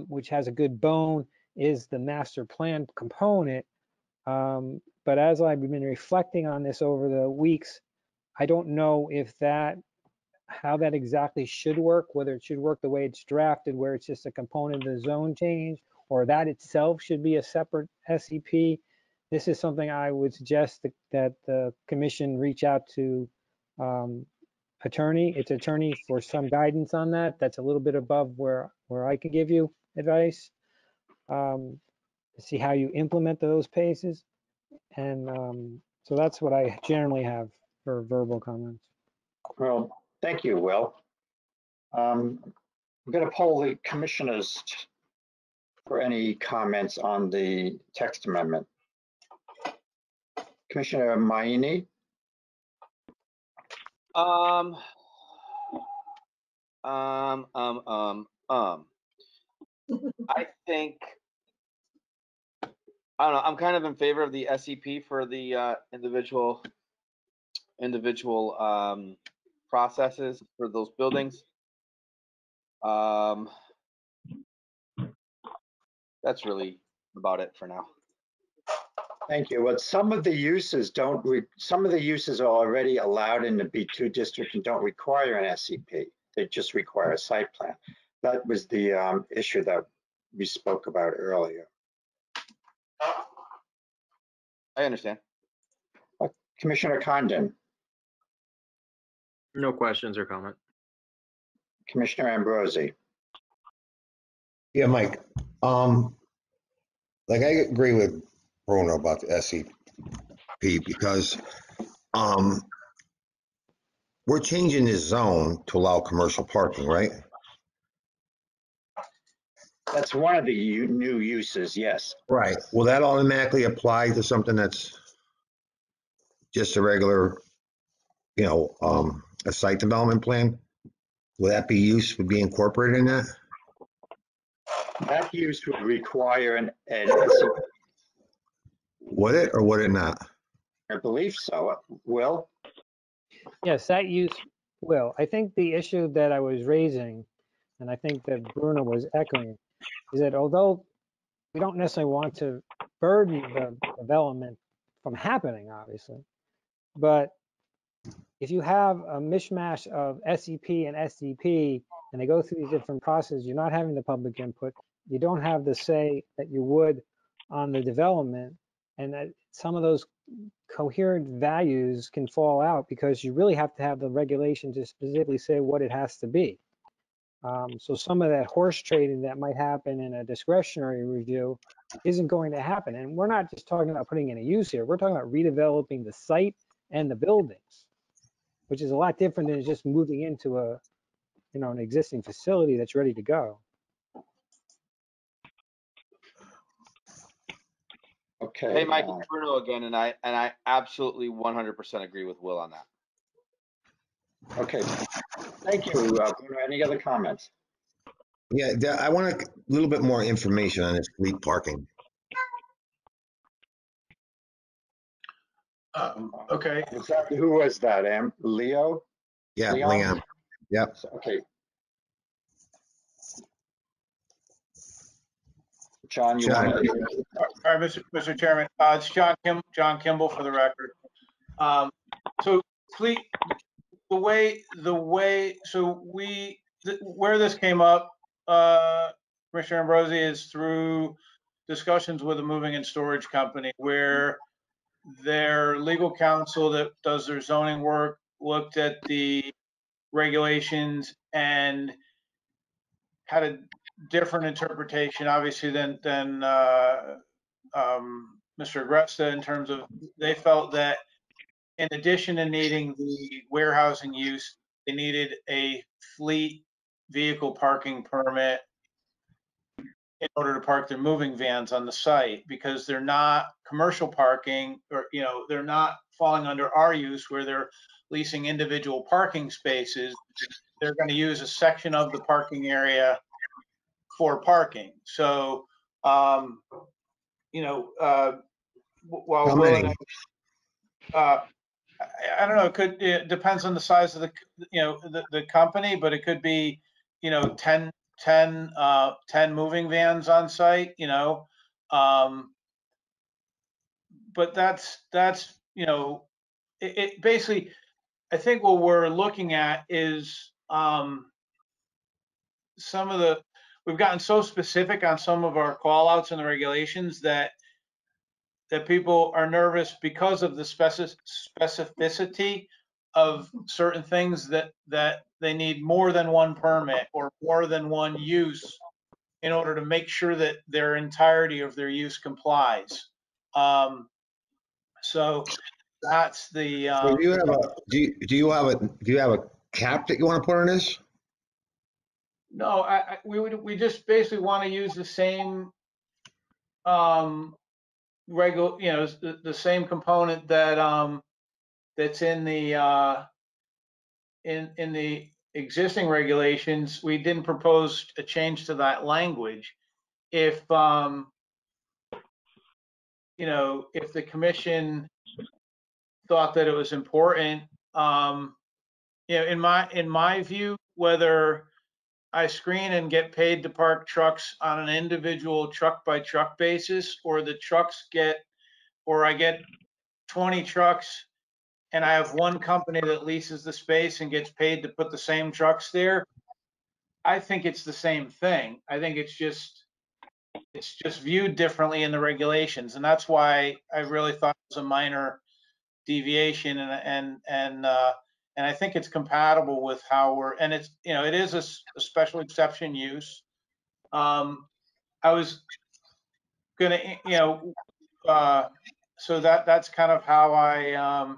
which has a good bone, is the master plan component. But as I've been reflecting on this over the weeks, I don't know if how that exactly should work, whether it should work the way it's drafted, where it's just a component of the zone change, or that itself should be a separate SEP. This is something I would suggest that the commission reach out to its attorney for some guidance on that. That's a little bit above where I can give you advice. To see how you implement those paces. And so that's what I generally have for verbal comments. Well, thank you, Will. I'm going to poll the commissioners for any comments on the text amendment. Commissioner Maini? I think, I don't know, I'm kind of in favor of the SEP for the individual processes for those buildings. That's really about it for now. Thank you. Well, some of the uses are already allowed in the B2 district and don't require an SEP. They just require a site plan. That was the issue that we spoke about earlier. I understand. Commissioner Condon? No questions or comment. Commissioner Ambrosi? Yeah, Mike. Like I agree with Bruno about the SEP because we're changing this zone to allow commercial parking, right? That's one of the new uses, yes. Right. Will that automatically apply to something that's just a regular, a site development plan? Will that be would be incorporated in that? That use would require an SEP. Would it or would it not? I believe so. Will? Yes, that use will. I think the issue that I was raising, and I think that Bruno was echoing, is that although we don't necessarily want to burden the development from happening, obviously, but if you have a mishmash of SEP and SDP, and they go through these different processes, you're not having the public input, you don't have the say that you would on the development, and that some of those coherent values can fall out because you really have to have the regulation to specifically say what it has to be. So some of that horse trading that might happen in a discretionary review isn't going to happen. And we're not just talking about putting in a use here, we're talking about redeveloping the site and the buildings, which is a lot different than just moving into an existing facility that's ready to go. Okay. Hey, Mike, it's Bruno again, and I absolutely 100% agree with Will on that. Okay. Thank you, Bruno. Any other comments? Yeah, I want a little bit more information on this fleet parking. Okay. Exactly. Who was that? Leo? Yeah, Leon? Leon. Yep. Okay. John, you want to? All right, Mr. Chairman, it's John Kimball for the record. So fleet, where this came up, Commissioner Ambrosi, is through discussions with a moving and storage company where their legal counsel that does their zoning work looked at the regulations and had a different interpretation, obviously, than Mr. Agresta, in terms of they felt that in addition to needing the warehousing use, they needed a fleet vehicle parking permit in order to park their moving vans on the site, because they're not commercial parking, or they're not falling under our use where they're leasing individual parking spaces, they're going to use a section of the parking area for parking. So, you know, while How Will many? and I don't know, it depends on the size of the, you know, the company, but it could be, you know, 10 moving vans on site, you know. But that's, you know, it basically, I think what we're looking at is we've gotten so specific on some of our call outs and the regulations that people are nervous because of the specificity of certain things that they need more than one permit or more than one use in order to make sure that their entirety of their use complies. So that's the. So do you have a do you have a cap that you want to put on this? No, we just basically want to use the same regular, you know, the same component that that's in the in the existing regulations. We didn't propose a change to that language. If you know, if the commission thought that it was important, you know, in my view, whether I screen and get paid to park trucks on an individual truck by truck basis, or the trucks or I get 20 trucks and I have one company that leases the space and gets paid to put the same trucks there, I think it's the same thing. I think it's just viewed differently in the regulations, and that's why I really thought it was a minor deviation, and I think it's compatible with how and it's, you know, it is a special exception use. I was gonna, you know, so that's kind of how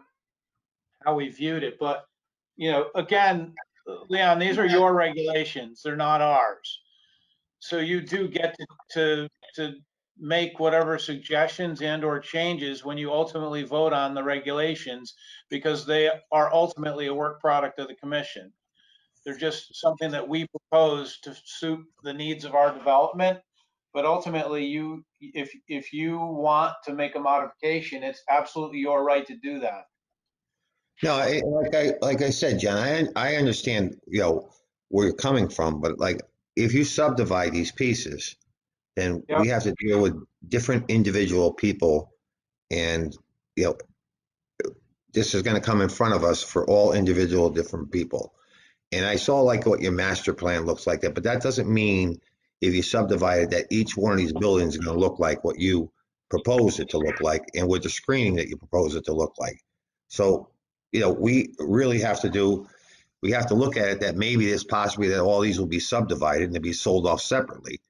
we viewed it. But, you know, again, Leon, these are your regulations, they're not ours. So you do get to make whatever suggestions and or changes when you ultimately vote on the regulations, because they are ultimately a work product of the commission. They're just something that we propose to suit the needs of our development. But ultimately, if you want to make a modification, it's absolutely your right to do that. No, like I said, John, I understand, you know, where you're coming from, but like if you subdivide these pieces, then we have to deal with different individual people, and you know, this is going to come in front of us for all individual different people. And I saw like what your master plan looks like, but that doesn't mean if you subdivide it that each one of these buildings is going to look like what you propose it to look like, and with the screening that you propose it to look like. So, you know, we really have to look at it that maybe there's possibly that all these will be subdivided and to be sold off separately,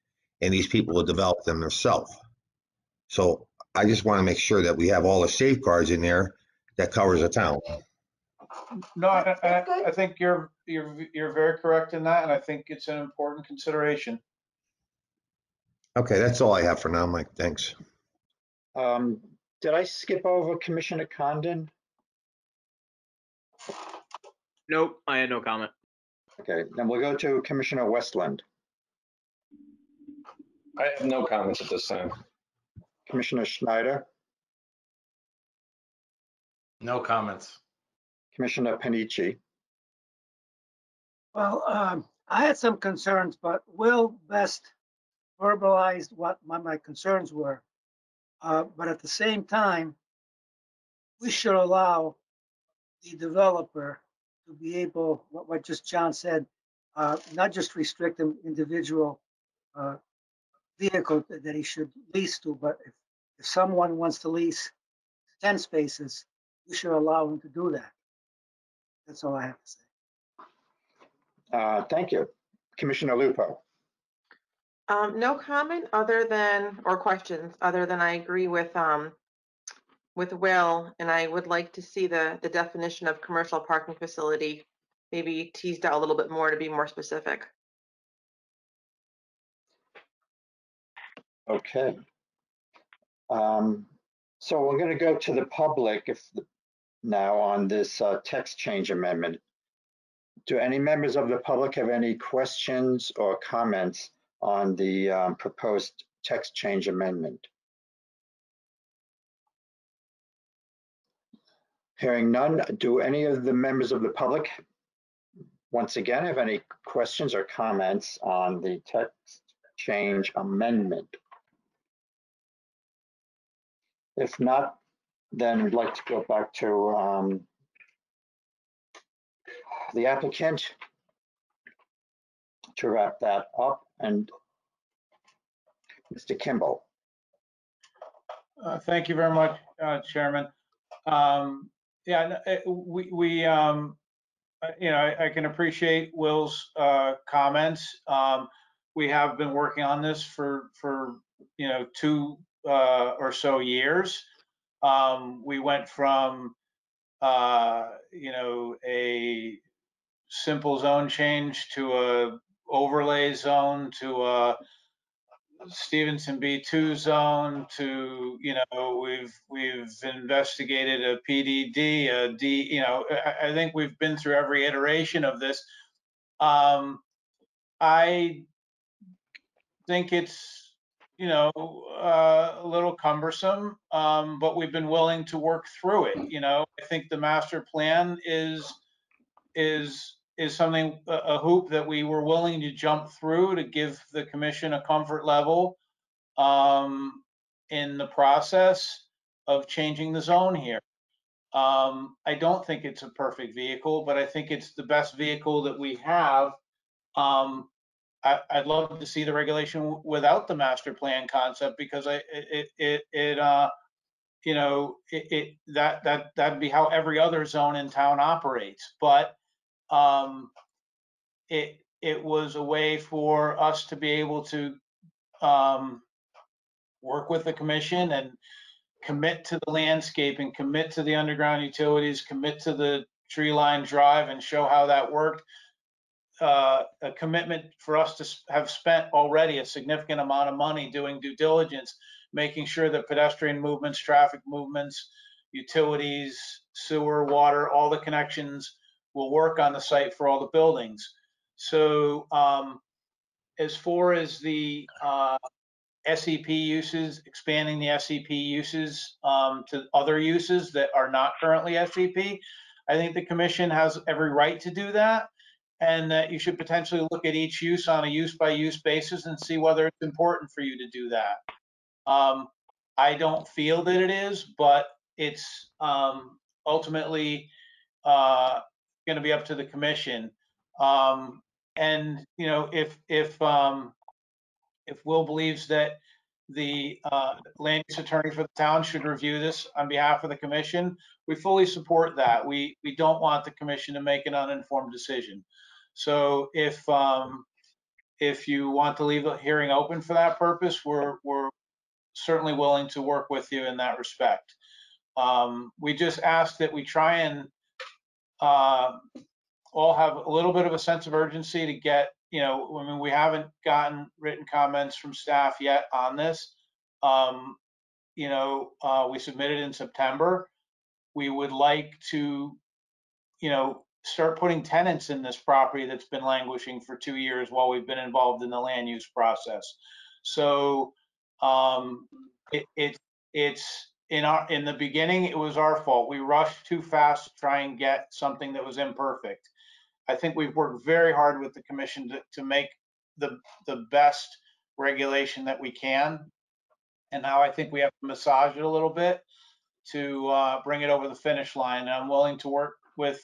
and these people will develop them themselves. So I just want to make sure that we have all the safeguards in there that covers the town. No, I think you're very correct in that, and I think it's an important consideration. Okay, that's all I have for now, Mike. Thanks. Did I skip over Commissioner Condon? Nope, I had no comment. Okay, then we'll go to Commissioner Westland. I have no comments at this time. Commissioner Schneider, No comments. Commissioner Panici, Well, I had some concerns, but Will best verbalized what my concerns were. But at the same time, we should allow the developer to be able, what just John said, not just restrict an individual vehicle that he should lease to, but if someone wants to lease 10 spaces, we should allow him to do that. That's all I have to say. thank you. Commissioner Lupo. No comment other than, or questions, other than I agree with Will, and I would like to see the definition of commercial parking facility maybe teased out a little bit more to be more specific. Okay. So we're going to go to the public. If now on this text change amendment. Do any members of the public have any questions or comments on the proposed text change amendment? Hearing none, do any of the members of the public, once again, have any questions or comments on the text change amendment? If not, then we'd like to go back to the applicant to wrap that up. And Mr. Kimball. Thank you very much, Chairman. Yeah, I can appreciate Will's comments. We have been working on this for 2 or so years. We went from a simple zone change to a overlay zone to a Stevenson B2 zone to, we've investigated a PDD, a D, I think we've been through every iteration of this. I think it's, a little cumbersome, but we've been willing to work through it. I think the master plan is something, a hoop that we were willing to jump through to give the commission a comfort level in the process of changing the zone here. I don't think it's a perfect vehicle, but I think it's the best vehicle that we have. I'd love to see the regulation without the master plan concept, because that'd be how every other zone in town operates. But it was a way for us to be able to work with the commission and commit to the landscaping, commit to the underground utilities, commit to the tree line drive, and show how that worked. A commitment for us to have spent already a significant amount of money doing due diligence, making sure that pedestrian movements, traffic movements, utilities, sewer, water, all the connections will work on the site for all the buildings. So as far as the SEP uses, expanding the SEP uses to other uses that are not currently SEP, I think the commission has every right to do that, and that you should potentially look at each use on a use-by-use basis and see whether it's important for you to do that. I don't feel that it is, but it's ultimately going to be up to the commission. And if Will believes that the land use attorney for the town should review this on behalf of the commission, we fully support that. We don't want the commission to make an uninformed decision. So if you want to leave the hearing open for that purpose, we're certainly willing to work with you in that respect. We just ask that we try and all have a little bit of a sense of urgency to get, we haven't gotten written comments from staff yet on this. We submitted in September. We would like to, start putting tenants in this property that's been languishing for 2 years while we've been involved in the land use process. So it's in the beginning, it was our fault. We rushed too fast to try and get something that was imperfect. I think we've worked very hard with the commission to make the best regulation that we can. And now I think we have to massage it a little bit to bring it over the finish line. And I'm willing to work with,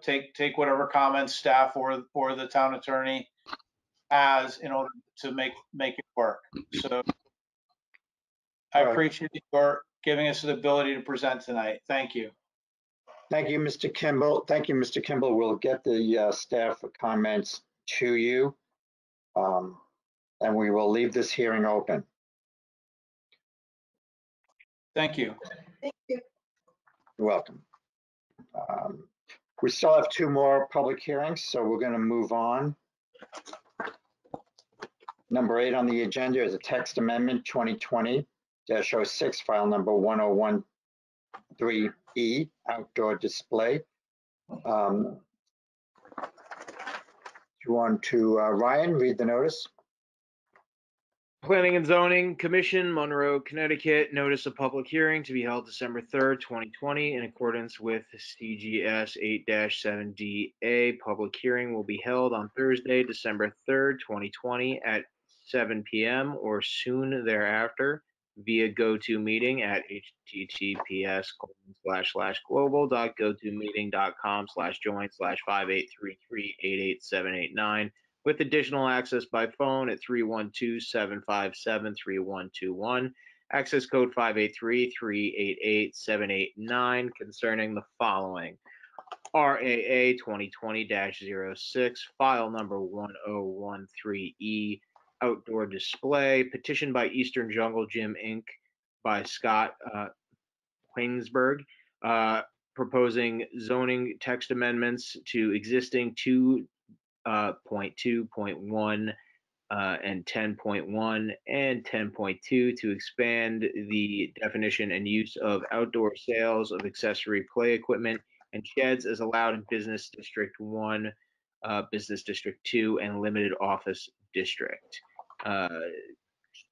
take whatever comments staff or the town attorney has in order to make it work. So I appreciate your giving us the ability to present tonight. Thank you. Thank you, Mr. Kimball. Thank you, Mr. Kimball. We'll get the staff comments to you, and we will leave this hearing open. Thank you. Thank you. You're welcome. We still have 2 more public hearings, so we're going to move on. Number 8 on the agenda is a text amendment 2020-06, file number 3E, outdoor display. You want to, Ryan, read the notice? Planning and Zoning Commission, Monroe, Connecticut, notice of public hearing to be held December 3rd, 2020, in accordance with CGS 8-7DA. Public hearing will be held on Thursday, December 3rd, 2020 at 7 p.m. or soon thereafter via GoToMeeting at https://global.gotomeeting.com/join/5833888789 with additional access by phone at 312-757-3121. Access code 583-388-789 concerning the following. RAA 2020-06, file number 1013E, outdoor display, petition by Eastern Jungle Gym, Inc., by Scott Quingsberg, proposing zoning text amendments to existing 2.2.1 and 10.1 and 10.2 to expand the definition and use of outdoor sales of accessory play equipment and sheds as allowed in Business District 1, Business District 2, and Limited Office District.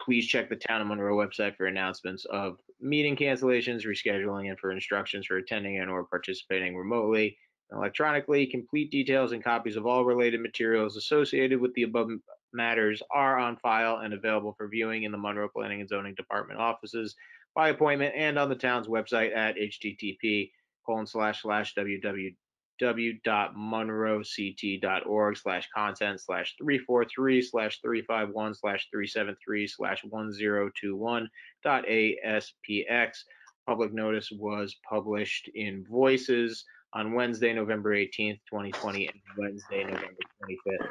Please check the Town of Monroe website for announcements of meeting cancellations, rescheduling, and for instructions for attending and or participating remotely and electronically. Complete details and copies of all related materials associated with the above matters are on file and available for viewing in the Monroe Planning and Zoning Department offices by appointment and on the town's website at http://www.monroect.org/content/343/351/373/1021.aspx. Public notice was published in Voices on Wednesday, November 18th, 2020, and Wednesday, November 25th,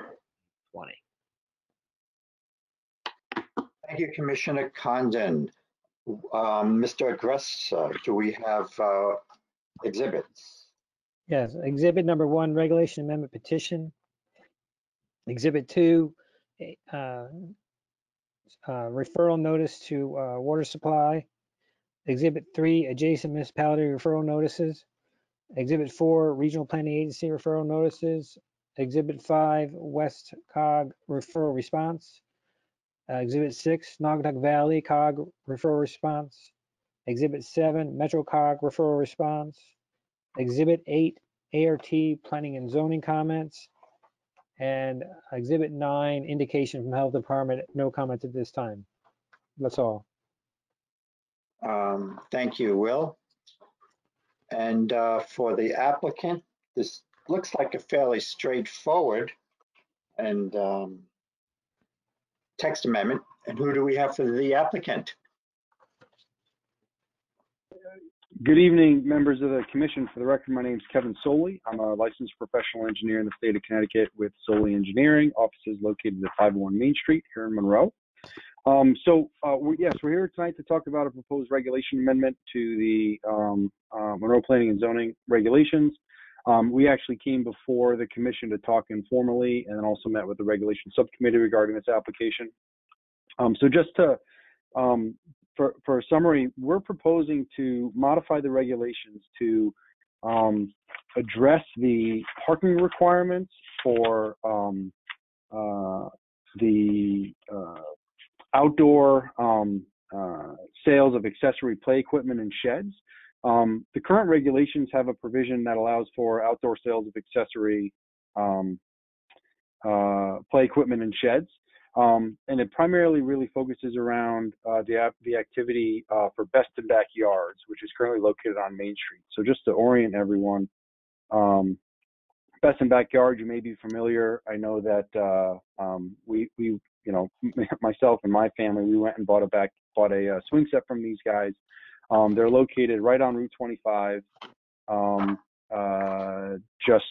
2020. Thank you, Commissioner Condon. Mr. Gress, do we have exhibits? Yes, exhibit number 1, regulation amendment petition. Exhibit 2, referral notice to water supply. Exhibit 3, adjacent municipality referral notices. Exhibit 4, regional planning agency referral notices. Exhibit 5, West Cog referral response. Exhibit 6, Naugatuck Valley COG referral response. Exhibit 7, Metro COG referral response. Exhibit 8, ART planning and zoning comments. And Exhibit 9, indication from Health Department, no comment at this time. That's all. Thank you, Will. And for the applicant, this looks like a fairly straightforward and text amendment. And who do we have for the applicant? Good evening, members of the commission. For the record, my name is Kevin Soley. I'm a licensed professional engineer in the state of Connecticut with Soley Engineering, offices located at 501 Main Street here in Monroe. We're here tonight to talk about a proposed regulation amendment to the Monroe Planning and Zoning regulations. We actually came before the commission to talk informally and then also met with the regulation subcommittee regarding this application. For a summary, we're proposing to modify the regulations to address the parking requirements for the outdoor sales of accessory play equipment and sheds. The current regulations have a provision that allows for outdoor sales of accessory play equipment and sheds. And it primarily really focuses around the activity for Best in Backyards, which is currently located on Main Street. So just to orient everyone, Best in Backyard, you may be familiar. I know that we myself and my family, we went and bought a swing set from these guys. They're located right on Route 25, just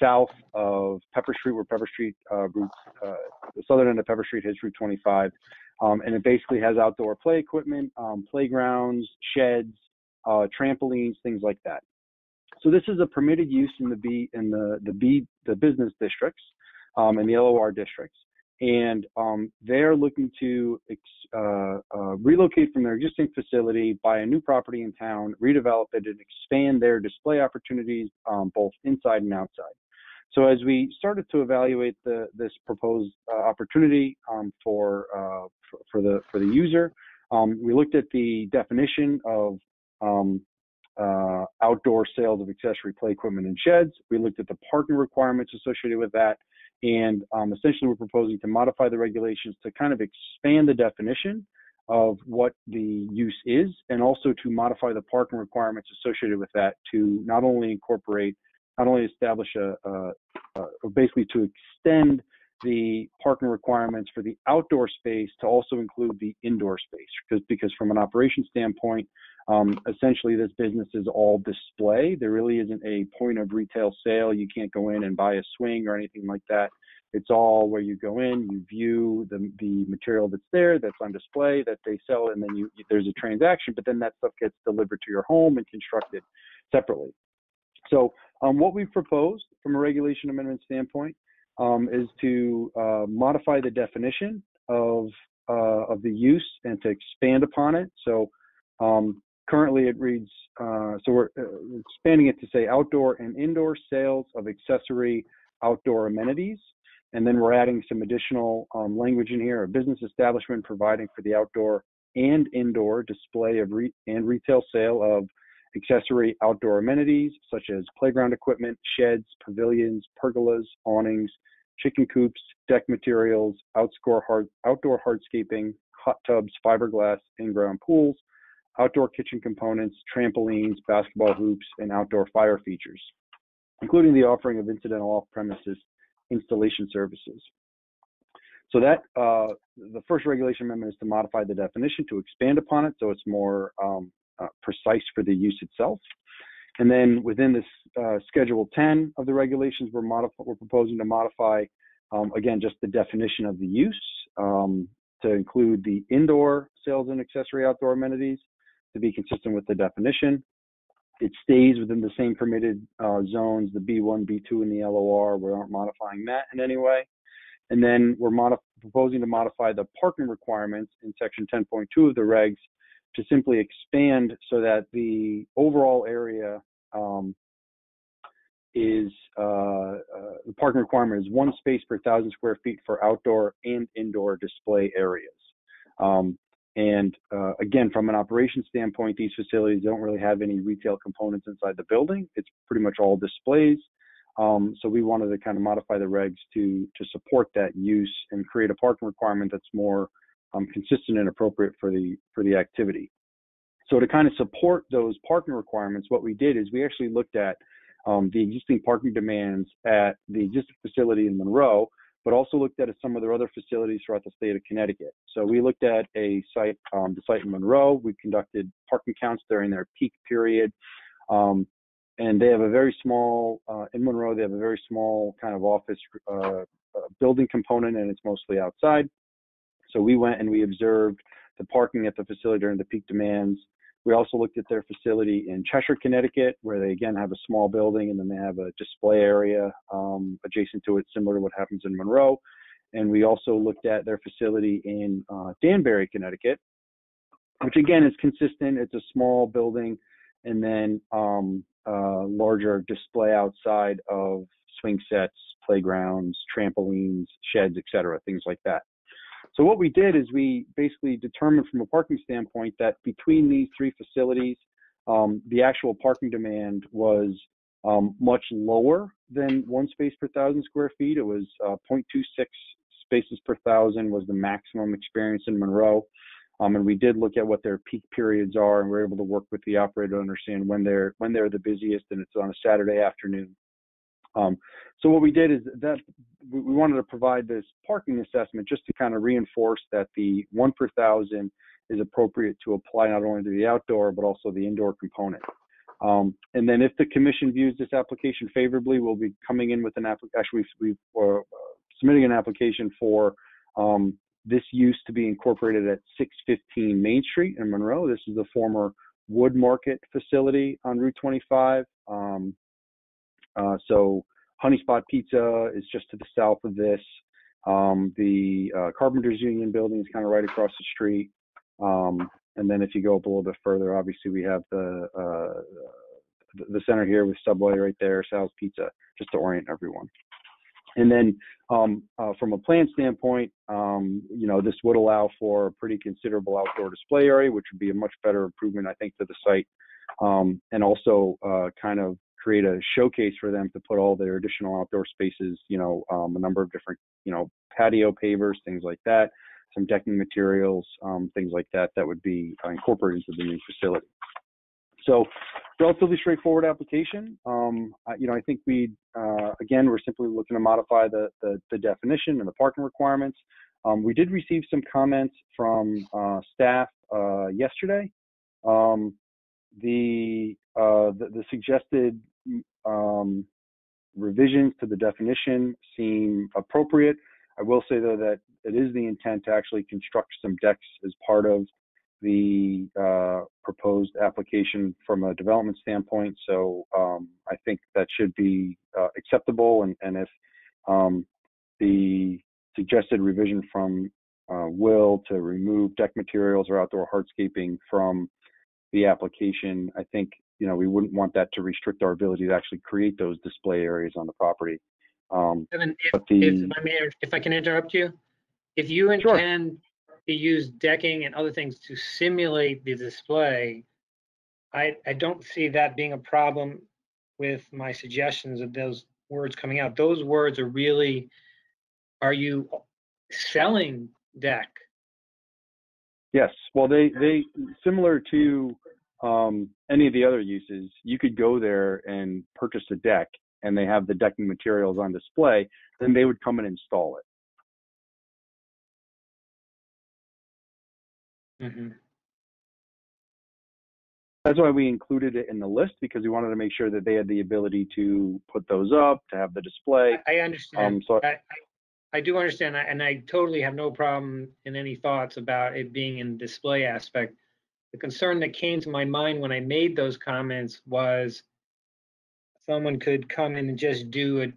south of Pepper Street, where Pepper Street the southern end of Pepper Street hits Route 25, and it basically has outdoor play equipment, playgrounds, sheds, trampolines, things like that. So this is a permitted use in the business districts and the LOR districts. and they're looking to relocate from their existing facility, buy a new property in town, redevelop it, and expand their display opportunities both inside and outside. So as we started to evaluate this proposed opportunity for the user, we looked at the definition of outdoor sales of accessory play equipment and sheds. We looked at the parking requirements associated with that, and essentially we're proposing to modify the regulations to kind of expand the definition of what the use is, and also to modify the parking requirements associated with that to not only establish basically to extend the parking requirements for the outdoor space to also include the indoor space, because from an operation standpoint, essentially this business is all display. There really isn't a point of retail sale. You can't go in and buy a swing or anything like that. It's all where you go in, you view the material that's there, that's on display, that they sell, and then there's a transaction, but then that stuff gets delivered to your home and constructed separately. So what we've proposed from a regulation amendment standpoint is to modify the definition of the use and to expand upon it. So currently it reads, so we're expanding it to say outdoor and indoor sales of accessory outdoor amenities. And then we're adding some additional language in here: a business establishment providing for the outdoor and indoor display of and retail sale of accessory outdoor amenities such as playground equipment, sheds, pavilions, pergolas, awnings, chicken coops, deck materials, outdoor hardscaping, hot tubs, fiberglass, in-ground pools, outdoor kitchen components, trampolines, basketball hoops, and outdoor fire features, including the offering of incidental off-premises installation services. So that the first regulation amendment is to modify the definition to expand upon it so it's more precise for the use itself. And then within this Schedule 10 of the regulations, we're proposing to modify, again, just the definition of the use to include the indoor sales and accessory outdoor amenities to be consistent with the definition. It stays within the same permitted zones, the B1, B2, and the LOR. We aren't modifying that in any way. And then we're proposing to modify the parking requirements in Section 10.2 of the regs to simply expand so that the overall area is the parking requirement is 1 space per 1,000 square feet for outdoor and indoor display areas. Again, from an operations standpoint, these facilities don't really have any retail components inside the building. It's pretty much all displays. So we wanted to kind of modify the regs to support that use and create a parking requirement that's more consistent and appropriate for the activity. So to kind of support those parking requirements, what we did is we actually looked at the existing parking demands at the existing facility in Monroe, but also looked at some of their other facilities throughout the state of Connecticut. So we looked at a site, the site in Monroe. We conducted parking counts during their peak period. And they have a very small, in Monroe, they have a very small kind of office building component, and it's mostly outside. So we went and we observed the parking at the facility during the peak demands. We also looked at their facility in Cheshire, Connecticut, where they again have a small building and then they have a display area adjacent to it, similar to what happens in Monroe. And we also looked at their facility in Danbury, Connecticut, which again is consistent. It's a small building and then larger display outside of swing sets, playgrounds, trampolines, sheds, etc., things like that. So what we did is we basically determined from a parking standpoint that between these three facilities, the actual parking demand was much lower than 1 space per 1,000 square feet. It was 0.26 spaces per 1,000 was the maximum experience in Monroe. And we did look at what their peak periods are, and we're able to work with the operator to understand when they're the busiest, and it's on a Saturday afternoon. So what we did is that we wanted to provide this parking assessment just to kind of reinforce that the 1 per 1,000 is appropriate to apply not only to the outdoor, but also the indoor component. And then if the commission views this application favorably, we'll be coming in with an application. Actually, we're submitting an application for this use to be incorporated at 615 Main Street in Monroe. This is the former Wood Market facility on Route 25. So Honey Spot Pizza is just to the south of this. The Carpenters Union building is kind of right across the street. And then if you go up a little bit further, obviously we have the center here with Subway right there, Sal's Pizza, just to orient everyone. And then from a plan standpoint, this would allow for a pretty considerable outdoor display area, which would be a much better improvement, I think, to the site. And also kind of create a showcase for them to put all their additional outdoor spaces, a number of different, patio pavers, things like that, some decking materials, things like that, that would be incorporated into the new facility. So relatively straightforward application. I think again, we're simply looking to modify the definition and the parking requirements. We did receive some comments from staff yesterday. The suggested revisions to the definition seem appropriate. I will say, though, that it is the intent to actually construct some decks as part of the proposed application from a development standpoint. So I think that should be acceptable. And if the suggested revision from Will to remove deck materials or outdoor hardscaping from the application, I think, we wouldn't want that to restrict our ability to actually create those display areas on the property. Kevin, if I can interrupt you, if you intend to use decking and other things to simulate the display, I don't see that being a problem with my suggestions of those words coming out. Those words are really, are you selling deck? Yes. Well, they similar to any of the other uses, you could go there and purchase a deck and they have the decking materials on display, then they would come and install it. Mm-hmm. That's why we included it in the list, because we wanted to make sure that they had the ability to put those up, to have the display. I understand. I do understand, and I totally have no problem in any thoughts about it being in display aspect. The concern that came to my mind when I made those comments was someone could come in and just do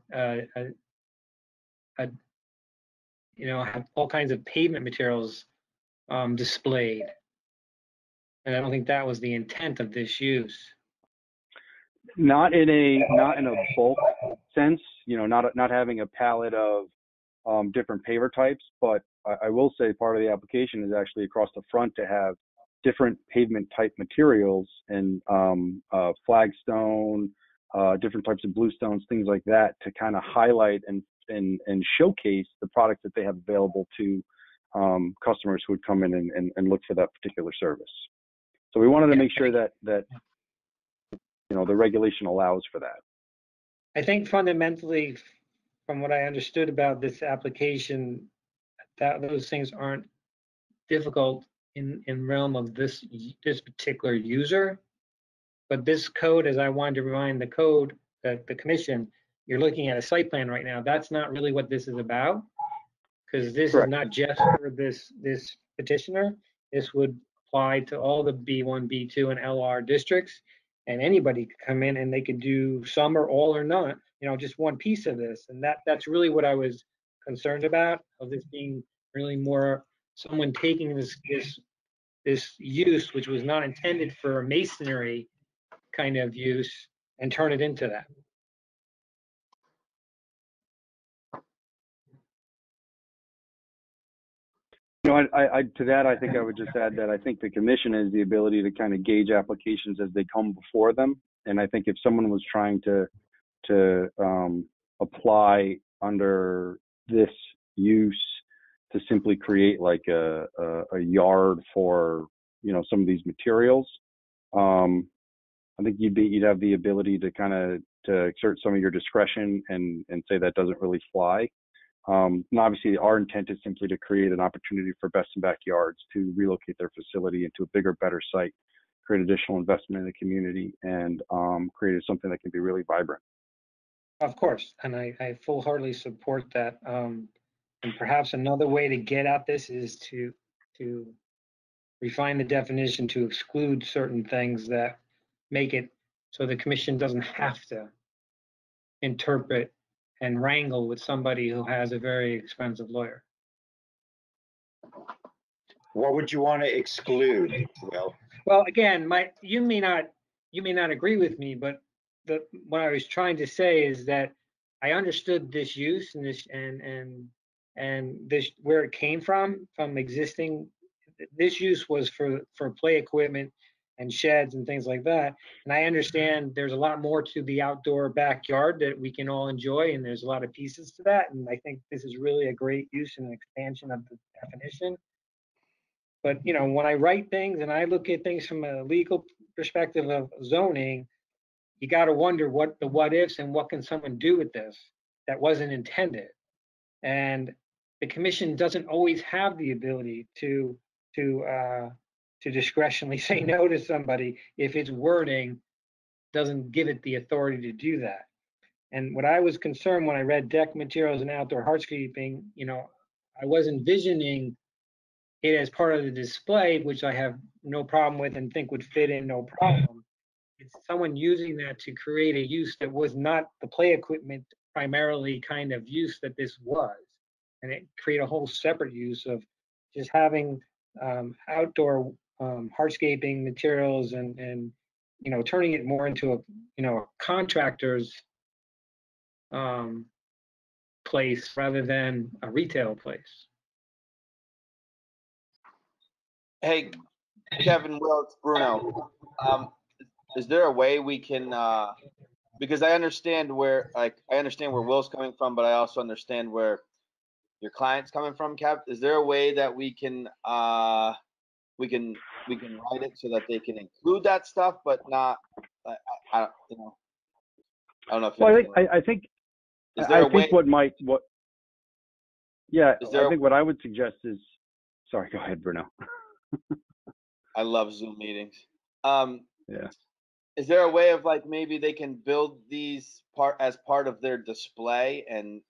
have all kinds of pavement materials displayed. And I don't think that was the intent of this use. Not in a bulk sense, not having a palette of different paver types, but I will say part of the application is actually across the front to have different pavement type materials and flagstone, different types of bluestones, things like that, to kind of highlight and showcase the products that they have available to customers who would come in and look for that particular service. So we wanted to make sure that the regulation allows for that. I think fundamentally, from what I understood about this application, that those things aren't difficult in realm of this particular user. But this code, as I wanted to remind the commission, you're looking at a site plan right now. That's not really what this is about, because this is not just for this petitioner. This would apply to all the B1, B2, and LR districts, and anybody could come in and they could do some or all or none, just one piece of this. And that's really what I was concerned about, of this being really more someone taking this use, which was not intended for a masonry kind of use, and turn it into that. To that, I think I would just add that I think the commission has the ability to kind of gauge applications as they come before them. And I think if someone was trying to apply under this use to simply create like a yard for some of these materials, I think you'd have the ability to kind of to exert some of your discretion and say that doesn't really fly. And obviously, our intent is simply to create an opportunity for Best in Backyards to relocate their facility into a bigger, better site, create additional investment in the community, and create something that can be really vibrant. Of course, and I full-heartedly support that. And perhaps another way to get at this is to refine the definition to exclude certain things that make it so the commission doesn't have to interpret and wrangle with somebody who has a very expensive lawyer. What would you want to exclude, Will? Well, again, you may not agree with me, but what I was trying to say is that I understood this use and this and this where it came from existing. This use was for play equipment and sheds and things like that. And I understand there's a lot more to the outdoor backyard that we can all enjoy, and there's a lot of pieces to that. And I think this is really a great use and expansion of the definition. But you know, when I write things and I look at things from a legal perspective of zoning, you got to wonder what the what ifs and what can someone do with this that wasn't intended. And the commission doesn't always have the ability to discretionally say no to somebody if its wording doesn't give it the authority to do that. And what I was concerned when I read deck materials and outdoor hardscaping, you know, I was envisioning it as part of the display, which I have no problem with and think would fit in no problem. It's someone using that to create a use that was not the play equipment primarily kind of use that this was. And it create a whole separate use of just having outdoor hardscaping materials and you know, turning it more into a, you know, a contractor's place rather than a retail place. Hey, Kevin, Will, it's Bruno. Is there a way we can, because I understand where Will's coming from, but I also understand where your client's coming from, Kev. Is there a way that we can write it so that they can include that stuff, but not, you know, I don't know if. Well, I think what I would suggest is, sorry, go ahead, Bruno. I love Zoom meetings. Yeah. Is there a way of like maybe they can build these as part of their display and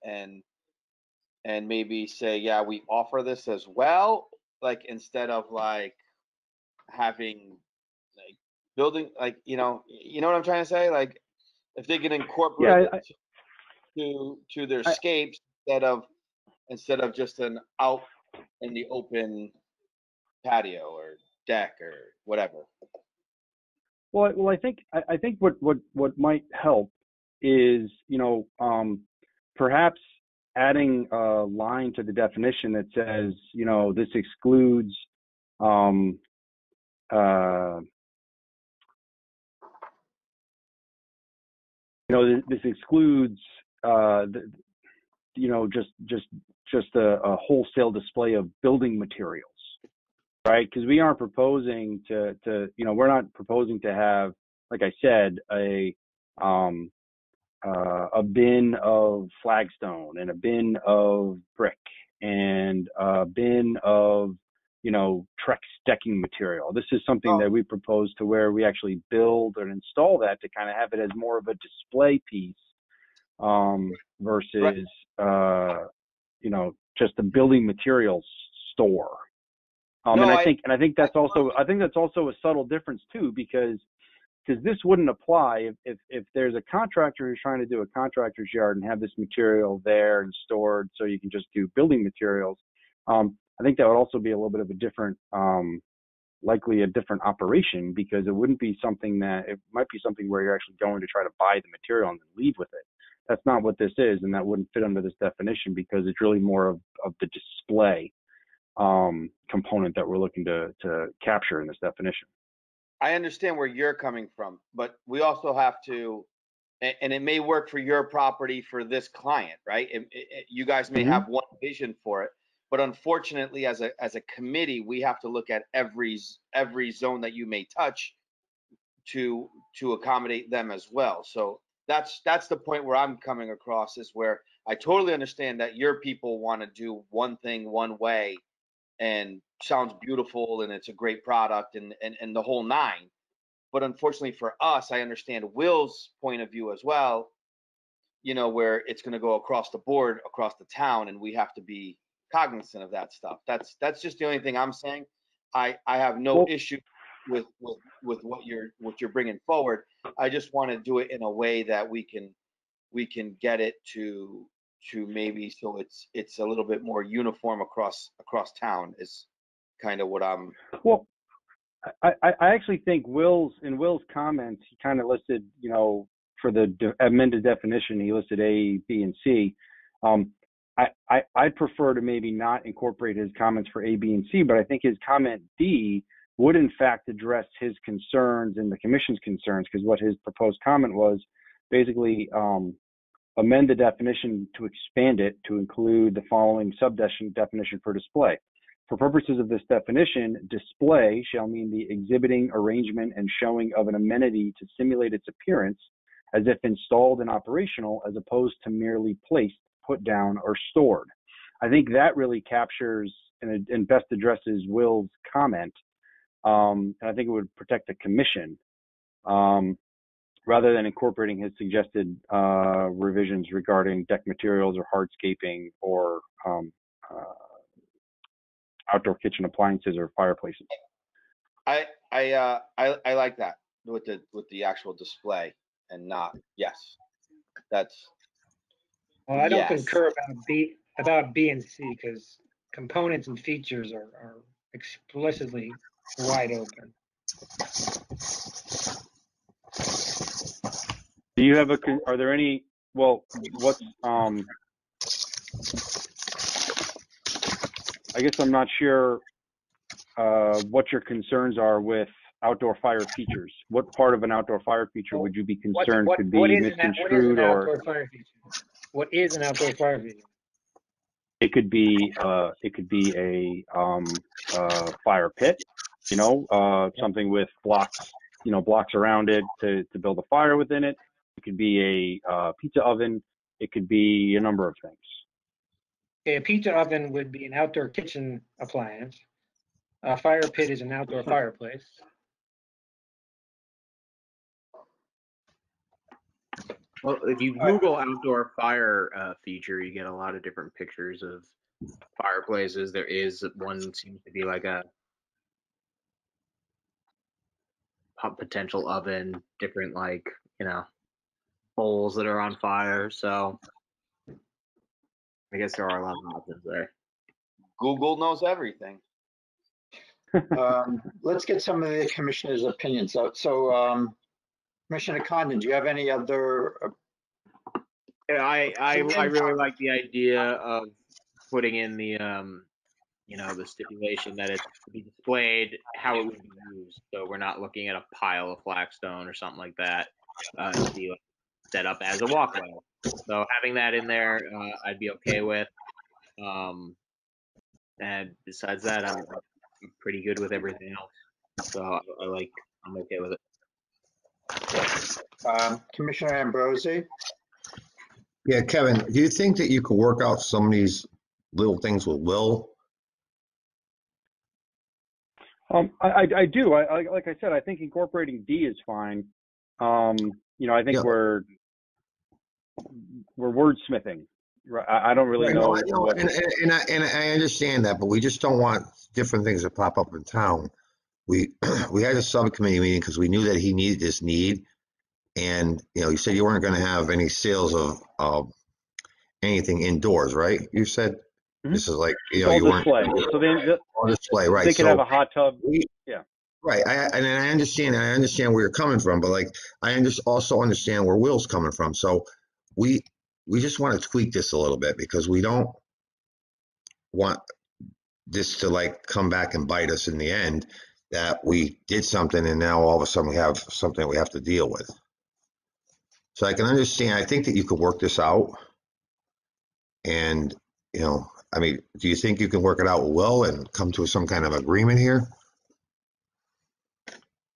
maybe say, yeah, we offer this as well, like instead of like having like building, like you know what I'm trying to say, like if they can incorporate it to their scapes instead of just an out in the open patio or deck or whatever. Well, I think what might help is, you know, perhaps adding a line to the definition that says, you know, this excludes this excludes you know, just a wholesale display of building materials, right? Because we aren't proposing to you know, we're not proposing to have, like I said, a bin of flagstone and a bin of brick and a bin of, you know, Trex decking material. This is something that we propose to where we actually build and install that to kind of have it as more of a display piece versus you know, just a building materials store. And I think that's also a subtle difference too, because this wouldn't apply if there's a contractor who's trying to do a contractor's yard and have this material there and stored so you can just do building materials. I think that would also be a little bit of a different, likely a different operation, because it wouldn't be something it might be something where you're actually going to try to buy the material and then leave with it. That's not what this is, and that wouldn't fit under this definition because it's really more of the display component that we're looking to capture in this definition. I understand where you're coming from, but we also have to, and it may work for your property for this client, right? You guys may have one vision for it, but unfortunately, as a committee, we have to look at every zone that you may touch to accommodate them as well. So that's the point where I'm coming across, is where I totally understand that your people want to do one thing one way and sounds beautiful and it's a great product and the whole nine. But unfortunately for us, I understand Will's point of view as well, you know, where it's going to go across the board, across the town, and we have to be cognizant of that stuff. That's just the only thing I'm saying. I have no issue with what you're bringing forward. I just want to do it in a way that we can we can get it to maybe so it's a little bit more uniform across town is kind of what I'm. Well, I actually think Will's comments, he kind of listed, you know, for the amended definition, he listed A, B, and C. I'd prefer to maybe not incorporate his comments for A, B, and C, but I think his comment D would in fact address his concerns and the commission's concerns, because what his proposed comment was basically amend the definition to expand it to include the following definition for display. For purposes of this definition, display shall mean the exhibiting, arrangement, and showing of an amenity to simulate its appearance as if installed and operational, as opposed to merely placed, put down, or stored. I think that really captures and best addresses Will's comment. And I think it would protect the commission rather than incorporating his suggested revisions regarding deck materials or hardscaping or outdoor kitchen appliances or fireplaces. I like that with the actual display and not, yes, that's. Well, I don't yes. concur about B and C, because components and features are explicitly wide open. Do you have are there any, well, what's, I guess I'm not sure what your concerns are with outdoor fire features. What part of an outdoor fire feature would you be concerned could be misconstrued or? What is an outdoor fire feature? It could be a fire pit, you know, something with blocks, you know, blocks around it to build a fire within it. It could be a pizza oven. It could be a number of things. Okay, a pizza oven would be an outdoor kitchen appliance. A fire pit is an outdoor fireplace. Well, if you Google outdoor fire feature, you get a lot of different pictures of fireplaces. There is one seems to be like a potential oven, different like, you know, bowls that are on fire. So I guess there are a lot of options there. Google knows everything. Let's get some of the commissioners' opinions. So, Commissioner Condon, do you have any other? Yeah, I really like the idea of putting in the you know, the stipulation that it to be displayed how it would be used. So we're not looking at a pile of flagstone or something like that. To be like, set up as a walkway. So having that in there, I'd be okay with. And besides that, I'm pretty good with everything else. So I'm okay with it. Commissioner Ambrosi? Yeah, Kevin, do you think that you could work out some of these little things with Will? I do. Like I said, I think incorporating D is fine. You know, I think we're wordsmithing. I don't really know. And I understand that, but we just don't want different things to pop up in town. We had a subcommittee meeting because we knew that he needed this need, and you know, you said you weren't going to have any sales of anything indoors, right? You said this is like, you know, you weren't. So then on display, right? They could have a hot tub. Yeah. Right. I understand where you're coming from, but like I also understand where Will's coming from. So we just want to tweak this a little bit because we don't want this to like come back and bite us in the end, that we did something and now all of a sudden we have something we have to deal with. So I can understand. I think that you could work this out. And, you know, I mean, do you think you can work it out with Will and come to some kind of agreement here?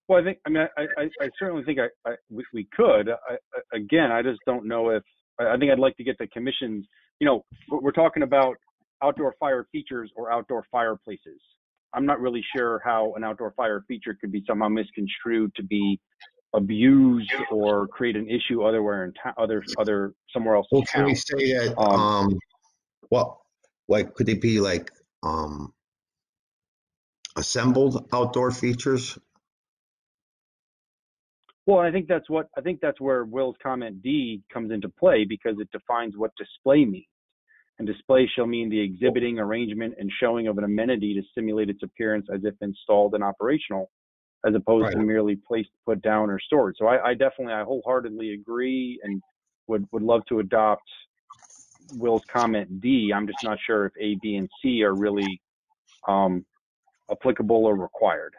Well, I think, I mean, I certainly think we could. Again, I just don't know if, I think I'd like to get the commission's, you know, we're talking about outdoor fire features or outdoor fireplaces. I'm not really sure how an outdoor fire feature could be somehow misconstrued to be abused or create an issue other somewhere else. Well, can we say that, well, like, could it be like, assembled outdoor features? Well, I think that's where Will's comment D comes into play, because it defines what display means. And display shall mean the exhibiting, arrangement, and showing of an amenity to simulate its appearance as if installed and operational, as opposed to merely placed, put down, or stored. So I wholeheartedly agree and would love to adopt Will's comment D. I'm just not sure if A, B, and C are really applicable or required.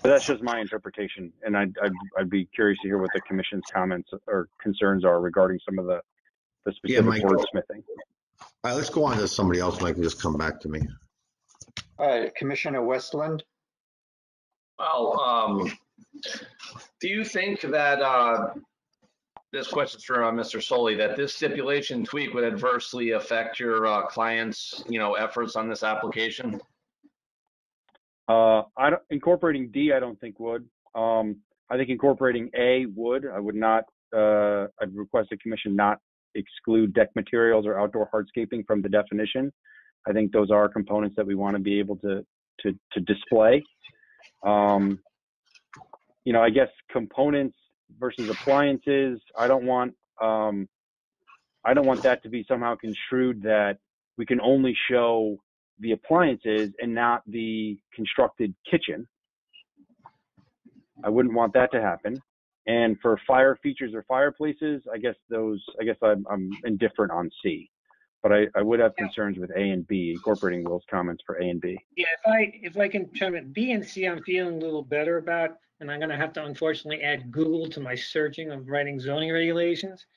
But that's just my interpretation, and I'd be curious to hear what the commission's comments or concerns are regarding some of the specific wordsmithing. All right, let's go on to somebody else, Mike, and just come back to me. All right, Commissioner Westland. Well, do you think that this question's for Mr. Solly, that this stipulation tweak would adversely affect your client's, efforts on this application? Incorporating D, I don't think would. I think incorporating A would. I would not. I'd request the commission not exclude deck materials or outdoor hardscaping from the definition. I think those are components that we want to be able to display. I guess components versus appliances. I don't want that to be somehow construed that we can only show the appliances and not the constructed kitchen. I wouldn't want that to happen. And for fire features or fireplaces, I guess I'm indifferent on C, but I would have concerns with A and B, incorporating Will's comments for A and B. Yeah, if I can try it, B and C, I'm feeling a little better about, and I'm going to have to unfortunately add Google to my searching of writing zoning regulations.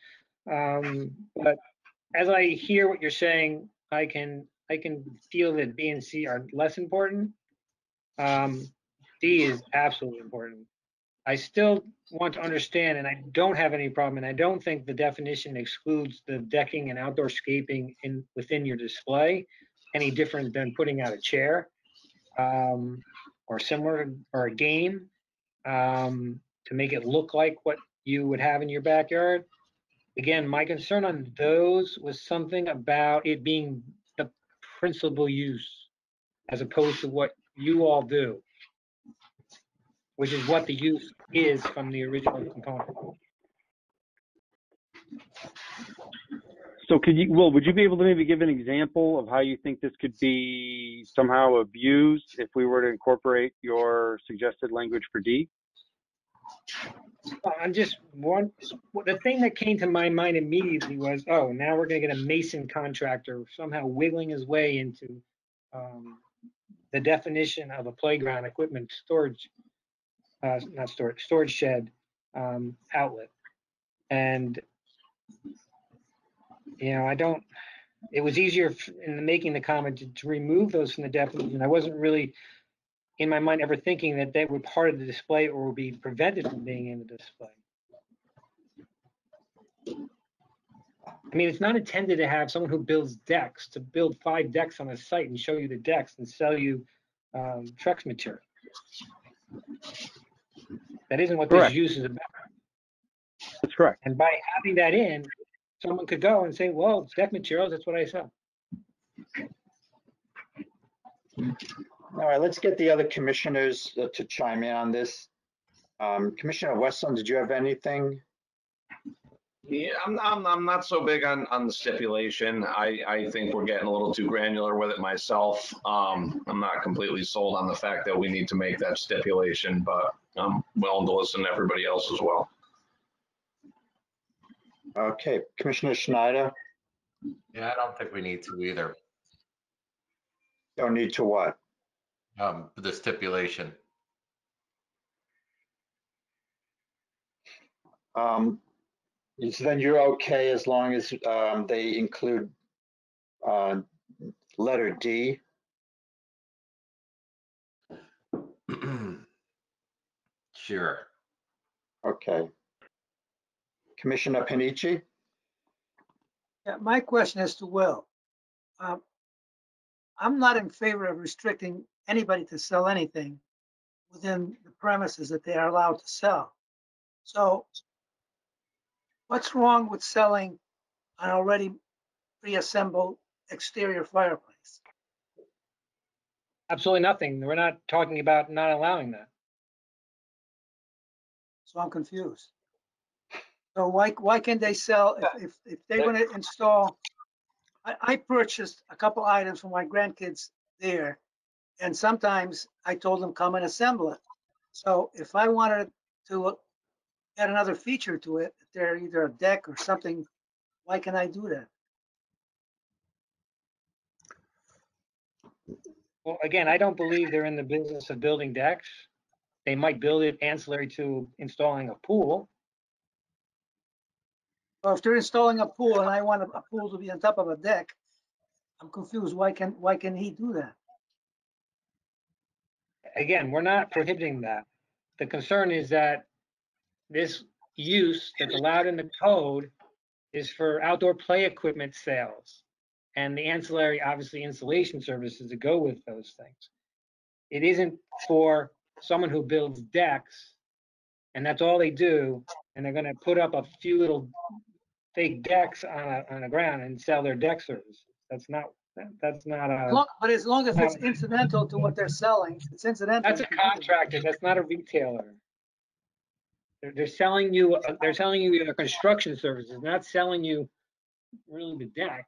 But as I hear what you're saying, I can feel that B and C are less important. D is absolutely important. I still want to understand, and I don't have any problem, and I don't think the definition excludes the decking and outdoor scaping within your display any different than putting out a chair or similar, or a game to make it look like what you would have in your backyard. Again, my concern on those was something about it being the principal use as opposed to what you all do, which is what the use is from the original component. So would you be able to maybe give an example of how you think this could be somehow abused if we were to incorporate your suggested language for D? The thing that came to my mind immediately was, oh, now we're going to get a mason contractor somehow wiggling his way into the definition of a playground equipment storage, storage shed outlet. And, it was easier in making the comment to remove those from the definition. I wasn't really, in my mind, ever thinking that they were part of the display or would be prevented from being in the display. I mean, it's not intended to have someone who builds decks to build 5 decks on a site and show you the decks and sell you Trex material. That isn't what this use is about. That's correct. And by having that in, someone could go and say, well, it's deck materials, that's what I sell. All right, let's get the other commissioners to chime in on this. Commissioner Westland, did you have anything? Yeah, I'm not so big on the stipulation. I think we're getting a little too granular with it myself. I'm not completely sold on the fact that we need to make that stipulation, but I'm willing to listen to everybody else as well. Okay, Commissioner Schneider? Yeah, I don't think we need to either. Don't need to what? The stipulation. So then you're okay as long as they include letter D? Sure. Okay. Commissioner Panici? Yeah, my question is to Will. I'm not in favor of restricting anybody to sell anything within the premises that they are allowed to sell. So what's wrong with selling an already pre-assembled exterior fireplace? Absolutely nothing. We're not talking about not allowing that. So I'm confused. So why can't they sell, if they're gonna install, I purchased a couple items for my grandkids there, and sometimes I told them come and assemble it. So if I wanted to add another feature to it, if they're either a deck or something, why can I do that? Well, again, I don't believe they're in the business of building decks. They might build it ancillary to installing a pool. Well, if they're installing a pool and I want a pool to be on top of a deck, I'm confused. Why can he do that? Again, we're not prohibiting that. The concern is that this use that's allowed in the code is for outdoor play equipment sales and the ancillary, obviously, installation services that go with those things. It isn't for someone who builds decks and that's all they do, and they're going to put up a few little fake decks on the ground and sell their deck services. That's not a. But as long as it's incidental to what they're selling, if it's incidental. That's a contractor. That's not a retailer. They're selling you. They're selling you their construction services, not selling you really the deck.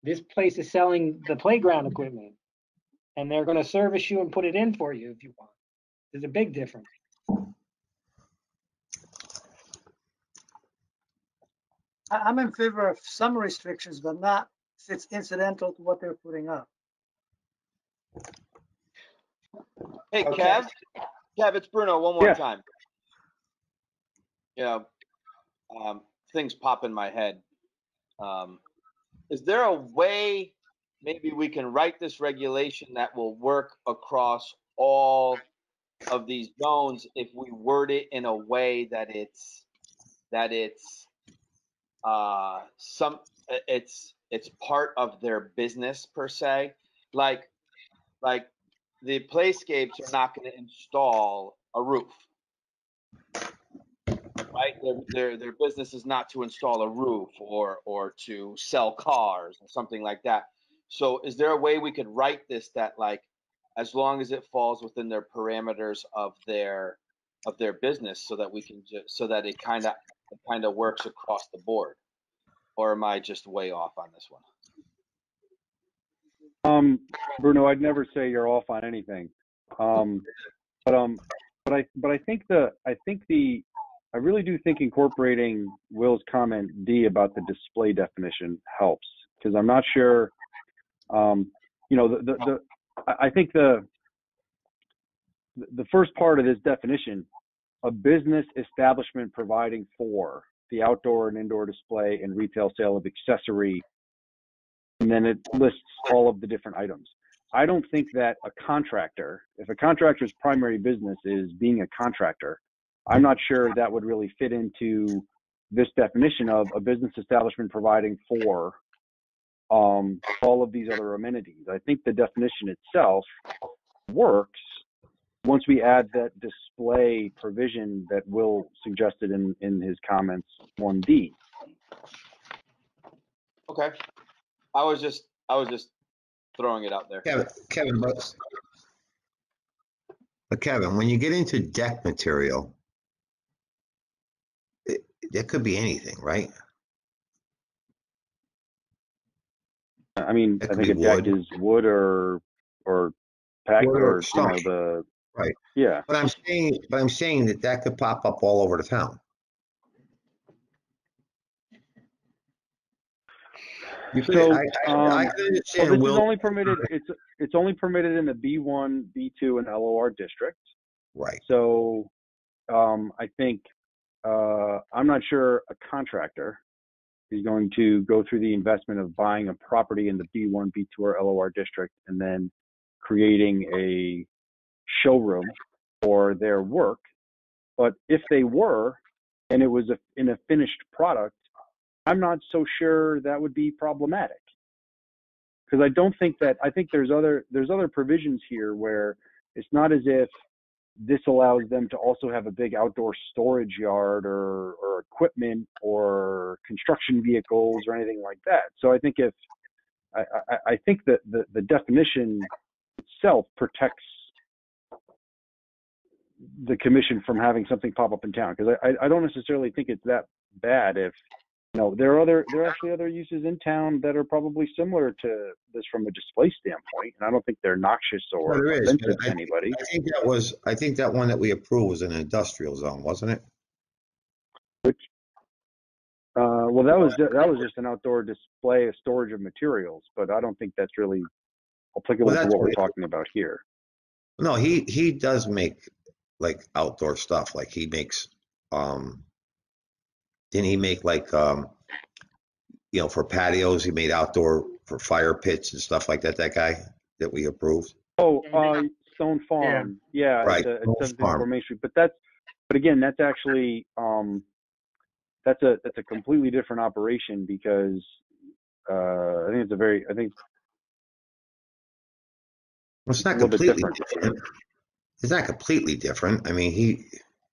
This place is selling the playground equipment, and they're going to service you and put it in for you if you want. There's a big difference. I'm in favor of some restrictions, but not if it's incidental to what they're putting up. Hey, Okay. Kev, it's Bruno one more time. You know, things pop in my head. Is there a way maybe we can write this regulation that will work across all of these zones if we word it in a way that it's part of their business per se, like the playscapes are not going to install a roof, right? Their business is not to install a roof or to sell cars or something like that. So is there a way we could write this that, like, as long as it falls within their parameters of their business, so that we can so that it kind of works across the board? Or am I just way off on this one? Bruno, I'd never say you're off on anything. But I really do think incorporating Will's comment D about the display definition helps, because I'm not sure. I think the first part of this definition, a business establishment providing for the outdoor and indoor display and retail sale of accessory, and then it lists all of the different items. I don't think that a contractor, if a contractor's primary business is being a contractor, I'm not sure that would really fit into this definition of a business establishment providing for all of these other amenities. I think the definition itself works once we add that display provision that Will suggested in his comments 1D. Okay. I was just throwing it out there. Kevin, when you get into deck material, that could be anything, right? I mean, I think a deck is wood or pack or stone. Right. Yeah. But I'm saying that could pop up all over the town. So this is only permitted. It's only permitted in the B1, B2, and LOR districts. Right. So I think I'm not sure a contractor is going to go through the investment of buying a property in the B1, B2, or LOR district and then creating a showroom for their work. But if they were, and it was in a finished product, I'm not so sure that would be problematic. Because I think there's other provisions here where it's not as if this allows them to also have a big outdoor storage yard or equipment or construction vehicles or anything like that. So I think I think that the definition itself protects the commission from having something pop up in town, because I don't necessarily think it's that bad if, you know, there are actually other uses in town that are probably similar to this from a display standpoint, and I don't think they're noxious or Well, there is, offensive but to anybody. I think that one that we approved was an industrial zone, wasn't it? Which, well, that was just an outdoor display of storage of materials, but I don't think that's really applicable to what we're talking about here. No, he does make like outdoor stuff. Like he makes, didn't he make like, you know, for patios, he made outdoor for fire pits and stuff like that, that guy that we approved? Oh, Stone Farm. Yeah, Right, it's Stone 754 Farm. Main Street. But again, that's actually, that's a completely different operation, because I think Well, it's not a little bit completely different. different. It's not completely different. I mean,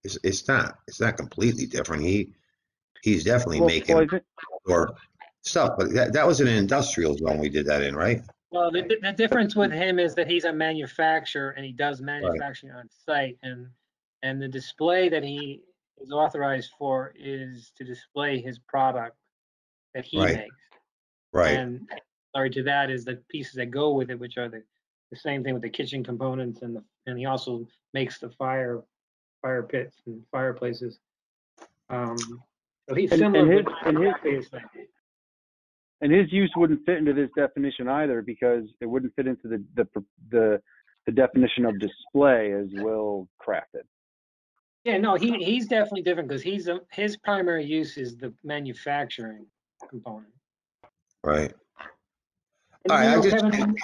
it's not completely different. He's definitely making outdoor stuff, but that was an industrial zone we did that in, right? Well, the difference with him is that he's a manufacturer and he does manufacturing on site, and the display that he is authorized for is to display his product that he makes. Right. And sorry to that is the pieces that go with it, which are the same thing with the kitchen components, and he also makes the fire pits and fireplaces. So he's similar, but not exactly the same. And his use wouldn't fit into this definition either, because it wouldn't fit into the definition of display as Will crafted. Yeah, no, he's definitely different, because his primary use is the manufacturing component. Right. And, All right, Kevin,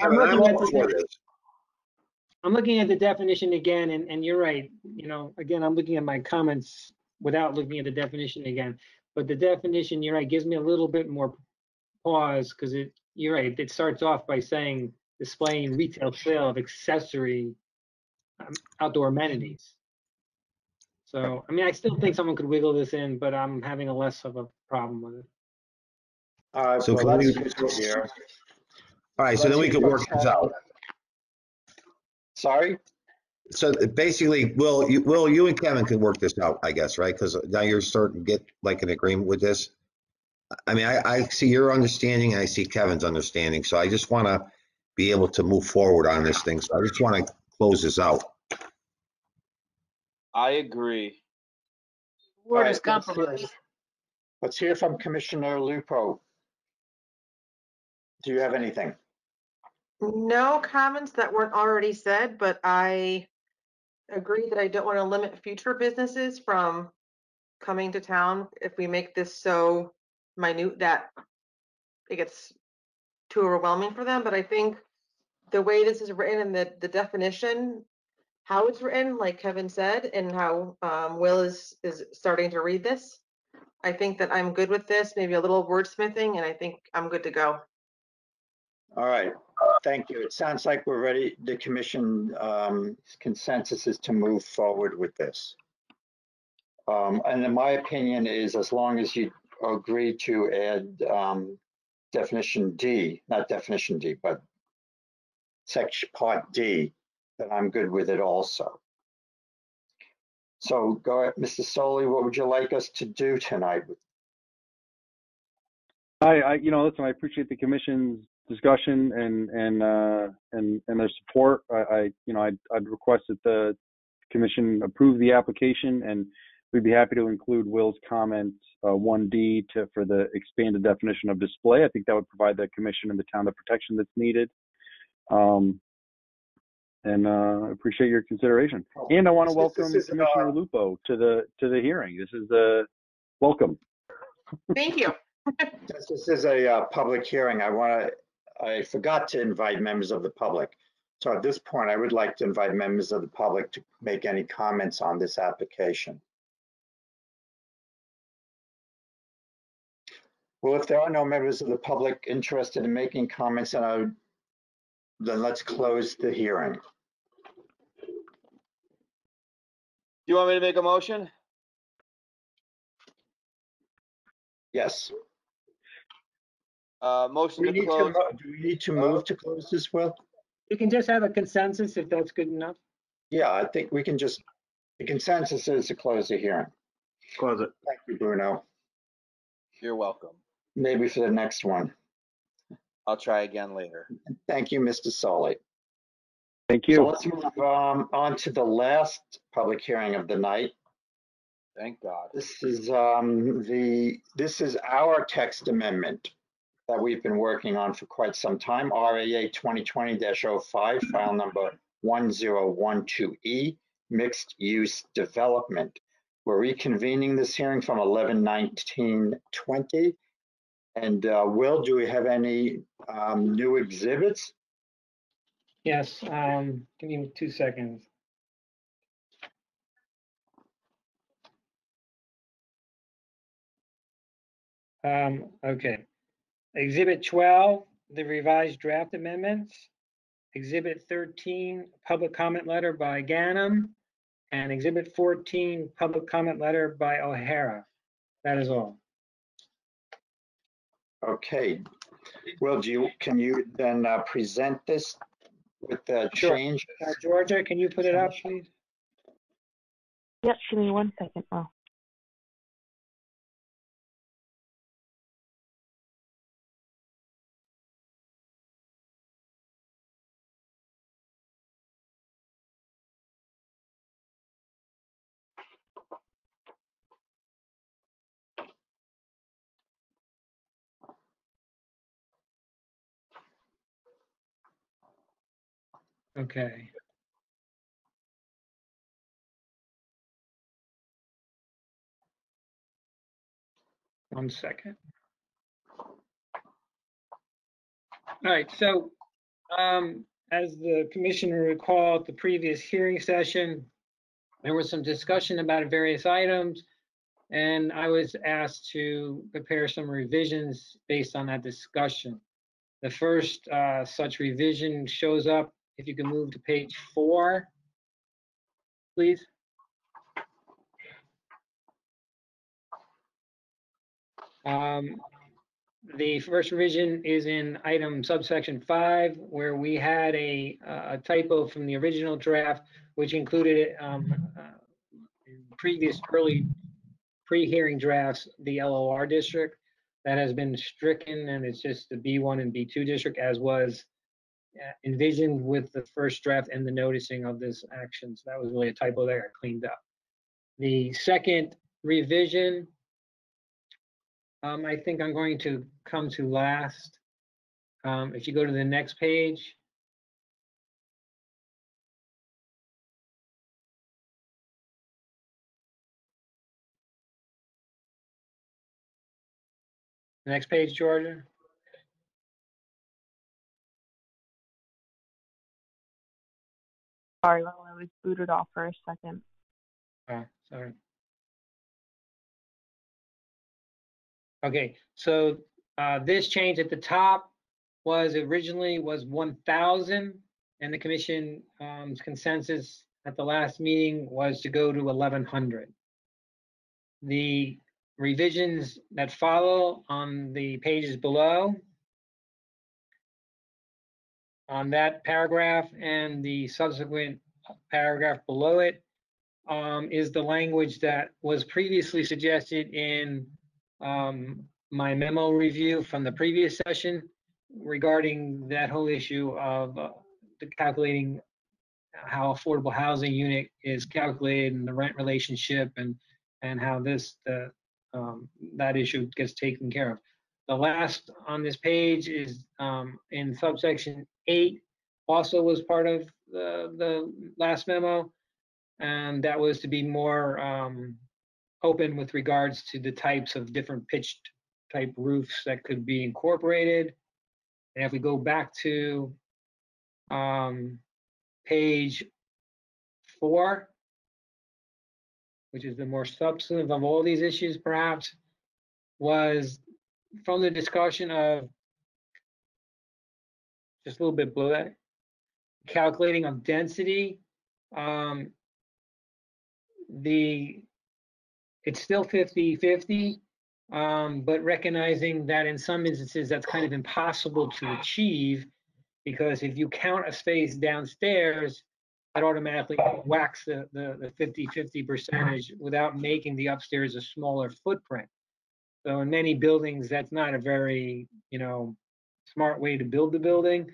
I'm looking at the definition again, and you're right. You know, again, I'm looking at my comments without looking at the definition again. But the definition, you're right, gives me a little bit more pause, because you're right. It starts off by saying displaying retail sale of accessory outdoor amenities. So, I mean, I still think someone could wiggle this in, but I'm having a less of a problem with it. All right, So well, can that's we- good to hear. All right, so then we could work this out. Sorry? So basically, Will, you and Kevin can work this out, I guess, right? Because now you're starting to get like an agreement with this. I mean, I see your understanding and I see Kevin's understanding. So I just want to be able to move forward on this thing. So I just want to close this out. I agree. Word is compromise. Let's hear from Commissioner Lupo. Do you have anything? No comments that weren't already said, but I agree that I don't want to limit future businesses from coming to town if we make this so minute that it gets too overwhelming for them. But I think the way this is written and the definition, how it's written, like Kevin said, and how Will is starting to read this, I think that I'm good with this, maybe a little wordsmithing, and I think I'm good to go. All right, thank you. It sounds like we're ready. The commission consensus is to move forward with this. And in my opinion is, as long as you agree to add definition D, not definition D, but section part D, then I'm good with it also. So go ahead, Mr. Solly, what would you like us to do tonight? Listen, I appreciate the commission's discussion and their support. I'd request that the commission approve the application, and we'd be happy to include Will's comment 1D for the expanded definition of display. I think that would provide the commission and the town the protection that's needed. I appreciate your consideration. And I want to welcome Commissioner Lupo to the hearing. This is welcome. Thank you. Since this is a public hearing, I forgot to invite members of the public. So at this point, I would like to invite members of the public to make any comments on this application. Well, if there are no members of the public interested in making comments, then let's close the hearing. Do you want me to make a motion? Yes. Motion to close. Do we need to move to close this, Will? You can just have a consensus if that's good enough. Yeah, I think we can just, the consensus is to close the hearing. Close it. Thank you, Bruno. You're welcome. Maybe for the next one. I'll try again later. Thank you, Mr. Solly. Thank So you. let's move on to the last public hearing of the night. Thank God. This is this is our text amendment that we've been working on for quite some time, RAA 2020-05, file number 1012E, mixed use development. We're reconvening this hearing from 11/19/20. And Will, do we have any new exhibits? Yes, give me 2 seconds. Okay. Exhibit 12, the revised draft amendments. Exhibit 13, public comment letter by Ganem. And Exhibit 14, public comment letter by O'Hara. That is all. Okay. Will, can you then present this with the Sure. change? Georgia, can you put it up, please? Yep, give me 1 second. Oh. Okay. One second. All right, so as the commissioner recalled at the previous hearing session, there was some discussion about various items, and I was asked to prepare some revisions based on that discussion. The first such revision shows up, if you can move to page 4, please. The first revision is in item subsection 5, where we had a typo from the original draft, which included in previous early pre-hearing drafts, the LOR district. That has been stricken, and it's just the B1 and B2 district, as was envisioned with the first draft and the noticing of this action. So that was really a typo there, cleaned up. The second revision, I think I'm going to come to last. If you go to the next page. Next page, Georgia. Sorry, well, I was booted off for a second. Oh, sorry. Okay, so this change at the top was originally 1,000, and the commission consensus at the last meeting was to go to 1,100. The revisions that follow on the pages below, on that paragraph and the subsequent paragraph below it, is the language that was previously suggested in my memo review from the previous session regarding that whole issue of the calculating how affordable housing unit is calculated and the rent relationship, and how this that issue gets taken care of. The last on this page is in subsection 8, also was part of the last memo, and that was to be more open with regards to the types of different pitched type roofs that could be incorporated. And if we go back to page 4, which is the more substantive of all these issues, perhaps, was from the discussion of, just a little bit below that, calculating of density. It's still 50-50, but recognizing that in some instances that's kind of impossible to achieve because if you count a space downstairs, that automatically whacks the 50-50 percentage without making the upstairs a smaller footprint. So in many buildings, that's not a very, smart way to build the building.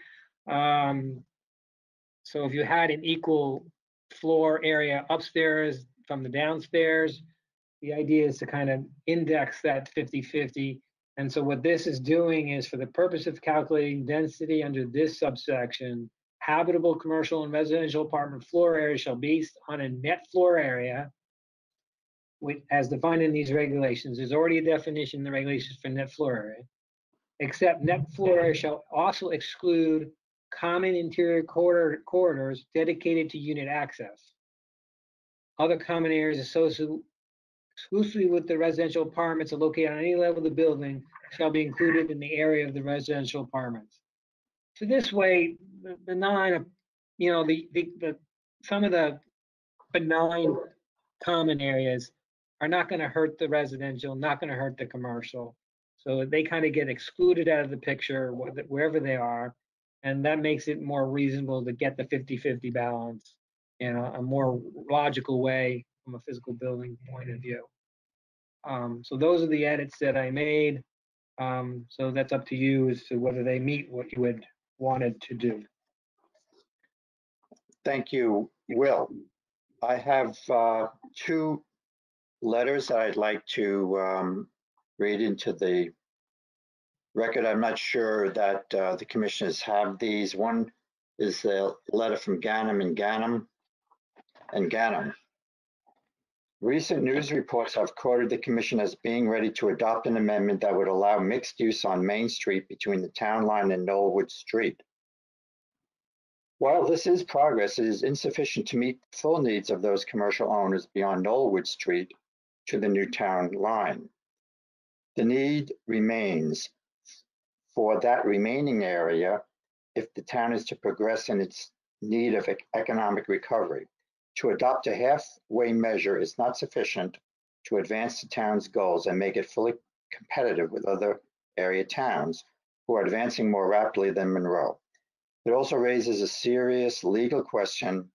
So if you had an equal floor area upstairs from the downstairs, the idea is to kind of index that 50-50. And so what this is doing is, for the purpose of calculating density under this subsection, habitable commercial and residential apartment floor area shall be based on a net floor area, which, as defined in these regulations. There's already a definition in the regulations for net floor area, except net floor area shall also exclude common interior corridors dedicated to unit access. Other common areas associated exclusively with the residential apartments are located on any level of the building shall be included in the area of the residential apartments. So this way, the benign, some of the benign common areas are not going to hurt the residential, not going to hurt the commercial. So they kind of get excluded out of the picture wherever they are. And that makes it more reasonable to get the 50-50 balance in a more logical way from a physical building point of view. So those are the edits that I made. So that's up to you as to whether they meet what you had wanted to do. Thank you, Will. I have two letters that I'd like to read into the record. I'm not sure that the commissioners have these. One is a letter from Ganem and Ganem. Recent news reports have quoted the commission as being ready to adopt an amendment that would allow mixed use on Main Street between the town line and Knollwood Street. While this is progress, it is insufficient to meet the full needs of those commercial owners beyond Knollwood Street to the new town line. The need remains for that remaining area if the town is to progress in its need of economic recovery. To adopt a halfway measure is not sufficient to advance the town's goals and make it fully competitive with other area towns who are advancing more rapidly than Monroe. It also raises a serious legal question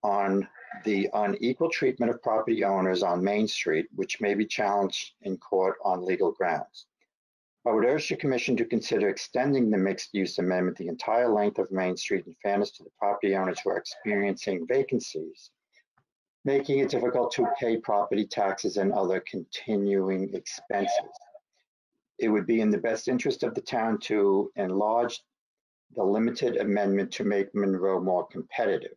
on the unequal treatment of property owners on Main Street, which may be challenged in court on legal grounds. I would urge the commission to consider extending the mixed use amendment the entire length of Main Street in fairness to the property owners who are experiencing vacancies, making it difficult to pay property taxes and other continuing expenses. It would be in the best interest of the town to enlarge the limited amendment to make Monroe more competitive.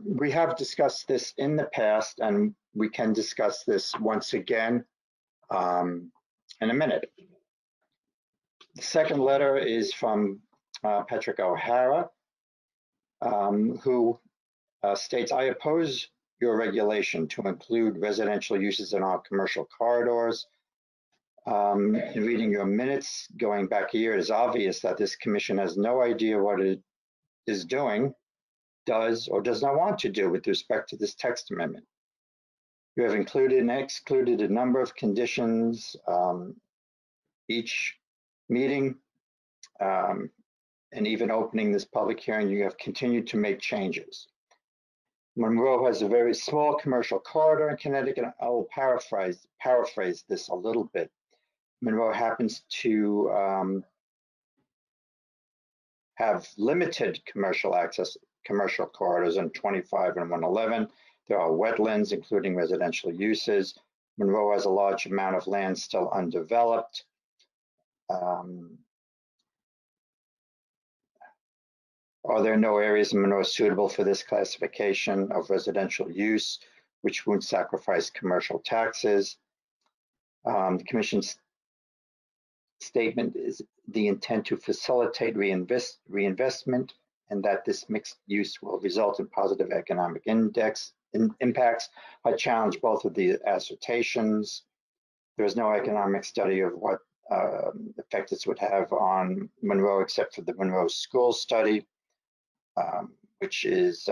We have discussed this in the past, and we can discuss this once again in a minute. The second letter is from Patrick O'Hara, who states, I oppose your regulation to include residential uses in our commercial corridors. In reading your minutes going back a year, it is obvious that this commission has no idea what it is doing, does, or does not want to do with respect to this text amendment. You have included and excluded a number of conditions each meeting, and even opening this public hearing, you have continued to make changes. Monroe has a very small commercial corridor in Connecticut. I will paraphrase this a little bit. Monroe happens to have limited commercial access, commercial corridors on 25 and 111. There are wetlands, including residential uses. Monroe has a large amount of land still undeveloped. Are there no areas in Monroe suitable for this classification of residential use, which won't sacrifice commercial taxes? The Commission's statement is the intent to facilitate reinvestment, and that this mixed use will result in positive economic impacts. I challenge both of the assertions. There is no economic study of what effect this would have on Monroe, except for the Monroe School Study, which is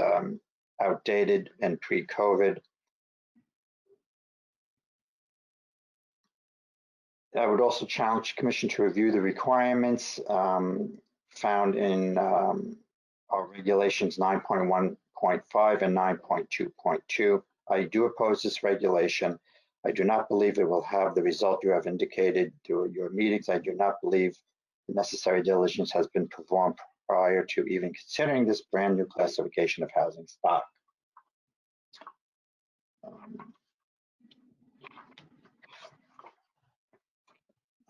outdated and pre-COVID. I would also challenge the Commission to review the requirements found in our regulations 9.1.5 and 9.2.2. I do oppose this regulation. I do not believe it will have the result you have indicated through your meetings. I do not believe the necessary diligence has been performed prior to even considering this brand new classification of housing stock.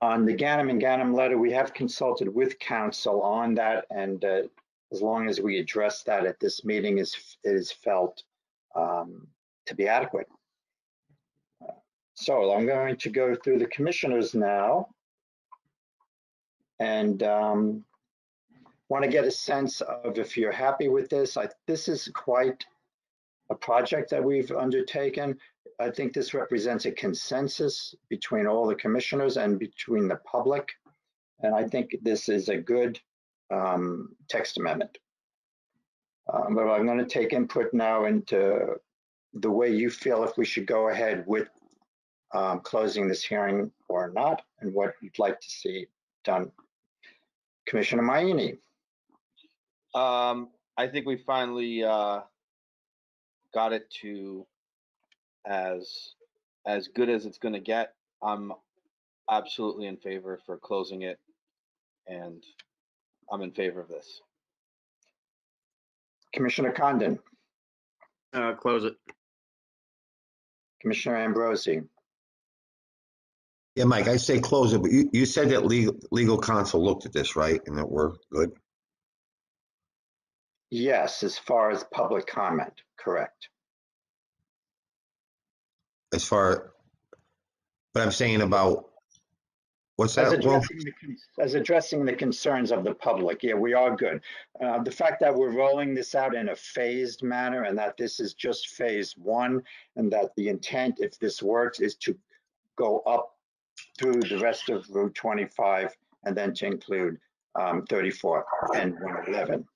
On the Ganem and Ganem letter, we have consulted with counsel on that, and as long as we address that at this meeting, it is felt to be adequate. So I'm going to go through the commissioners now, and want to get a sense of if you're happy with this. This is quite a project that we've undertaken. I think this represents a consensus between all the commissioners and between the public. And I think this is a good text amendment. But I'm going to take input now into the way you feel if we should go ahead with closing this hearing or not, and what you'd like to see done. Commissioner Mayini. I think we finally got it to as good as it's going to get. I'm absolutely in favor for closing it, and I'm in favor of this. Commissioner Condon. Close it. Commissioner Ambrosi. Yeah, Mike, I say close it, but you said that legal counsel looked at this, right? And that we're good? Yes, as far as public comment, correct. But I'm saying about, what's that? As addressing the concerns of the public, yeah, we are good. The fact that we're rolling this out in a phased manner and that this is just phase one, and that the intent, if this works, is to go up through the rest of Route 25 and then to include 34 and 111.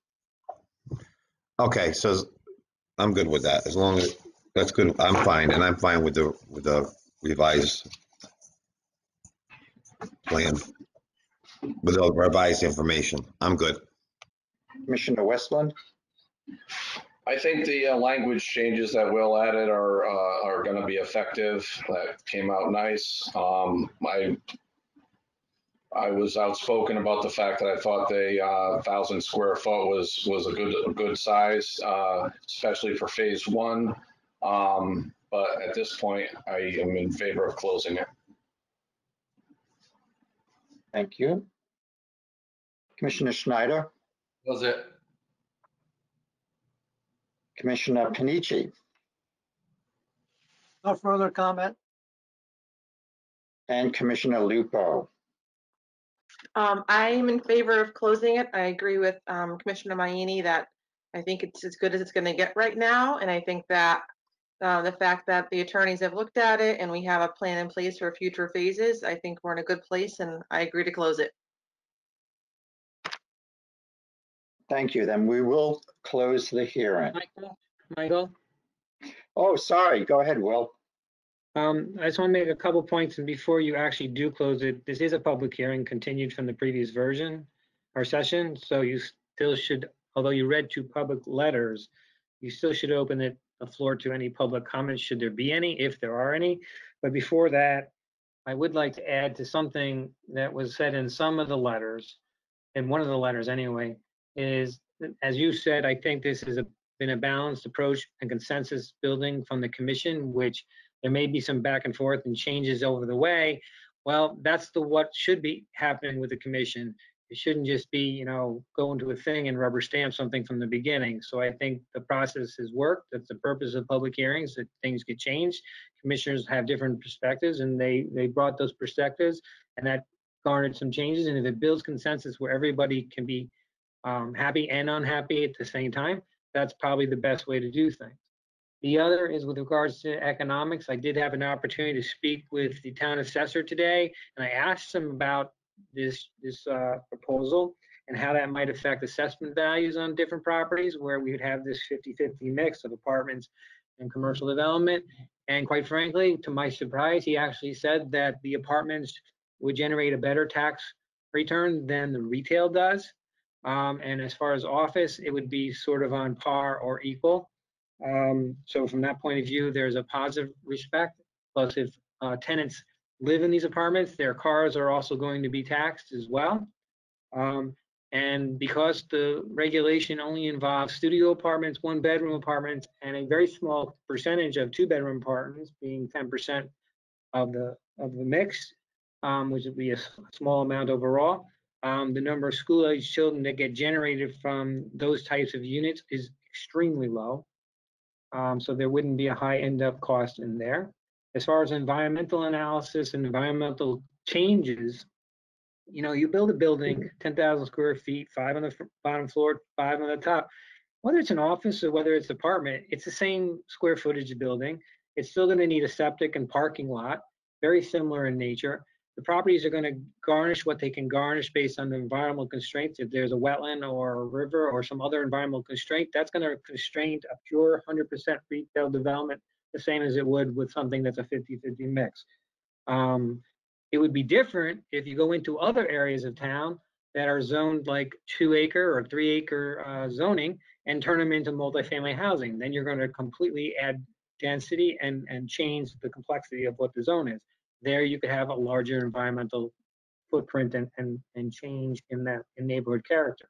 Okay, so I'm good with that. As long as that's good, I'm fine, and I'm fine with the revised plan, with the revised information. I'm good. Commissioner Westland. I think the language changes that Will added are going to be effective. That came out nice. I was outspoken about the fact that I thought the 1,000 square foot was a good size, especially for phase one. But at this point, I am in favor of closing it. Thank you. Commissioner Schneider. Close it. Commissioner Panici. No further comment. And Commissioner Lupo. I'm in favor of closing it. I agree with Commissioner Mayini that I think it's as good as it's going to get right now. And I think that the fact that the attorneys have looked at it and we have a plan in place for future phases, I think we're in a good place, and I agree to close it. Thank you. Then we will close the hearing. Michael? Oh, sorry. Go ahead, Will. I just want to make a couple points, and before you actually do close it, this is a public hearing continued from the previous version or session, so you still should, although you read 2 public letters, you still should open the floor to any public comments, should there be any, if there are any. But before that, I would like to add to something that was said in some of the letters, in one of the letters anyway, is, as you said, I think this has been a balanced approach and consensus building from the commission, which there may be some back and forth and changes over the way. Well, that's what should be happening with the commission. It shouldn't just be, go into a thing and rubber stamp something from the beginning. So I think the process has worked. That's the purpose of public hearings, that things get changed. Commissioners have different perspectives, and they brought those perspectives, and that garnered some changes. And if it builds consensus where everybody can be happy and unhappy at the same time, that's probably the best way to do things. The other is with regards to economics. I did have an opportunity to speak with the town assessor today, and I asked him about this proposal and how that might affect assessment values on different properties where we would have this 50-50 mix of apartments and commercial development. And quite frankly, to my surprise, he actually said that the apartments would generate a better tax return than the retail does. And as far as office, it would be sort of on par or equal. So from that point of view, there's a positive respect. Plus, if tenants live in these apartments, their cars are also going to be taxed as well. And because the regulation only involves studio apartments, 1-bedroom apartments, and a very small percentage of 2-bedroom apartments, being 10% of the mix, which would be a small amount overall, the number of school-age children that get generated from those types of units is extremely low. So there wouldn't be a high end-up cost in there. As far as environmental analysis and environmental changes, you know, you build a building, 10,000 square feet, 5 on the bottom floor, 5 on the top. Whether it's an office or whether it's an apartment, it's the same square footage of building. It's still going to need a septic and parking lot, very similar in nature. The properties are going to garnish what they can garnish based on the environmental constraints. If there's a wetland or a river or some other environmental constraint, that's going to constrain a pure 100% retail development, the same as it would with something that's a 50-50 mix. It would be different if you go into other areas of town that are zoned like 2-acre or 3-acre zoning and turn them into multifamily housing. Then you're going to completely add density and change the complexity of what the zone is. There you could have a larger environmental footprint and change in that neighborhood character.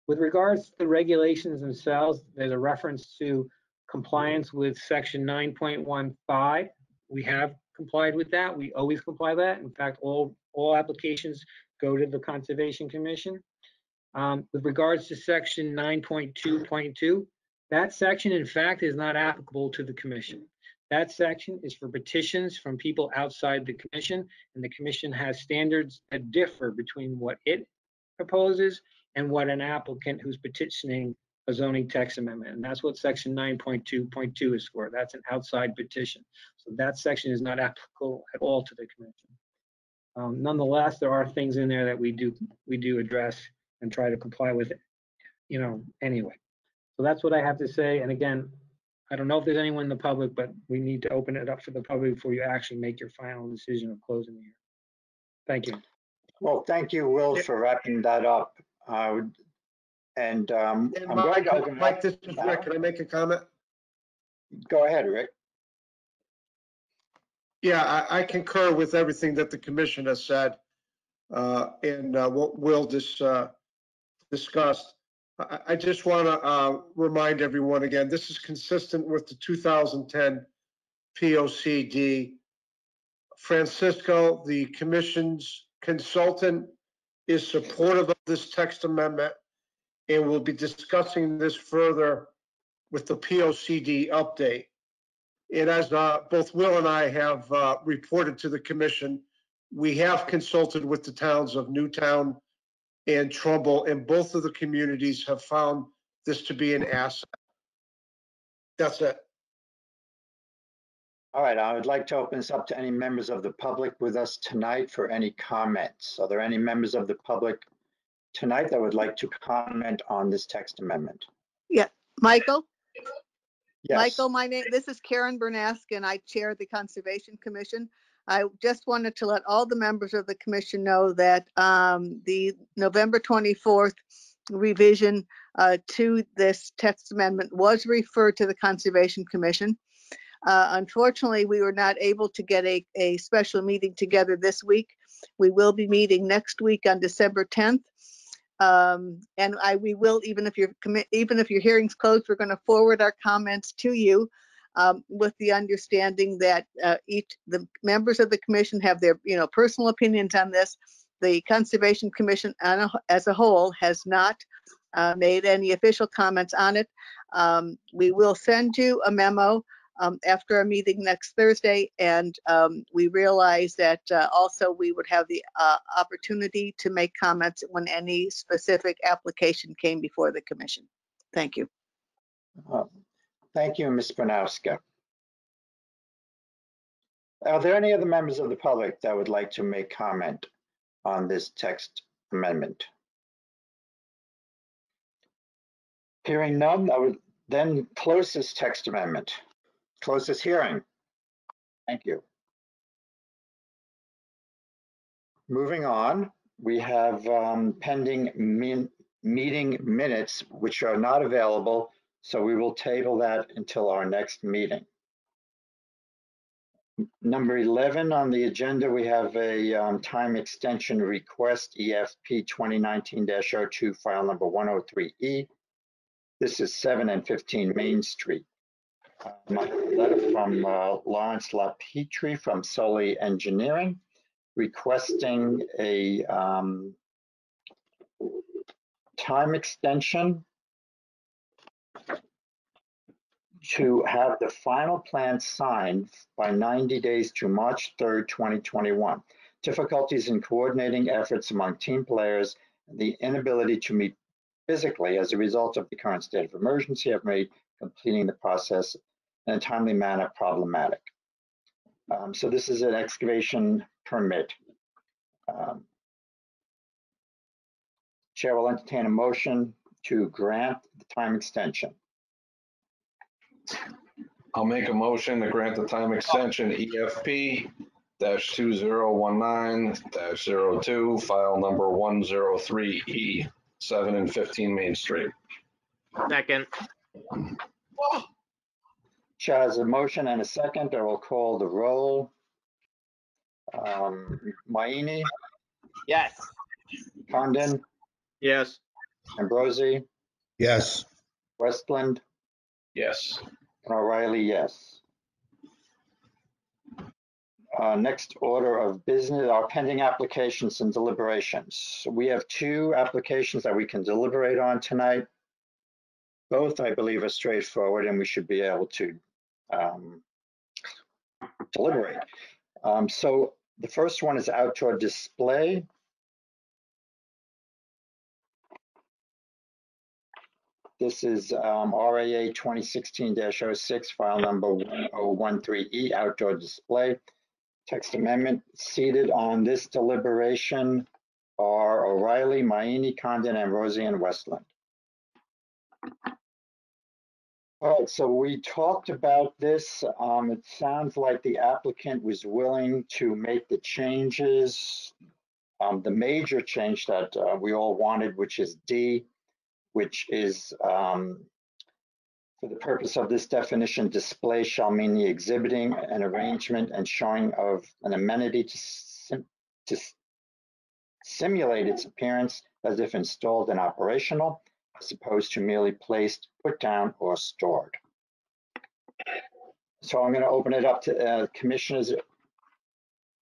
With regards to the regulations themselves, there's a reference to compliance with section 9.15. We have complied with that. We always comply with that. In fact, all applications go to the Conservation Commission. With regards to section 9.2.2, that section, in fact, is not applicable to the commission. That section is for petitions from people outside the commission, and the commission has standards that differ between what it proposes and what an applicant who's petitioning a zoning text amendment. And that's what section 9.2.2 is for. That's an outside petition. So that section is not applicable at all to the commission. Nonetheless, there are things in there that we do address and try to comply with it, you know, anyway. So that's what I have to say. And again, I don't know if there's anyone in the public, but we need to open it up for the public before you actually make your final decision of closing the hearing. Thank you. Well, thank you, Will, for wrapping that up. I'm And glad I can Mike, this is Rick. Can I make a comment? Go ahead, Rick. Yeah, I concur with everything that the commission has said and what Will just discussed. I just want to remind everyone again, this is consistent with the 2010 POCD. Francisco, the commission's consultant, is supportive of this text amendment, and we'll be discussing this further with the POCD update. And as both Will and I have reported to the commission, we have consulted with the towns of Newtown and Trumbull, and both of the communities have found this to be an asset. That's it. All right, I would like to open this up to any members of the public with us tonight for any comments. Are there any members of the public tonight that would like to comment on this text amendment? Yeah, Michael? Yes. Michael, this is Karen Bernask, and I chair the Conservation Commission. I just wanted to let all the members of the commission know that the November 24th revision to this text amendment was referred to the Conservation Commission. Unfortunately, we were not able to get a special meeting together this week. We will be meeting next week on December 10th. And we will, even if your hearing's closed, we're going to forward our comments to you with the understanding that the members of the commission have their personal opinions on this. The Conservation Commission as a whole has not made any official comments on it. We will send you a memo after our meeting next Thursday, and we realize that also we would have the opportunity to make comments when any specific application came before the commission. Thank you. Thank you, Ms. Banowska. Are there any other members of the public that would like to make comment on this text amendment? Hearing none, I would then close this text amendment. Close this hearing. Thank you. Moving on, we have pending meeting minutes, which are not available, so we will table that until our next meeting. Number 11 on the agenda, we have a time extension request, EFP 2019-02, file number 103E. This is 7 and 15 Main Street. My letter from Lawrence LaPetrie from Solely Engineering, requesting a time extension to have the final plan signed by 90 days to March 3rd, 2021. Difficulties in coordinating efforts among team players and the inability to meet physically as a result of the current state of emergency have made completing the process in a timely manner problematic. So this is an excavation permit. Chair will entertain a motion to grant the time extension. I'll make a motion to grant the time extension EFP -2019-02, file number 103E, 7 and 15 Main Street. Second. Chair has a motion and a second. I will call the roll. Mayini, Yes. Condon, Yes. Ambrosi, Yes. Westland, Yes. and O'Reilly, yes. Next order of business, our pending applications and deliberations. We have 2 applications that we can deliberate on tonight. Both, I believe, are straightforward and we should be able to deliberate. So the first one is outdoor display. This is RAA 2016-06, file number 1013E, outdoor display. Text amendment. Seated on this deliberation are O'Reilly, Mayini, Condon, Ambrosi, and Westland. All right, so we talked about this. It sounds like the applicant was willing to make the changes. The major change that we all wanted, which is D, which is for the purpose of this definition, display shall mean the exhibiting, an arrangement, and showing of an amenity to simulate its appearance as if installed and operational, as opposed to merely placed, put down, or stored. So I'm going to open it up to commissioners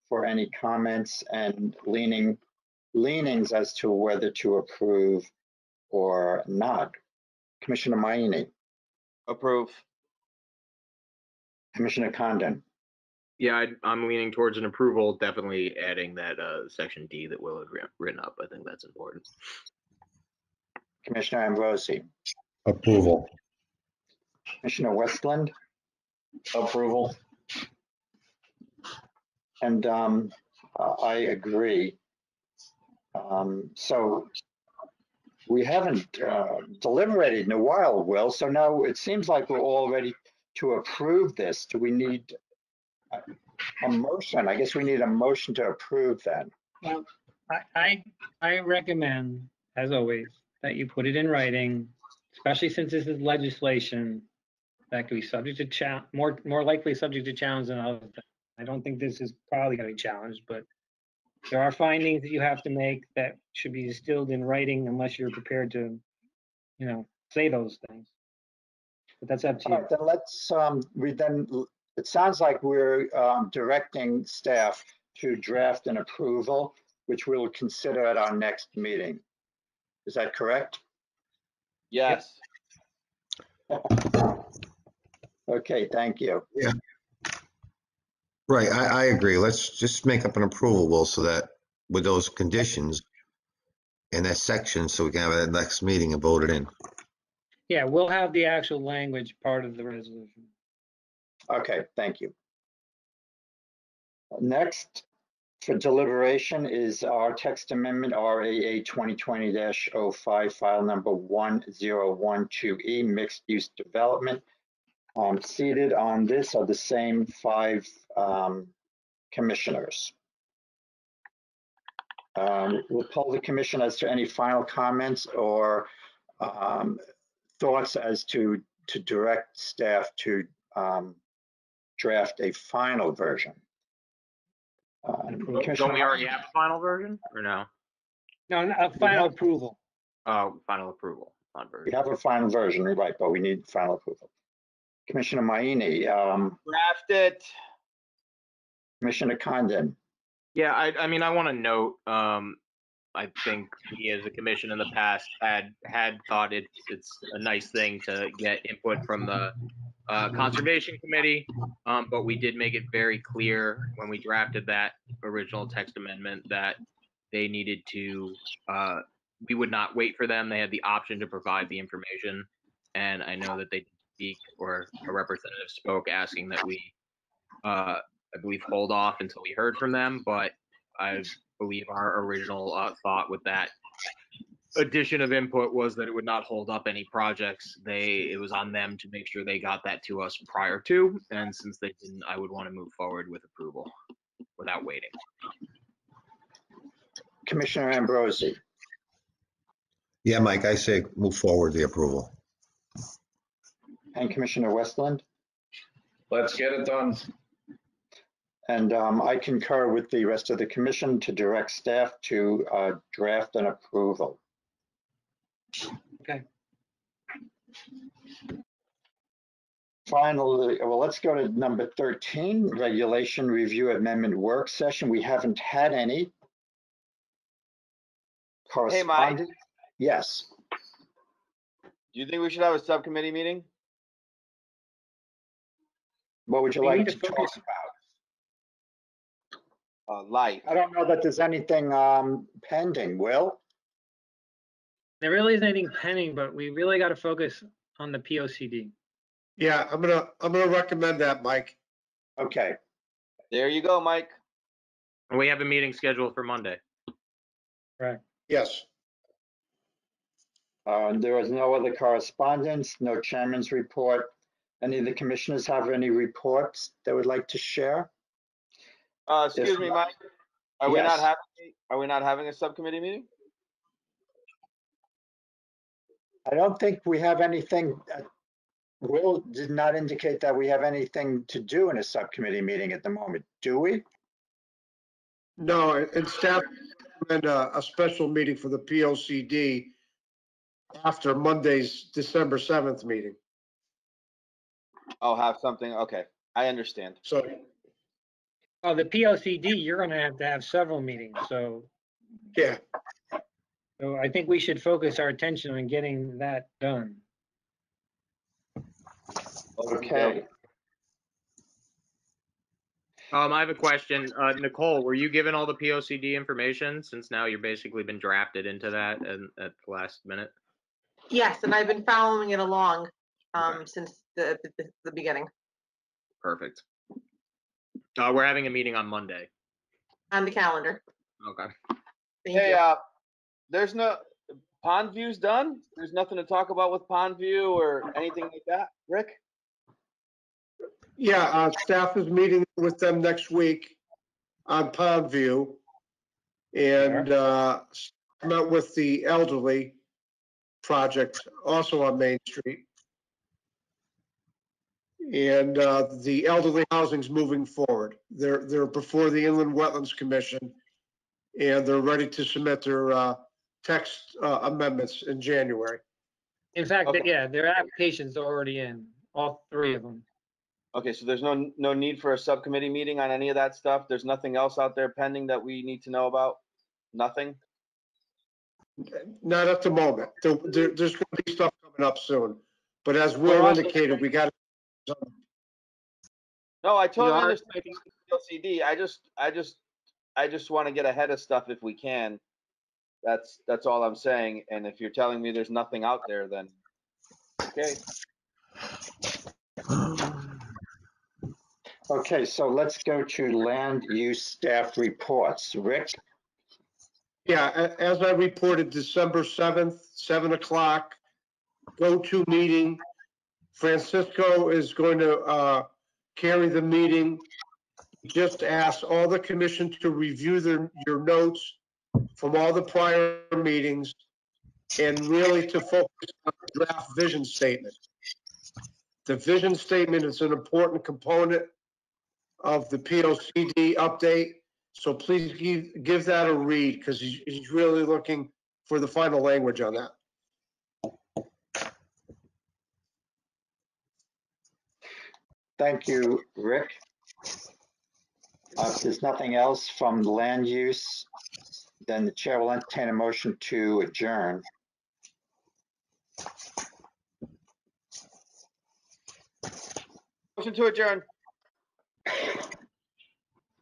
for any comments and leanings as to whether to approve or not. Commissioner Mayini. Approve. Commissioner Condon. Yeah, I'm leaning towards an approval, definitely adding that section D that Will had written up. I think that's important. Commissioner Ambrosi. Approval. Commissioner Westland. Approval. And I agree. So we haven't deliberated in a while, Will. So now it seems like we're all ready to approve this. Do we need a motion? I guess we need a motion to approve that. Well, I recommend, as always, that you put it in writing, especially since this is legislation that could be subject to more likely subject to challenge than others. I don't think this is probably going to be challenged, but there are findings that you have to make that should be distilled in writing unless you're prepared to, say those things. But that's up to you. All right, then let's, it sounds like we're directing staff to draft an approval, which we'll consider at our next meeting. Is that correct? Yes. Okay, thank you. Yeah. Right, I agree. Let's just make up an approval, Will, so that with those conditions in that section, so we can have it at the next meeting and vote it in. Yeah, we'll have the actual language part of the resolution. Okay, thank you. Next for deliberation is our text amendment RAA 2020-05, file number 1012E, mixed use development. Seated on this are the same 5 commissioners. We'll poll the commission as to any final comments or thoughts as to direct staff to draft a final version. Don't we already have a final version or no? No, a final approval. Oh, final approval, not version. We have a final version, right, but we need final approval. Commissioner Maini, Draft it. Commissioner Condon. Yeah, I mean, I want to note, I think we as a commission in the past had thought it's a nice thing to get input from the Conservation Committee, but we did make it very clear when we drafted that original text amendment that they needed to, we would not wait for them. They had the option to provide the information. And I know that they speak, or a representative spoke asking that we, I believe, hold off until we heard from them. But I believe our original thought with that addition of input was that it would not hold up any projects. It was on them to make sure they got that to us prior to, and since they didn't, I would want to move forward with approval without waiting. Commissioner Ambrosi. Yeah, Mike, I say move forward the approval. And Commissioner Westland. Let's get it done. And I concur with the rest of the commission to direct staff to draft an approval. Okay. Finally, well, let's go to number 13, regulation review amendment work session. We haven't had any. Hey, Mike. Yes. Do you think we should have a subcommittee meeting? What would you like to talk about? Life. I don't know that there's anything pending. Will? There really isn't anything pending, but we really got to focus on the POCD. Yeah, I'm gonna recommend that, Mike. Okay. There you go, Mike. We have a meeting scheduled for Monday. Right. Yes. There is no other correspondence, no chairman's report. Any of the commissioners have any reports they would like to share? Excuse me, Mike. Are we not having a subcommittee meeting? I don't think we have anything. Will did not indicate that we have anything to do in a subcommittee meeting at the moment, do we? No, and staff recommend a special meeting for the POCD after Monday's December 7th meeting. I'll have something. Okay, I understand. So, Oh, the POCD, you're going to have several meetings. So, yeah. So I think we should focus our attention on getting that done. Okay. I have a question. Nicole, were you given all the POCD information since now you're basically been drafted into that and at the last minute? Yes, and I've been following it along since the beginning. Perfect. We're having a meeting on Monday. On the calendar. Okay. Thank Hey, you. there's no Pond View's done. There's nothing to talk about with Pond View or anything like that, Rick? Yeah, staff is meeting with them next week on Pond View. And met with the elderly project also on Main Street. And the elderly housing's moving forward. They're before the Inland Wetlands Commission, and they're ready to submit their text amendments in January. In fact, Okay. yeah, their applications are already in, all three of them. Okay, so there's no need for a subcommittee meeting on any of that stuff? There's nothing else out there pending that we need to know about? Nothing? Not at the moment. There's going to be stuff coming up soon. But as Will indicated, we got to. No, I totally are understand LCD. I just want to get ahead of stuff if we can. That's all I'm saying. And if you're telling me there's nothing out there, then okay. Okay, so let's go to land use staff reports. Rick? Yeah, as I reported, December 7th, 7 o'clock, go-to meeting. Francisco is going to carry the meeting. Just ask all the commission to review your notes from all the prior meetings and really to focus on the draft vision statement. The vision statement is an important component of the POCD update. So please give that a read because he's really looking for the final language on that. Thank you, Rick. If there's nothing else from land use, then the chair will entertain a motion to adjourn. Motion to adjourn.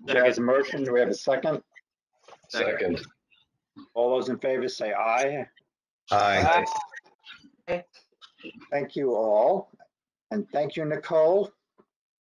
Chair has a motion. Do we have a second? Second. All those in favor say aye. Aye. Thank you all. And thank you, Nicole.